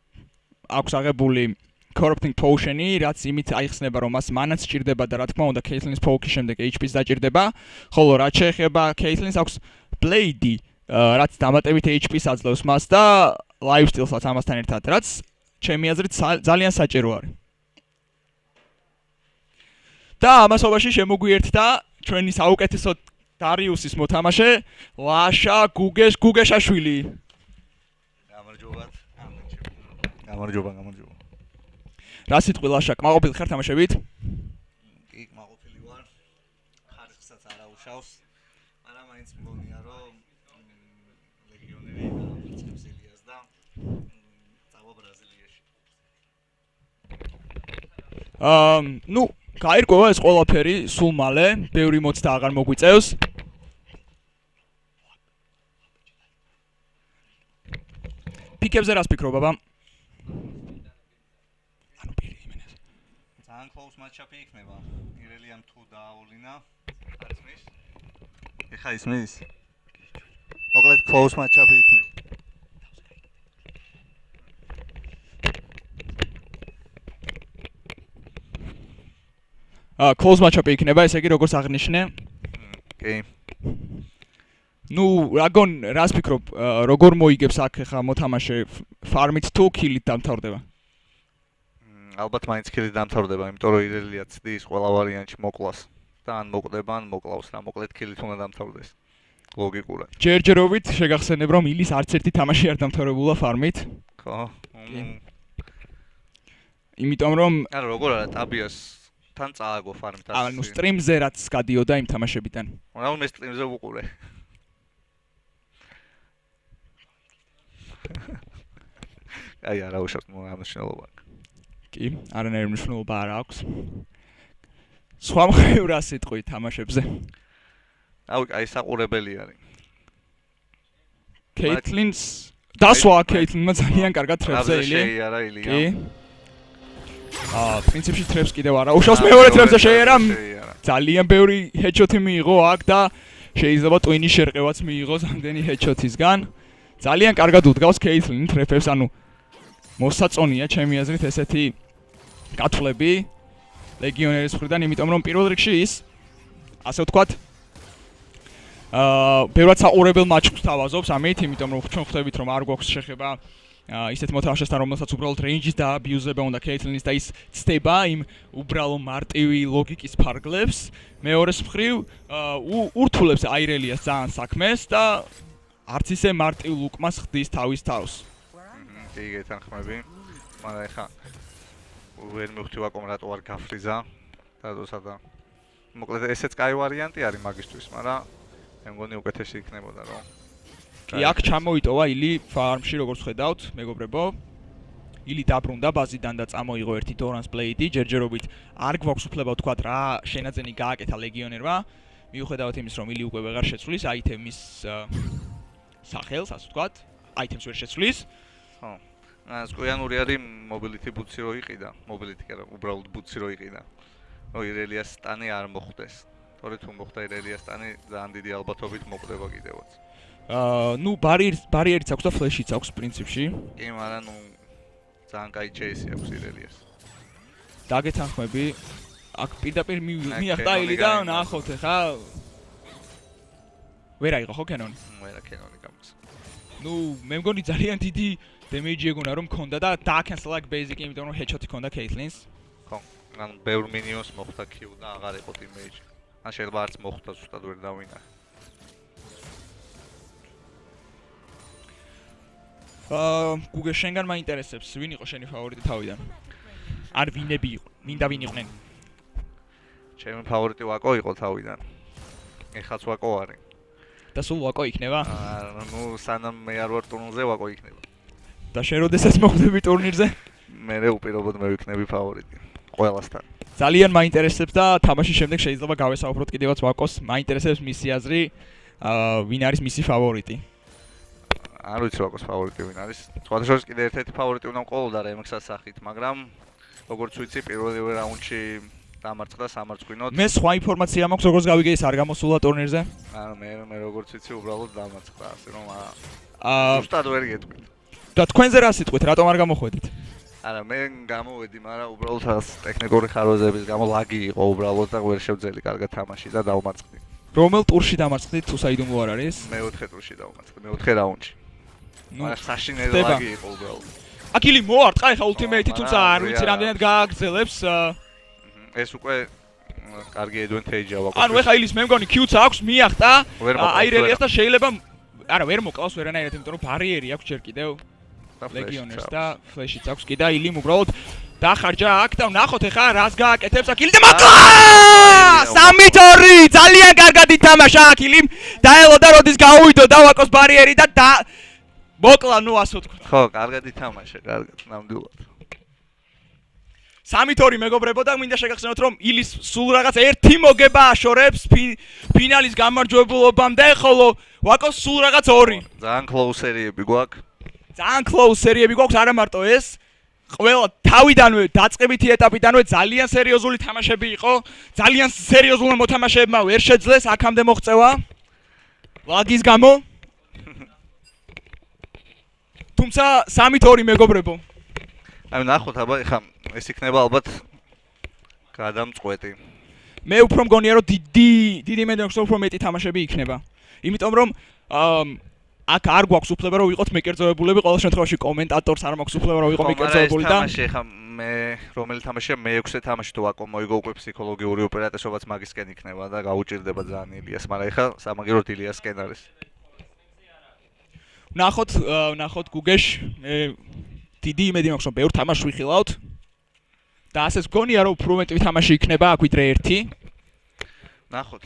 აქვს აღებული Corrupting Potion-ი, რაც იმით აიხსნება, რომ მას მანაც სჭირდება და რა თქმა უნდა Caitlyn-ის ფოლკის შემდეგ HP-ს დაჭირდება, ხოლო რაც შეეხება Caitlyn-ს აქვს Blade-ი, რაც დამატებით HP-ს აძლევს მას და lifestyle-საც ამასთან ერთად, რაც ჩემი აზრით ძალიან საჭირო არის. და ამასობაში შემოგვიერთდა ჩვენი საუკეთესო დარიუსის მოთამაშე ლაშა გუგეშაშვილი. გამარჯობა. რა სიტყვი ლაშა, კმაყოფილი ხარ თამაშებით? კი, კმაყოფილი ვარ. ხარისხსაც არა უშავს. მაგრამ მაინც მგონია, რომ ლეგიონერი ამწევს ელიას და წავა ბრაზილიაში. ნუ გაირკვევა ეს ყველაფერი სულ მალე, ბევრი მოცდა აღარ მოგვიწევს. პიკებზე რას ფიქრობ, ბაბა? ძალიან close match-up იქნება. ირელიამ თუ დააულინა, არის მის. ეხა ისმის. მოკლედ close match-up იქნება. close match-up იქნება, ესე იგი როგორც აღნიშნე. კი. ნუ რას ფიქრობ, როგორ მოიგებს აქ ხა მოთამაშე ფარმით თუ კილით დამთავრდება? ალბათ მაინც კილით დამთავრდება, იმიტომ რომ ირელია ცდის ყველა ვარიანტში მოკლას და ან მოკვდება, ან მოკლავს რა, მოკლედ კილით უნდა დამთავრდეს. ლოგიკურად. ჯერჯერობით შეგახსენებ, რომ ილის არც ერთი თამაში არ დამთავრებულა ფარმით. ხო. იმიტომ რომ არა, როგორ არა, ტაბიას თან წააგო ფარმით ასე. ანუ სტრიმზე რაც გადიოდა იმ თამაშებიდან. რა მე სტრიმზე ვუყურე. აი არა უშავს მომანიშნულობა. კი, არანაირი მნიშვნელობა არ აქვს. სხვა მხრივ რა სიტყვი თამაშებზე? აი საყურებელი არის. Caitlyn-ს დასვა Caitlyn-მა ძალიან კარგად ტრებზე ილი. არა ილია. კი. პრინციპში ტრებს კიდევ არა. უშავს მეორე ტრებზე შეერა. ძალიან ბევრი headshot-ი მიიღო აქ და შეიძლება ტვინის შერყევაც მიიღოს ამდენი headshot-ისგან. ძალიან კარგად უდგავს Caitlyn ტრეფებს, ანუ მოსაწონია ჩემი აზრით ესეთი გათვლები ლეგიონერის მხრიდან, იმიტომ რომ პირველ რიგში ის ასე ვთქვათ ბევრად საყურებელ მაჩს თავაზობს ამით, იმიტომ რომ ჩვენ ხვდებით რომ არ გვაქვს შეხება ისეთ მოთამაშესთან, რომელსაც უბრალოდ range-ის და abuse-ება უნდა Caitlyn-ის და ის ცდება იმ უბრალო მარტივი ლოგიკის ფარგლებს. მეორეს მხრივ ურთულებს აირელიას ძალიან საქმეს და არც ისე მარტივ ლუკმას ხდის თავის თავს. კი, გეთანხმები. მაგრამ ეხა ვერ მივხვდი ვაკომ რატო არ გაფრიზა დადოსა და მოკლედ ესეც კაი ვარიანტი არის მაგისტვის, მაგრამ მე მგონი უკეთესი იქნებოდა რომ. კი, აქ ჩამოიტოვა ილი ფარმში, როგორც ხედავთ, მეგობრებო. ილი დაბრუნდა ბაზიდან და წამოიღო ერთი Doran's Blade-ი, ჯერჯერობით არ გვაქვს უფლება ვთქვათ რა შენაძენი გააკეთა ლეგიონერმა. მიუხედავად იმის, რომ ილი უკვე ვეღარ შეცვლის აიტემის სახელს, ასე ვთქვათ, აიტემს ვერ შეცვლის. ხო. სკოიანური არის mobility boots-ი რო იყიდა, mobility კი არა, უბრალოდ boots-ი რო იყიდა. რომ ირელიას სტანი არ მოხვდეს. თორე თუ მოხდა ირელიას სტანი, ძალიან დიდი ალბათობით მოკვდება კიდევაც. ნუ ბარიერიც აქვს და ფლეშიც აქვს პრინციპში. კი, მაგრამ ნუ ძალიან კაი ჩეისი აქვს ირელიას. დაგეთანხმები. აქ პირდაპირ მიახდა ილი და ნახოთ ხა. ვერ აიღო ხო კენონი? ვერა კენონი გამოს. ნუ მე მგონი ძალიან დიდი damage ეგონა რომ ქონდა და დააკენსლა აქ basic-ი, იმიტომ რომ headshot-ი ქონდა Caitlyn-ს. ხო, ანუ ბევრ minions მოხდა Q და აღარ იყო damage. ან შეიძლება არც მოხდა, ზუსტად ვერ დავინახე. გუგე შენგან მაინტერესებს ვინ იყო შენი ფავორიტი თავიდან? არ ვინები იყო? მინდა ვინ იყვნენ? ჩემი ფავორიტი ვაკო იყო თავიდან. ეხაც ვაკო არის. და სულ ვაკო იქნება? ნუ სანამ მე არ ვარ ტურნირზე ვაკო იქნება. და შენ როდესაც მოხვდები ტურნირზე? მე უპირობოდ მე ვიქნები ფავორიტი. ყველასთან. ძალიან მაინტერესებს და თამაშის შემდეგ შეიძლება გავესაუბროთ კიდევაც ვაკოს. მაინტერესებს მისი აზრი, ვინ არის მისი ფავორიტი? არ ვიცი ვაკოს ფავორიტი ვინ არის. სხვადასხვა კიდე ერთ-ერთი ფავორიტი უნდა მყოლოდა რემექსას სახით, მაგრამ როგორც ვიცი პირველივე რაუნდში დამარცხდა სამარცხვინოდ. მე სხვა ინფორმაცია მაქვს როგორც გავიგე ის არ გამოსულა ტურნირზე? ანუ მე როგორც ვიცი უბრალოდ დამარცხდა, ასე რომ ზუსტად ვერ გეტყვით. და თქვენზე რა სიტყვით, რატომ არ გამოხვედით? არა, მე გამოვედი, მაგრამ უბრალოდ ტექნიკური ხარვეზების გამო ლაგი იყო უბრალოდ და ვერ შევძელი კარგად თამაში და დავმარცხდი. რომელ ტურში დამარცხდით, თუ საიდუმლო არ არის? მეოთხე ტურში დავმარცხდი, მეოთხე რაუნდში. მაგრამ საშინელი ლაგი იყო უბრალოდ. აკილი მოარტყა ეხა ultimate-ი, თუმცა არ ვიცი რამდენად გააგრძელებს. ეს უკვე კარგი advantage-ია ვაკო. ანუ ეხა ილის მე მგონი Q-ც აქვს, მიახტა, აირელიას და შეიძლება არა ვერ მოკლავს ვერანაირად, იმიტომ რომ ბარიერი აქვს ჯერ კიდევ. ლეგიონერს და ფლეშიც აქვს კი და ილიმ უბრალოდ დახარჯა აქ და ვნახოთ ეხა რას გააკეთებს აკილი და მოკლა! 3-2 ძალიან კარგად ითამაშა აკილიმ დაელოდა როდის გაუვიდო და ვაკოს ბარიერი და მოკლა ნუ ასე ვთქვი. ხო, კარგად ითამაშა, კარგად, ნამდვილად. 3-2 მეგობრებო და მინდა შეგახსენოთ რომ ილის სულ რაღაც ერთი მოგება აშორებს ფინალის გამარჯვებულობამდე, ხოლო ვაკოს სულ რაღაც 2. ძალიან close სერიები გვაქვს. ძალიან close სერიები გვაქვს, არა მარტო ეს. ყველა თავიდანვე დაწყებითი ეტაპიდანვე ძალიან სერიოზული თამაშები იყო. ძალიან სერიოზულმა მოთამაშეებმა ვერ შეძლეს აქამდე მოღწევა. ლაგის გამო. თუმცა 3-2 მეგობრებო. აი ნახოთ აბა ეხა ეს იქნება ალბათ გადამწყვეტი. მე უფრო მგონია რომ დიდი მე მგონია უფრო მეტი თამაშები იქნება. იმიტომ რომ აქ არ გვაქვს უფლება რომ ვიყოთ მეკერძოებულები, ყოველ შემთხვევაში კომენტატორს არ მაქვს უფლება რომ ვიყო მეკერძოებული და თამაში ხა მე რომელი თამაშია მე-6 თამაში თუ ვაკო მოიგო უკვე ფსიქოლოგიური ოპერატესობაც მაგისკენ იქნება და გაუჭირდება ძალიან ილიას, მაგრამ ეხა სამაგიეროდ ილიასკენ არის. ნახოთ გუგეშ დიდი იმედი მაქვს რომ ბევრ თამაშს ვიხილავთ და ასეც გონია რომ უფრო მეტი თამაში იქნება აქ ვიდრე 1. ნახოთ.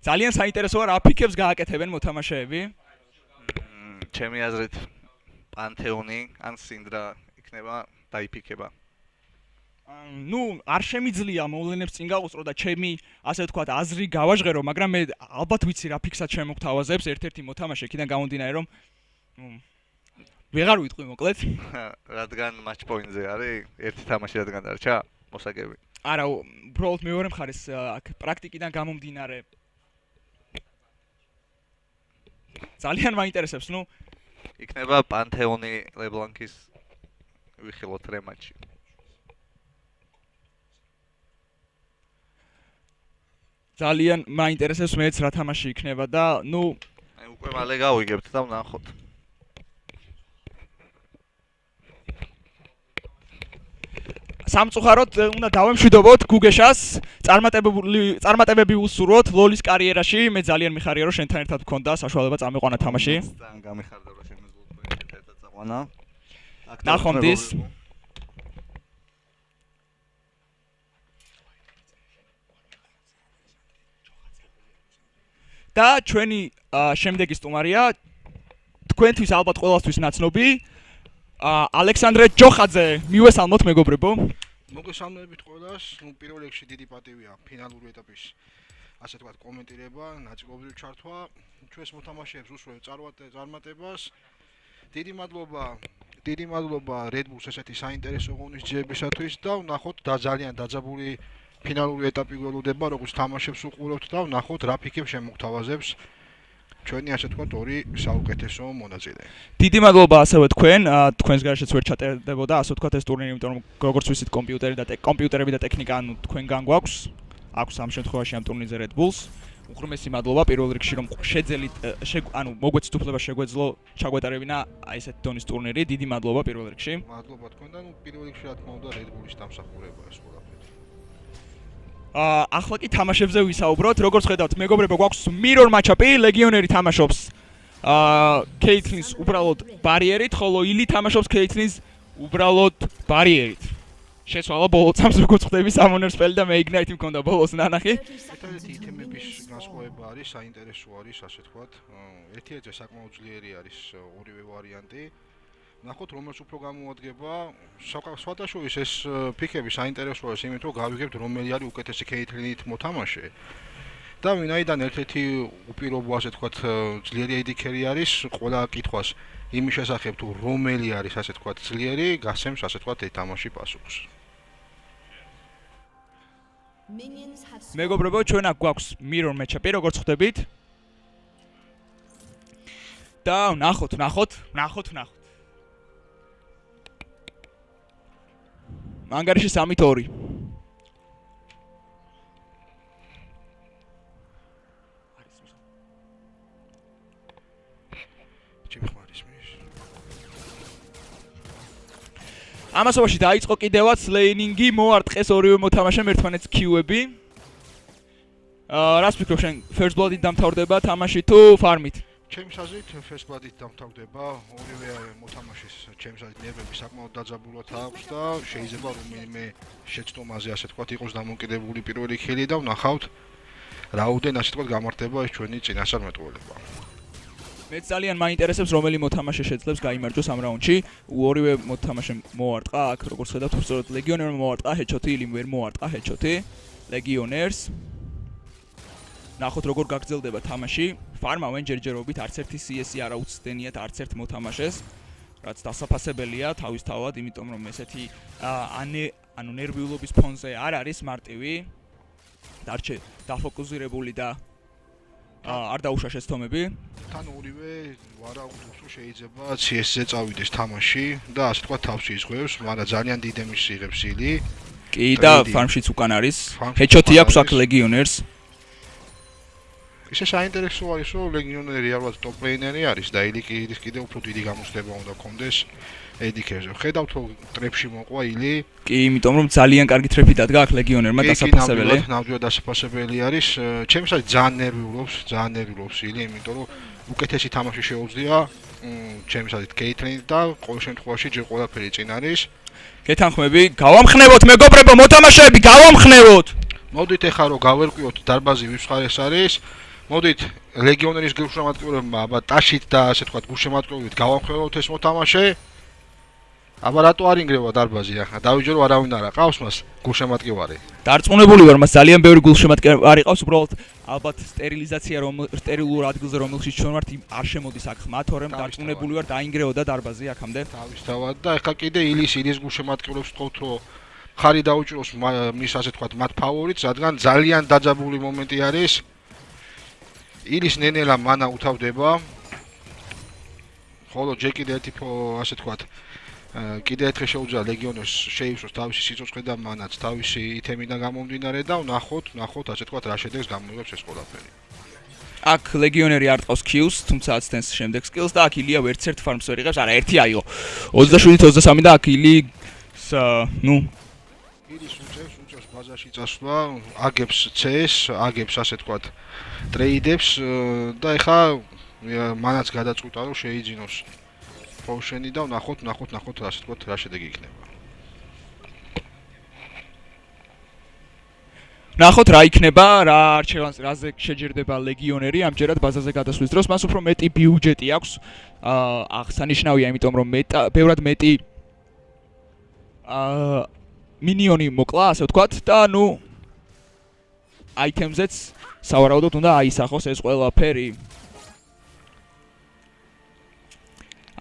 ძალიან საინტერესოა რა ფიქებს გააკეთებენ მოთამაშეები. ჩემი აზრით პანთეონი ან სინდრა იქნება დაიფიქება. ნუ არ შემიძლია მოვლენებს წინ გავუსწრო და ჩემი ასე ვთქვათ აზრი გავაჟღერო, მაგრამ მე ალბათ ვიცი რა ფიქსად შემოგთავაზებს ერთ-ერთი მოთამაშე იქიდან გამომდინარე რომ ვეღარ ვიტყვი მოკლედ. რადგან match point-ზე არის ერთი თამაში რადგან დარჩა მოსაგები. არა, უბრალოდ მეორე მხარეს აქ პრაქტიკიდან გამომდინარე ძალიან მაინტერესებს, ნუ იქნება პანთეონი ლებლანკის ვიხილოთ რემატჩი. ძალიან მაინტერესებს მეც რა თამაში იქნება და ნუ აი უკვე მალე გავიგებთ და ვნახოთ. სამწუხაროდ უნდა დავემშვიდობოთ გუგეშას, წარმატებები უსურვოთ ლოლის კარიერაში. მე ძალიან მიხარია რომ შენთან ერთად გქონდა საშუალება წამიყვანა თამაში. ძალიან გამიხარდა რომ შემიძლია ერთად წაყვანა. ნახონდის. და ჩვენი შემდეგი სტუმარია თქვენთვის ალბათ ყველასთვის ნაცნობი ალექსანდრე ჯოხაძე. მივესალმოთ მეგობრებო. მოგესალმებით ყველას. ნუ პირველ რიგში დიდი პატივია ფინალური ეტაპის ასე თქვათ კომენტირება, ნაწილობრივ ჩართვა. ჩვენს მოთამაშეებს უსურვებ წარმატებას. დიდი მადლობა Red Bulls ესეთი საინტერესო ღონისძიებისათვის და ვნახოთ და ძალიან დაძაბული ფინალური ეტაპი გველოდება, როგორც თამაშებს უყურებთ და ვნახოთ რა ფიქებს შემოგთავაზებს ჩვენი ასე თქვათ ორი საუკეთესო მონაწილე. დიდი მადლობა ასევე თქვენს გარშეც ვერ ჩატერდებოდა ასე ვთქვათ ეს ტურნირი, იმიტომ რომ როგორც ვიცით კომპიუტერები და ტექნიკა ანუ თქვენგან გვაქვს. აქვს ამ შემთხვევაში ამ ტურნირზე Red Bulls. უღრმესი მადლობა პირველ რიგში რომ შეძელით ანუ მოგვეცით უფლება შეგვეძლო ჩაგვეტარებინა აი ესეთ დონის ტურნირი. დიდი მადლობა პირველ რიგში. მადლობა თქვენთან, პირველ რიგში რა თქმა უნდა Red Bulls-ის დამსახურება ეს ყველაფერი. ახლა კი თამაშებზე ვისაუბროთ. როგორც ხედავთ, მეგობრებო, გვაქვს mirror match-up-ი, ლეგიონერი თამაშობს Caitlyn-ის უბრალოდ ბარიერით, ხოლო ილი თამაშობს Caitlyn-ის უბრალოდ ბარიერით. შეცვალა ბოლო წამს როგორც ხდები სამონერ სპელი და მე Ignite მქონდა ბოლოს ნანახი. ერთ-ერთი ითემების განსხვავება არის, საინტერესო არის, ასე თქვათ. ერთ-ერთი საკმაოდ ძლიერი არის ორივე ვარიანტი. ნახოთ რომელს უფრო გამოადგება. სხვადასხვის ეს პიკები საინტერესო არის, იმიტომ რომ გავიგებთ რომელი არის უკეთესი Caitlyn-ით მოთამაშე. და ვინაიდან ერთ-ერთი უპირობო, ასე თქვათ, ძლიერი AD carry არის, ყველა კითხვას იმის შესახებ თუ რომელი არის, ასე თქვათ, ძლიერი, გასცემს, ასე თქვათ, თამაში პასუხს. მეგობრებო, ჩვენ აქ გვაქვს mirror match-up-ი, როგორც ხვდებით. და ნახოთ. ანგარიში 3-2. ამასობაში დაიწყო კიდევაც ლეინინგი, მოარტყეს ორივე მოთამაშემ ერთმანეთს Q-ები. რას ფიქრობ შენ, first blood-ით დამთავრდება თამაში თუ farm-ით? ჩემს აზრით, first blood-ით დამთავრდება, ორივე მოთამაშის ჩემს აზრით ნერვები საკმაოდ დაძაბულად აქვს და შეიძლება რომელიმე შეცდომაზე, ასე თქვათ, იყოს დამოკიდებული პირველი ხილი და ვნახავთ რაოდენ, ასე თქვათ, გამართება ეს ჩვენი წინასწარმეტყველება. მეც ძალიან მაინტერესებს რომელი მოთამაშე შეძლებს გაიმარჯვოს ამ რაუნდში. ორივე მოთამაშემ მოარტყა, აქ როგორც ხედავთ, უბრალოდ ლეგიონერმა მოარტყა headshot-ი, ილიმ ვერ მოარტყა headshot-ი. ლეგიონერს. ნახოთ როგორ გაგრძელდება თამაში. ფარმავენ ჯერჯერობით არც ერთი CS-ი არ აუცდენიათ არც ერთ მოთამაშეს, რაც დასაფასებელია თავისთავად, იმიტომ რომ ესეთი ნერვიულობის ფონზე არ არის მარტივი. დარჩე დაფოკუსირებული და არ დაუშვა შეცდომები. თან ორივე ვარაუდობს რომ შეიძლება CS-ზე წავიდეს თამაში და ასე თქვა თავს იზღვევს, მაგრამ ძალიან დიდ ემის იღებს ილი. კი და ფარმშიც უკან არის. headshot-ი აქვს აქ ლეგიონერს. ისე საინტერესო არის რომ ლეგიონერი ალბათ ტოპ ლეინერი არის და ილი კიდე უფრო დიდი გამოსხება უნდა კონდეს AD-ზე. ხედავთ რომ ტრეფში მოყვა ილი. კი, იმიტომ რომ ძალიან კარგი ტრეფი დადგა აქ ლეგიონერმა დასაფასებელი. ნამდვილად დასაფასებელი არის. ჩემს აზრით ძალიან ნერვიულობს ილი, იმიტომ რომ უკეთესი თამაში შეუძლია ჩემს აზრით Caitlyn და ყოველ შემთხვევაში ჯერ ყველაფერი წინ არის. გეთანხმები, გავამხნევოთ მეგობრებო, მოთამაშეები, გავამხნევოთ. მოდით ეხლა რომ გავერკვიოთ დარბაზი ვის მხარეს არის. მოდით ლეგიონერის გულშემატკივრებმა აბა ტაშით და ასე თქვა გულშემატკივრებით გავამხნევოთ ეს მოთამაშე. აბა რატო არ ინგრევა დარბაზი ახლა? დავიჯერო არავინ არ აყავს მას გულშემატკივარი. დარწმუნებული ვარ, მას ძალიან ბევრი გულშემატკივარი ყავს, უბრალოდ ალბათ სტერილიზაცია სტერილურ ადგილზე რომელშიც ჩვენ ვართ არ შემოდის აქ ხმა, თორემ დარწმუნებული ვარ დაინგრეოდა დარბაზი აქამდე. თავისთავად და ეხლა კიდე ილის გულშემატკივრებს თხოვთ რომ ხარი დაუჭიროს მის ასე თქვა მათ ფავორიტს, რადგან ძალიან დაძაბული მომენტი არის. ილის ნენელა მანა უთავდება. ხოლო ჯერ კიდე ერთი ასე თქვა კიდე ერთხელ შეუძლია ლეგიონერს შეივსოს თავისი სიცოცხლე და მანაც თავისი ითემიდან გამომდინარე და ვნახოთ ასე თქვა რა შედეგს გამოიღებს ეს ყველაფერი. აქ ლეგიონერი არ ტყავს Q-ს, თუმცა აცდენს შემდეგ skills და აქ ილია ვერც ერთ farms ვერ იღებს, არა ერთი აიღო. 27-23 და აქ ილის ილის უწევს ბაზაში წასვლა, აგებს CS, აგებს ასე თქვა ტრეიდებს და ეხა მანაც გადაწყვიტა რომ შეიძინოს პოუშენი და ვნახოთ ასე თქვა რა შედეგი იქნება. ნახოთ რა იქნება, რა არჩევანს რაზე შეჯერდება ლეგიონერი ამჯერად ბაზაზე გადასვლის დროს, მას უფრო მეტი ბიუჯეტი აქვს. აღსანიშნავია, იმიტომ რომ ბევრად მეტი მინიონი მოკლა, ასე ვთქვათ და აიტემზეც სავარაუდოდ უნდა აისახოს ეს ყველაფერი.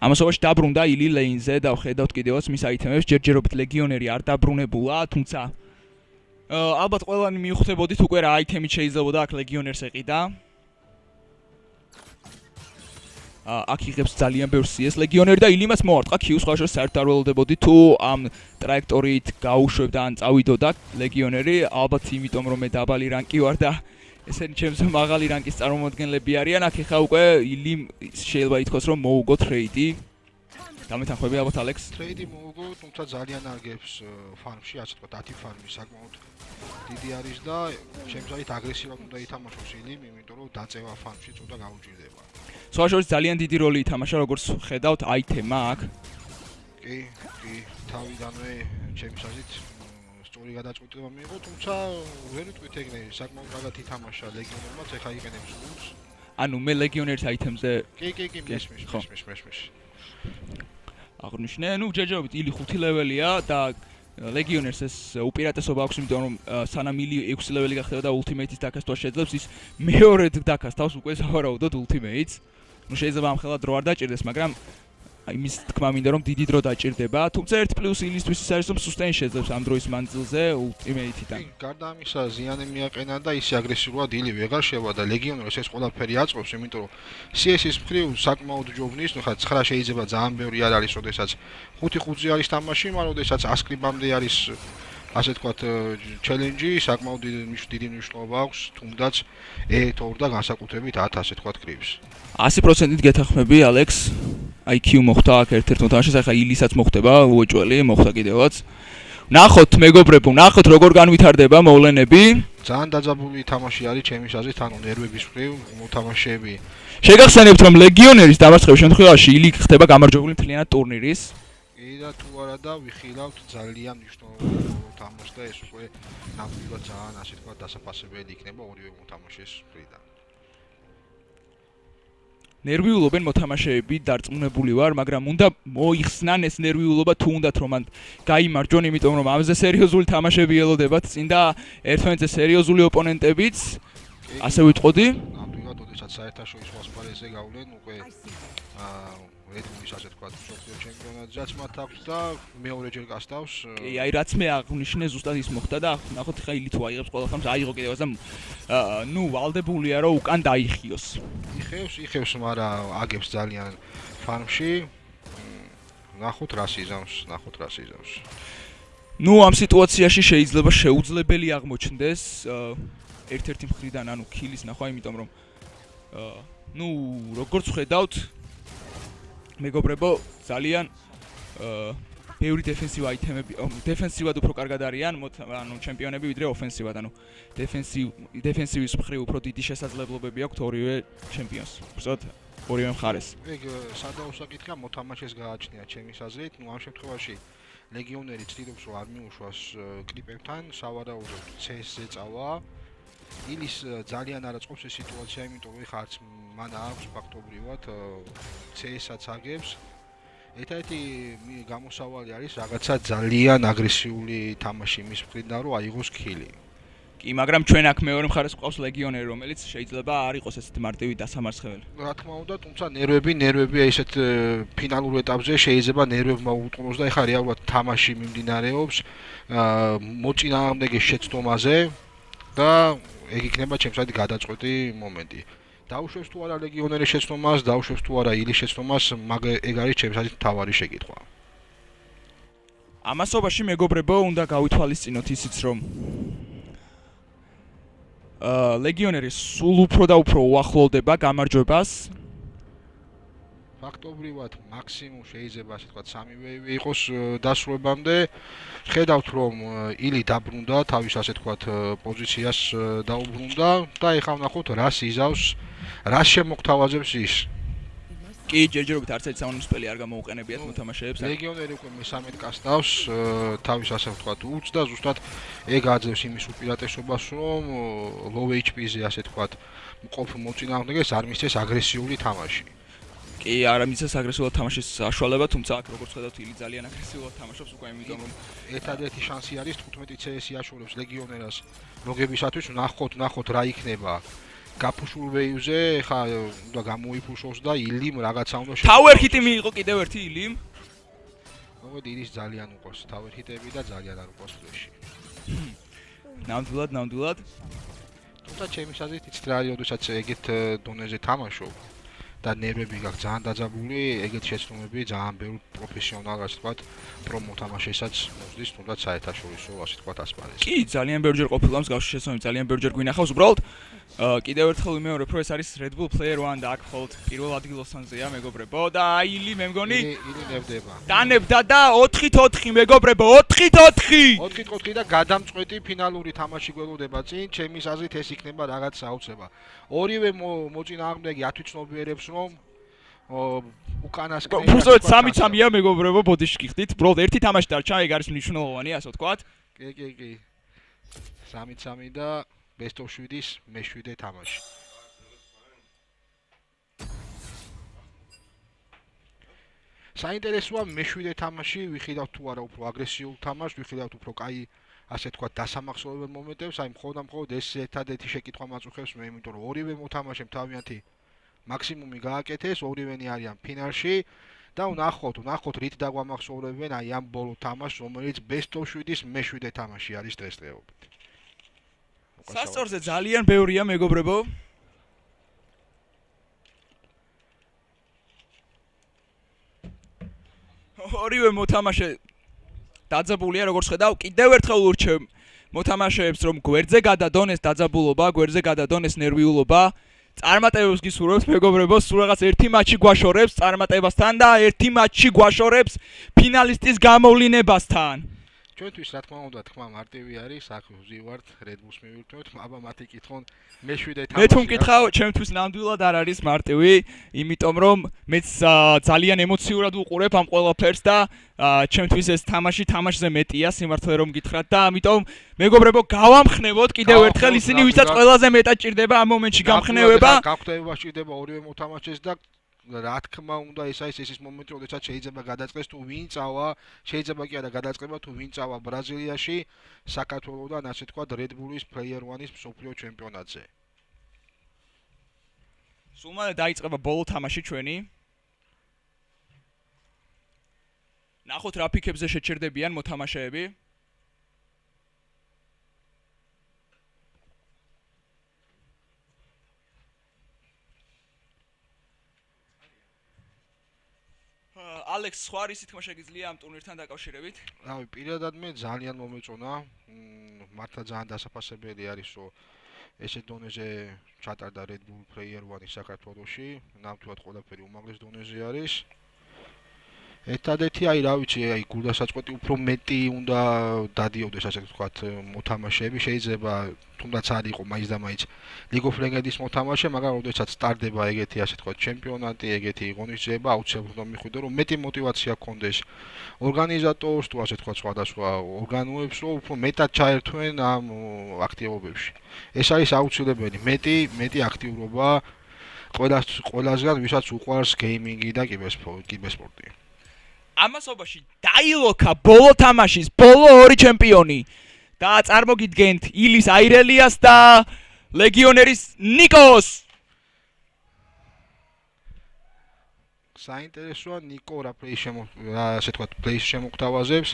ამასობაში დაბრუნდა ილი ლეინზე და ვხედავთ კიდევაც მის აიტემებს, ჯერჯერობით ლეგიონერი არ დაბრუნებულა, თუმცა ალბათ ყველანი მიხვდებოდით უკვე რა აიტემით შეიძლებოდა აქ ლეგიონერს ეყიდა. აქ იღებს ძალიან ბევრ CS ლეგიონერი და ილიმას მოარტყა Q-ს ხაშოს საერთოდ არ ველოდებოდი თუ ამ ტრაექტორიით გაუშვებდა ან წავიდოდა ლეგიონერი, ალბათ იმიტომ რომ მე დაბალი რანკი ვარ და ესენი ჩემს მაღალი რანკის წარმომადგენლები არიან, აქ ხა უკვე ილიმ შეიძლება ითქვას რომ მოუგო ტრეიდი. დამეთანხმები ალბათ ალექს? ტრეიდი მოუგო, თუმცა ძალიან აგებს ფარმში, ასე თქვა 10 ფარმი საკმაოდ დიდი არის და ჩემს აზრით აგრესიულად უნდა ითამაშოს ილიმ, იმიტომ რომ დაწევა ფარმშიც უნდა გაუჭირდება. სხვა შორის ძალიან დიდი როლი ითამაშა, როგორც ხედავთ, აითემა აქ. კი, თავიდანვე ჩემს აზრით სწორი გადაწყვეტილება მიიღო, თუმცა ვერ ვიტყვით ეგნე საკმაოდ კარგად ითამაშა ლეგიონერმა, ეხა იყენებს გულს. ანუ მე ლეგიონერის აითემზე კი, მესმის. აღნიშნე, ნუ ჯერჯერობით ილი 5 ლეველია და ლეგიონერს ეს უპირატესობა აქვს, იმიტომ რომ სანამ ილი 6 ლეველი გახდება და ულტიმეიტის დაკასტვა შეძლებს, ის მეორედ დაკასტავს უკვე სავარაუდოდ ულტიმეიტს. ნუ შეიძლება ამ ხელად დრო არ დაჭირდეს, მაგრამ იმის თქმა მინდა რომ დიდი დრო დაჭირდება, თუმცა ერთ პლუსი ილისთვის ის არის რომ სუსტენი შეძლებს ამ დროის მანძილზე ულტიმეიტიდან. გარდა ამისა ზიანი მიაყენა და ისე აგრესიულად ილი ვეღარ შევა და ლეგიონერს ეს ყველაფერი აწყობს, იმიტომ რომ CS-ის მხრივ საკმაოდ ჯობნის, ნუ ხა 9 შეიძლება ძალიან ბევრი არ არის, როდესაც 5-5-ზე არის თამაში, მაგრამ როდესაც 100 კრიბამდე არის ასე თქვათ ჩელენჯი, საკმაოდ დიდი მნიშვნელობა აქვს, თუნდაც 1-2 და განსაკუთრებით 10 ასე თქვათ კრიბს. 100%-ით გეთანხმები, ალექს. IQ მოხდა აქ ერთ-ერთ მოთამაშეს, ახლა ილისაც მოხდება, უოჭველი, მოხდა კიდევაც. ნახოთ მეგობრებო, ნახოთ როგორ განვითარდება მოვლენები. ძალიან დაძაბული თამაში არის ჩემის აზრით, ანუ ნერვების მხრივ მოთამაშეები. შეგახსენებთ რომ ლეგიონერის დამარცხების შემთხვევაში ილი ხდება გამარჯვებული მთლიანად ტურნირის. კი და თუ არა და ვიხილავთ ძალიან მნიშვნელოვანი მოთამაშე და ეს უკვე ნამდვილად ძალიან ასე თქვა დასაფასებელი იქნება ორივე მოთამაშეს მხრიდან. ნერვიულობენ მოთამაშეები, დარწმუნებული ვარ, მაგრამ უნდა მოიხსნან ეს ნერვიულობა თუ უნდათ რომ ან გაიმარჯვონ, იმიტომ რომ ამზე სერიოზული თამაშები ელოდებათ წინ და ერთმანეთზე სერიოზული ოპონენტებიც. ასე ვიტყოდი. ნამდვილად, ოდესაც საერთაშორისო ასპარეზზე გავლენ უკვე რედმის ასე თქვა მსოფლიო ჩემპიონატზეც მათ აქვს და მეორეჯერ გასტავს. კი, აი რაც მე აღნიშნე ზუსტად ის მოხდა და ნახოთ ხა ილი თუ აიღებს ყველაფერს, აიღო კიდევაც და ნუ ვალდებულია რომ უკან დაიხიოს. იხევს, მაგრამ აგებს ძალიან ფარმში. ნახოთ რა სიზამს. ნუ ამ სიტუაციაში შეიძლება შეუძლებელი აღმოჩნდეს ერთ-ერთი მხრიდან, ანუ ქილის ნახვა, იმიტომ რომ ნუ როგორც ხედავთ მეგობრებო, ძალიან ბევრი დეფენსივ აიტემები, დეფენსივად უფრო კარგად არიან, ანუ ჩემპიონები ვიდრე ოფენსივად, ანუ დეფენსივის მხრივ უფრო დიდი შესაძლებლობები აქვთ ორივე ჩემპიონს. უბრალოდ ორივე მხარეს. ეგ სადაო საკითხია მოთამაშეს გააჩნია ჩემის აზრით, ნუ ამ შემთხვევაში ლეგიონერი ცდილობს რომ არ მიუშვას კლიპებთან, სავარაუდოდ CS-ზე წავა. ილის ძალიან არ აწყობს ეს სიტუაცია, იმიტომ რომ ხარც მან აქვს ფაქტობრივად CS-აც აგებს. ერთ-ერთი გამოსავალი არის რაღაცა ძალიან აგრესიული თამაში მის მხრიდან რომ აიღოს ქილი. კი, მაგრამ ჩვენ აქ მეორე მხარეს ყავს ლეგიონერი, რომელიც შეიძლება არ იყოს ესეთი მარტივი დასამარცხებელი. რა თქმა უნდა, თუმცა ნერვები ესეთ ფინალურ ეტაპზე შეიძლება ნერვებმა უუტყნოს და ეხლა რეალურად თამაში მიმდინარეობს მოწინააღმდეგეს შეცდომაზე და ეგ იქნება ჩემს აზრით გადაწყვეტი მომენტი. დაუშვებს თუ არა ლეგიონერის შეცდომას, დაუშვებს თუ არა ილის შეცდომას, მაგრამ ეგ არის ჩემს აზრით მთავარი შეკითხვა. ამასობაში მეგობრებო, უნდა გავითვალისწინოთ ისიც, რომ ლეგიონერი სულ უფრო და უფრო უახლოვდება გამარჯვებას. ფაქტობრივად მაქსიმუმ შეიძლება ასე თქვა 3 ვეივი იყოს დასრულებამდე. ხედავთ რომ ილი დაბრუნდა თავის ასე თქვა პოზიციას დაუბრუნდა და ეხლა ვნახოთ რას იზავს, რას შემოგთავაზებს ის. კი, ჯერჯერობით არც ერთი სამონისპელი არ გამოუყენებიათ მოთამაშეებს. ლეგიონერი უკვე მე-13 კასტავს თავის ასე თქვა უც და ზუსტად ეგ აძლევს იმის უპირატესობას რომ low HP-ზე ასე თქვა მყოფ მოწინააღმდეგეს არ მისცეს აგრესიული თამაში. კი, არ მისცეს აგრესიულად თამაშის საშუალება, თუმცა აქ როგორც ხედავთ, ილი ძალიან აგრესიულად თამაშობს უკვე, იმიტომ რომ ერთადერთი შანსი არის 15 CS-ი აშუალებს ლეგიონერას მოგებისათვის, ნახოთ რა იქნება. გაფუშულ ვეივზე, ხა უნდა გამოიფუშოს და ილიმ რაღაცა უნდა შეგვიძლია. Tower hit-ი მიიღო კიდევ ერთი ილიმ. მოგედი ილის ძალიან უყვარს Tower hit-ები და ძალიან არ უყვარს ფლეში. ნამდვილად. თუმცა ჩემი აზრით იცით რა არის, როდესაც ეგეთ დონეზე თამაშობ და ნერვები გაქვს ძალიან დაძაბული, ეგეთ შეცდომები ძალიან ბევრ პროფესიონალ, ასე ვთქვათ, პრო მოთამაშესაც მოსდის თუნდაც საერთაშორისო, ასე ვთქვათ, ასპარეზზე. კი, ძალიან ბევრჯერ ყოფილა მსგავსი შესაძლებლობა, ძალიან ბევრჯერ გვინახავს. უბრალოდ კიდევ ერთხელ ვიმეორებ, რომ ეს არის Red Bull Player 1 და აქ მხოლოდ პირველ ადგილოსანზეა, მეგობრებო. და აილი მე მგონი იგი ნებდება. დანებდა და 4-4, მეგობრებო, 4-4. 4-4 და გადამწყვეტი ფინალური თამაში გველოდება წინ, ჩემის აზრით ეს იქნება რაღაც საოცრება. ორივე მოწინააღმდეგე ათვიცნობიერებს, რომ უკანასკნელი უბრალოდ 3-3-ია, მეგობრებო, ბოდიში ხდით. უბრალოდ ერთი თამაში დარჩა, ეგ არის მნიშვნელოვანი, ასე ვთქვათ. კი. 3-3 და best of 7-ის მე-7 თამაში. საინტერესოა მე-7 თამაში, ვიხილავთ თუ არა უფრო აგრესიულ თამაშს, ვიხილავთ უფრო კაი, ასე ვთქვათ, დასამახსოვრებელ მომენტებს, აი მხოლოდ ეს ერთადერთი შეკითხვა მაწუხებს მე, იმიტომ რომ ორივე მოთამაშემ თავიანთი მაქსიმუმი გააკეთეს, ორივენი არიან ფინალში და ვნახოთ რით დაგვამახსოვრებენ აი ამ ბოლო თამაშს, რომელიც best of 7-ის მე-7 თამაში არის დღესდღეობით. სასწორზე ძალიან ბევრია, მეგობრებო. ორივე მოთამაშე დაძაბულია, როგორც ხედავ, კიდევ ერთხელ ურჩევ მოთამაშეებს, რომ გვერდზე გადადონ ეს დაძაბულობა, გვერდზე გადადონ ეს ნერვიულობა. წარმატებებს გისურვებთ, მეგობრებო, სულ რაღაც ერთი მატჩი გვაშორებს წარმატებასთან და ერთი მატჩი გვაშორებს ფინალისტის გამოვლინებასთან. ჩვენთვის რა თქმა უნდა თქმა მარტივი არის, აქ ვზივართ Red Bulls მივირთვით, აბა მათი კითხონ მე-7 თამაში. მე თუ მკითხავ, ჩემთვის ნამდვილად არ არის მარტივი, იმიტომ რომ მეც ძალიან ემოციურად ვუყურებ ამ ყველაფერს და ჩემთვის ეს თამაშზე მეტია, სიმართლე რომ გითხრათ და ამიტომ მეგობრებო, გავამხნევოთ კიდევ ერთხელ ისინი, ვისაც ყველაზე მეტად ჭირდება ამ მომენტში გამხნევება. გაგხვდება ჭირდება ორივე მოთამაშეს და რა თქმა უნდა ეს არის ის მომენტი, როდესაც შეიძლება გადაწყდეს თუ ვინ წავა, შეიძლება კი არა გადაწყება თუ ვინ წავა ბრაზილიაში, საქართველოსთან, ასე თქვა Red Bull-ის Player 1-ის მსოფლიო ჩემპიონატზე. სულ მალე დაიწყება ბოლო თამაში ჩვენი. ნახოთ რა პიკებზე შეჩერდებიან მოთამაშეები. ალექს, სხვა რისი თქმა შეგიძლია ამ ტურნირთან დაკავშირებით? რავი, პირადად მე ძალიან მომეწონა. მართლა ძალიან დასაფასებელი არის, რომ ესეთ დონეზე ჩატარდა Red Bull Player 1-ის საქართველოში. ნამდვილად ყველაფერი უმაღლეს დონეზე არის. ერთადერთი რა ვიცი, გულდასაწყვეტი უფრო მეტი უნდა დადიოდეს, ასე ვთქვათ, მოთამაშეები. შეიძლება თუნდაც არ იყო მაინც და მაინც League of Legends-ის მოთამაშე, მაგრამ როდესაც სტარდება ეგეთი, ასე ვთქვათ, ჩემპიონატი, ეგეთი ღონისძიება, აუცილებლად უნდა მიხვიდე, რომ მეტი мотиваცია გქონდეს ორგანიზატორს, თუ ასე ვთქვათ, სხვადასხვა ორგანოებს, რომ უფრო მეტად ჩაერთვენ ამ აქტივობებში. ეს არის აუცილებელი, მეტი აქტიურობა ყველასგან, ვისაც უყვარს გეიმინგი და კიბერსპორტი. ამასობაში დაილოქა ბოლო თამაშის ბოლო ორი ჩემპიონი და წარმოგიდგენთ ილის აირელიას და ლეგიონერის ნიკოს. საინტერესოა ნიკო რა ასე ვთქვათ, პლეის შემოგთავაზებს.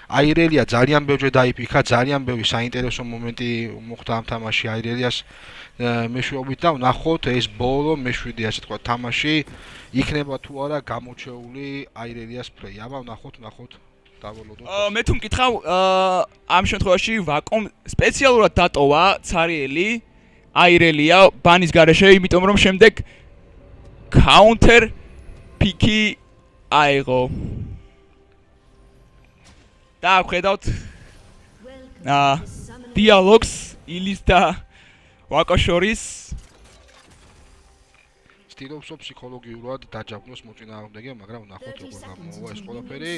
აირელია ძალიან ბევრჯერ დაიფიქა, ძალიან ბევრი საინტერესო მომენტი მოხდა ამ თამაში აირელიას მეშვეობით და ვნახოთ ეს ბოლო მე-7 ასე ვთქვათ თამაში იქნება თუ არა გამოჩეული აირელიას პლეი. აბა ვნახოთ დავალოდოთ. მე თუ მკითხავ, ამ შემთხვევაში ვაკომ სპეციალურად დატოვა ცარიელი აირელია ბანის გარეშე, იმიტომ რომ შემდეგ counter piki აიღო. და ხედავთ დიალოგს ილის და ვაკაშორის ცდილობს ფსიქოლოგიურად დაჯაგნოს მოწინააღმდეგე, მაგრამ ვნახოთ როგორ გამოვა ეს ყველაფერი.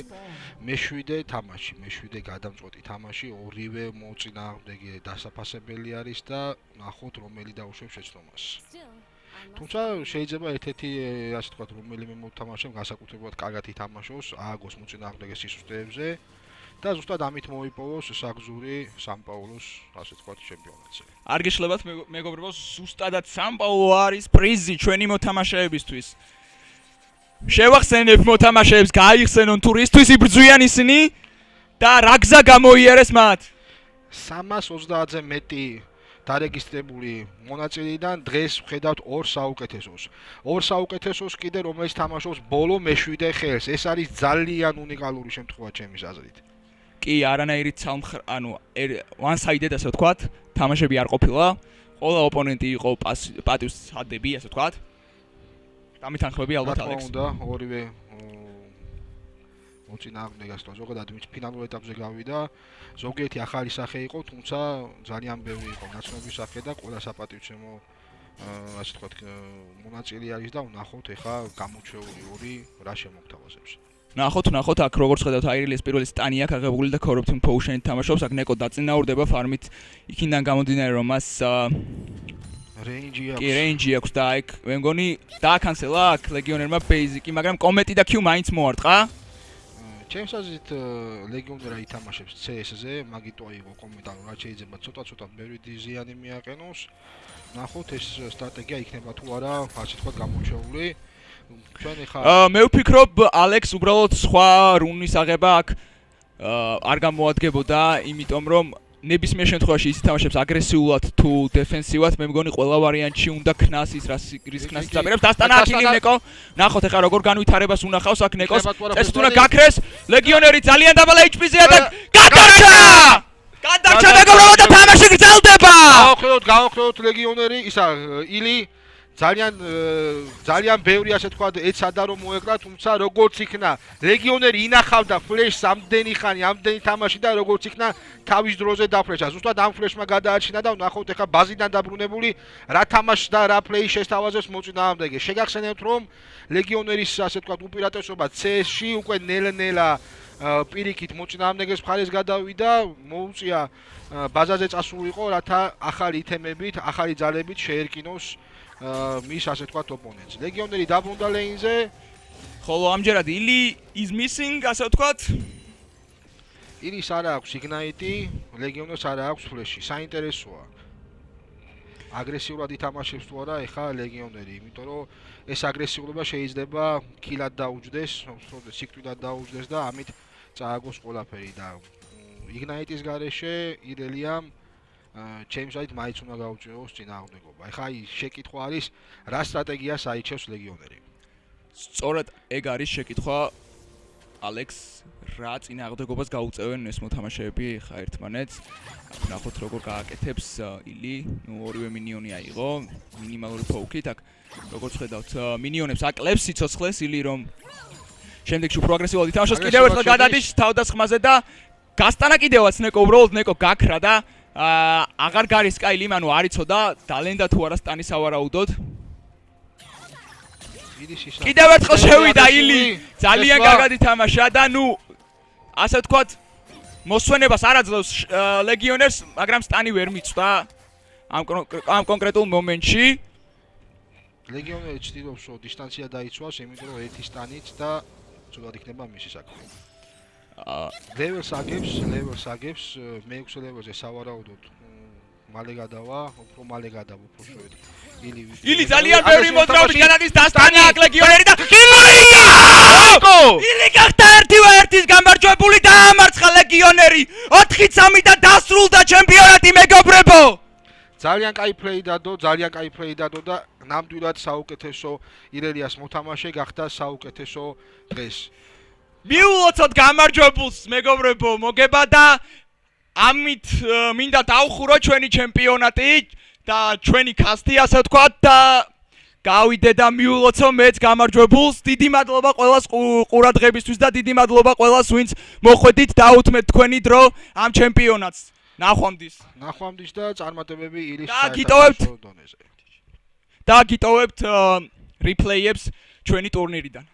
მე-7 თამაში, მე-7 გადამწყვეტი თამაში, ორივე მოწინააღმდეგე დასაფასებელი არის და ვნახოთ რომელი დაუშვებს შეცდომას. თუმცა შეიძლება ერთ-ერთი ასე ვთქვათ, რომელიმე მოთამაშემ განსაკუთრებულად კარგად ითამაშოს, ააგოს მოწინააღმდეგეს სისუსტეებზე და ზუსტად ამით მოიპოვოს საგზური სამპაულოს, ასე ვთქვათ, ჩემპიონატზე. არ გეშლებათ მეგობრებო, ზუსტადად სამპაულო არის პრიზი ჩვენი მოთამაშეებისთვის. შევახსენებ მოთამაშეებს, გაიხსენონ თუ რისთვის იბრძვიან ისინი და რა გზა გამოიარეს მათ. 330-ზე მეტი დარეგისტრირებული მონაწილეიდან დღეს ვხედავთ ორ საუკეთესოს. ორ საუკეთესოს კიდე რომელიც თამაშობს ბოლო მეშვიდე ხელს. ეს არის ძალიან უნიკალური შემთხვევა ჩემის აზრით. კი, არანაირი ანუ one-sided ასე ვთქვათ, თამაშები არ ყოფილა. ყველა ოპონენტი იყო პატივს სცადები, ასე ვთქვათ. დამითანხმები ალბათ ალექს. რა თქმა უნდა, ორივე მოწინააღმდეგეს და ზოგადად ვინც ფინალურ ეტაპზე გავიდა, ზოგიერთი ახალი სახე იყო, თუმცა ძალიან ბევრი იყო ნაცნობი სახე და ყველა საპატივცემო ასე ვთქვათ მონაწილე არის და ვნახოთ ეხა გამოჩეული ორი რა შემოგთავაზებს. ნახოთ აქ როგორც ხედავთ აირილის პირველი სტანი აქვს აღებული და corruption potion-ით თამაშობს, აქ ნეკო დაწინაურდება ფარმით იქიდან გამომდინარე რომ მას რეინჯი აქვს და აქ მე მგონი დააკანსელა აქ ლეგიონერმა ბეიზიკი, მაგრამ კომეტი და Q მაინც მოარტყა. ჩემს აზრით ლეგიონერა ითამაშებს CS-ზე, მაგიტო იყო კომენტარი, რაც შეიძლება ცოტა ბევრი დიზიანი მიაყენოს. ნახოთ ეს სტრატეგია იქნება თუ არა, ასე თქვა გამოჩეული. ჩვენ ეხა მე ვფიქრობ ალექს უბრალოდ სხვა რუნის აღება აქ არ გამოადგებოდა, იმიტომ რომ ნებისმიერ შემთხვევაში ის თამაშებს აგრესიულად თუ დეფენსიულად, მე მგონი ყველა ვარიანტში უნდა ქნას ის რის ქნას იწაბერებს. დასტანა აქ ნეკო. ნახოთ ეხა როგორ განვითარებას უნახავს აქ ნეკოს. წესით უნდა გაქრეს. ლეგიონერი ძალიან დაბალ HP-ზეა და გადარჩა! გადარჩა მეგობრებო და თამაში გრძელდება! გავახვდოთ ლეგიონერი, ისა ილი ძალიან ბევრი ასე თქვა ეცადა რომ მოეკრა, თუმცა როგორც იქნა ლეგიონერი ინახავდა ფლეშს ამდენი ხანი, ამდენი თამაში და როგორც იქნა თავის დროზე დაფლეშა. ზუსტად ამ ფლეშმა გადაარჩინა და ვნახოთ ეხა ბაზიდან დაბრუნებული რა თამაშს და რა პლეის შესთავაზებს მოწინააღმდეგე. შეგახსენებთ რომ ლეგიონერის ასე თქვა უპირატესობა CS-ში უკვე ნელ-ნელა პირიქით მოწინააღმდეგეს მხარეს გადავიდა, მოუწია ბაზაზე წასულიყო, რათა ახალი ითემებით, ახალი ძალებით შეერკინოს მის ასე თქვათ ოპონენტს. ლეგიონერი დაბრუნდა ლეინზე. ხოლო ამჯერად ილი is missing, ასე ვთქვათ. ილის არ აქვს ignite, ლეგიონერს არ აქვს ფლეში. საინტერესოა. აგრესიულად ითამაშებს თუ არა ეხა ლეგიონერი, იმიტომ რომ ეს აგრესიულობა შეიძლება კილად დაუჯდეს, სიკვდილად დაუჯდეს და ამით წააგოს ყველაფერი და ignite-ის გარეშე ირელიამ ჩემს აზრით მაინც უნდა გაუჭიროს წინააღმდეგობა. ეხა შეკითხვა არის რა სტრატეგიას აიჩევს ლეგიონერი. სწორედ ეგ არის შეკითხვა ალექს რა წინააღმდეგობას გაუწევენ ეს მოთამაშეები ხა ერთმანეთს. აქ ნახოთ როგორ გააკეთებს ილი, ორივე მინიონი აიღო, მინიმალური ფოუკით აქ როგორც ხედავთ მინიონებს აკლებს სიცოცხლეს ილი რომ შემდეგში უფრო აგრესიულად ითამაშოს, კიდევ ერთხელ გადადის თავდასხმაზე და გასტანა კიდევაც ნეკო უბრალოდ ნეკო გაქრა და აღარ გარის კაილი, ანუ არ იცოდა დალენდა თუ არა სტანი სავარაუდოდ. კიდევ ერთხელ შევიდა ილი, ძალიან კარგად ითამაშა და ნუ ასე ვთქვათ მოსვენებას არ აძლევს ლეგიონერს, მაგრამ სტანი ვერ მიწვდა ამ კონკრეტულ მომენტში. ლეგიონერი ცდილობს რომ დისტანცია დაიცვას, იმიტომ რომ ერთი სტანიც და ცუდად იქნება მისი საქმე. ლეველს აგებს, მე-6 ლეველზე სავარაუდოდ მალე გადავა, უფრო მალე გადავა უფრო შევედი. ილი ძალიან ბევრი მოძრაობით გადადის დასტანი აქ ლეგიონერი და ილი გახდა 1-1-ის გამარჯვებული და ამარცხა ლეგიონერი 4-3 და დასრულდა ჩემპიონატი მეგობრებო. ძალიან კაი პლეი დადო და ნამდვილად საუკეთესო ირელიას მოთამაშე გახდა საუკეთესო დღეს. მიულოცოთ გამარჯვებულს მეგობრებო, მოგება და ამით მინდა დავხურო ჩვენი ჩემპიონატი და ჩვენი კასტი ასე ვთქვათ და გავიდე და მიულოცო მეც გამარჯვებულს. დიდი მადლობა ყველას ყურადღებისთვის და დიდი მადლობა ყველას ვინც მოხვედით დაუთმეთ თქვენი დრო ამ ჩემპიონატს. ნახვამდის და წარმატებები ილის საერთაშორისო დონეზე. და გიტოვებთ რეპლეიებს ჩვენი ტურნირიდან.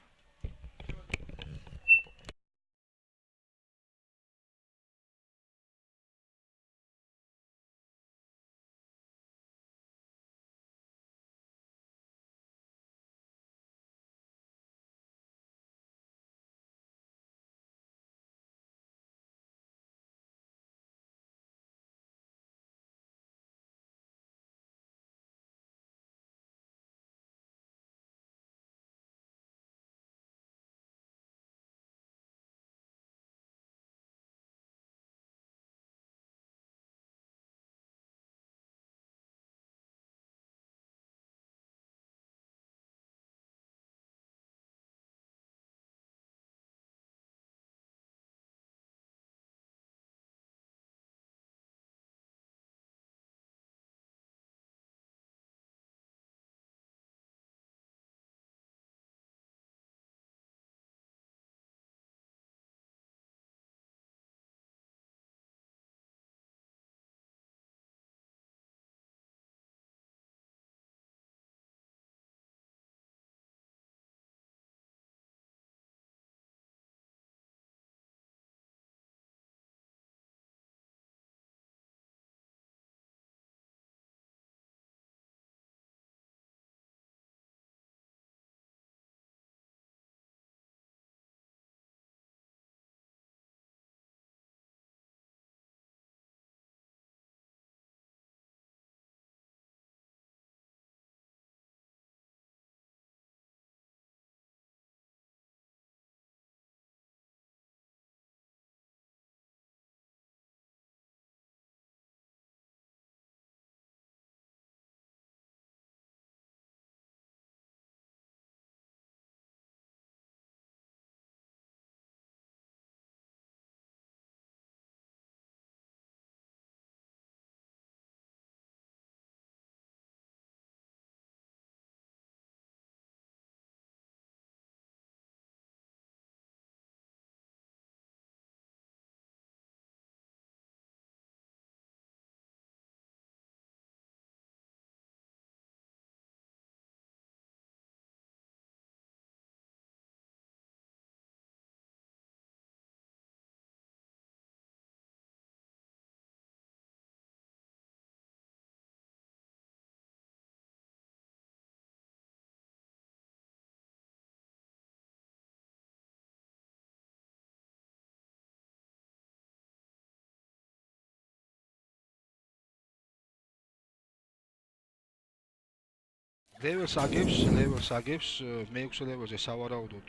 ლეველს აგებს მე-6 ლეველზე სავარაუდოდ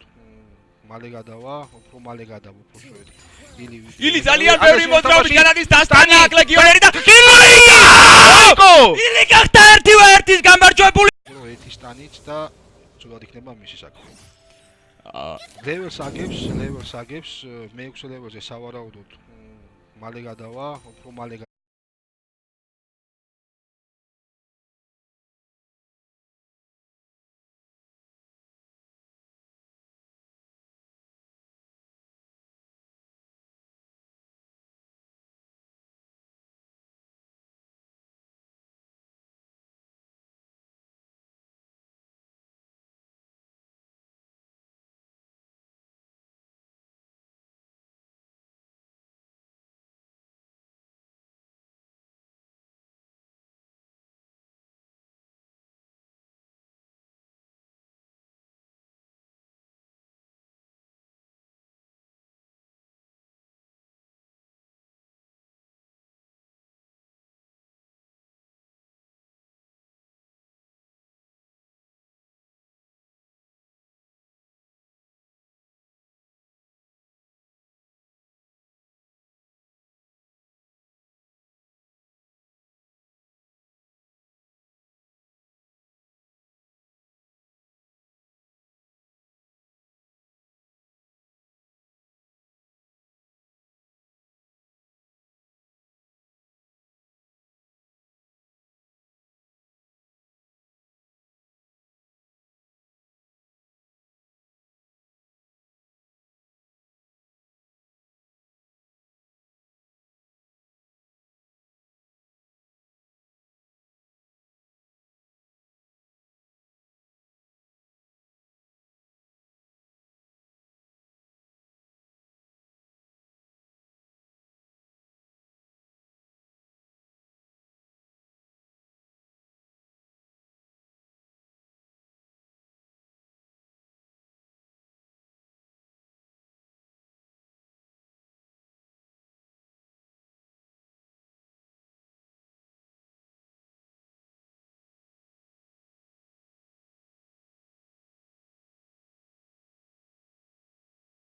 მალე გადავა, უფრო მალე გადავა უბრალოდ. ილი ძალიან ბევრი მოძრაობის განაგის დასტანი აქ ლეგიონერი და ილი გახდა 1-1-ის გამარჯვებული. ერთი სტანით და ზოგადად იქნება მისი საქმე. ლეველს აგებს მე-6 ლეველზე სავარაუდოდ მალე გადავა, უფრო მალე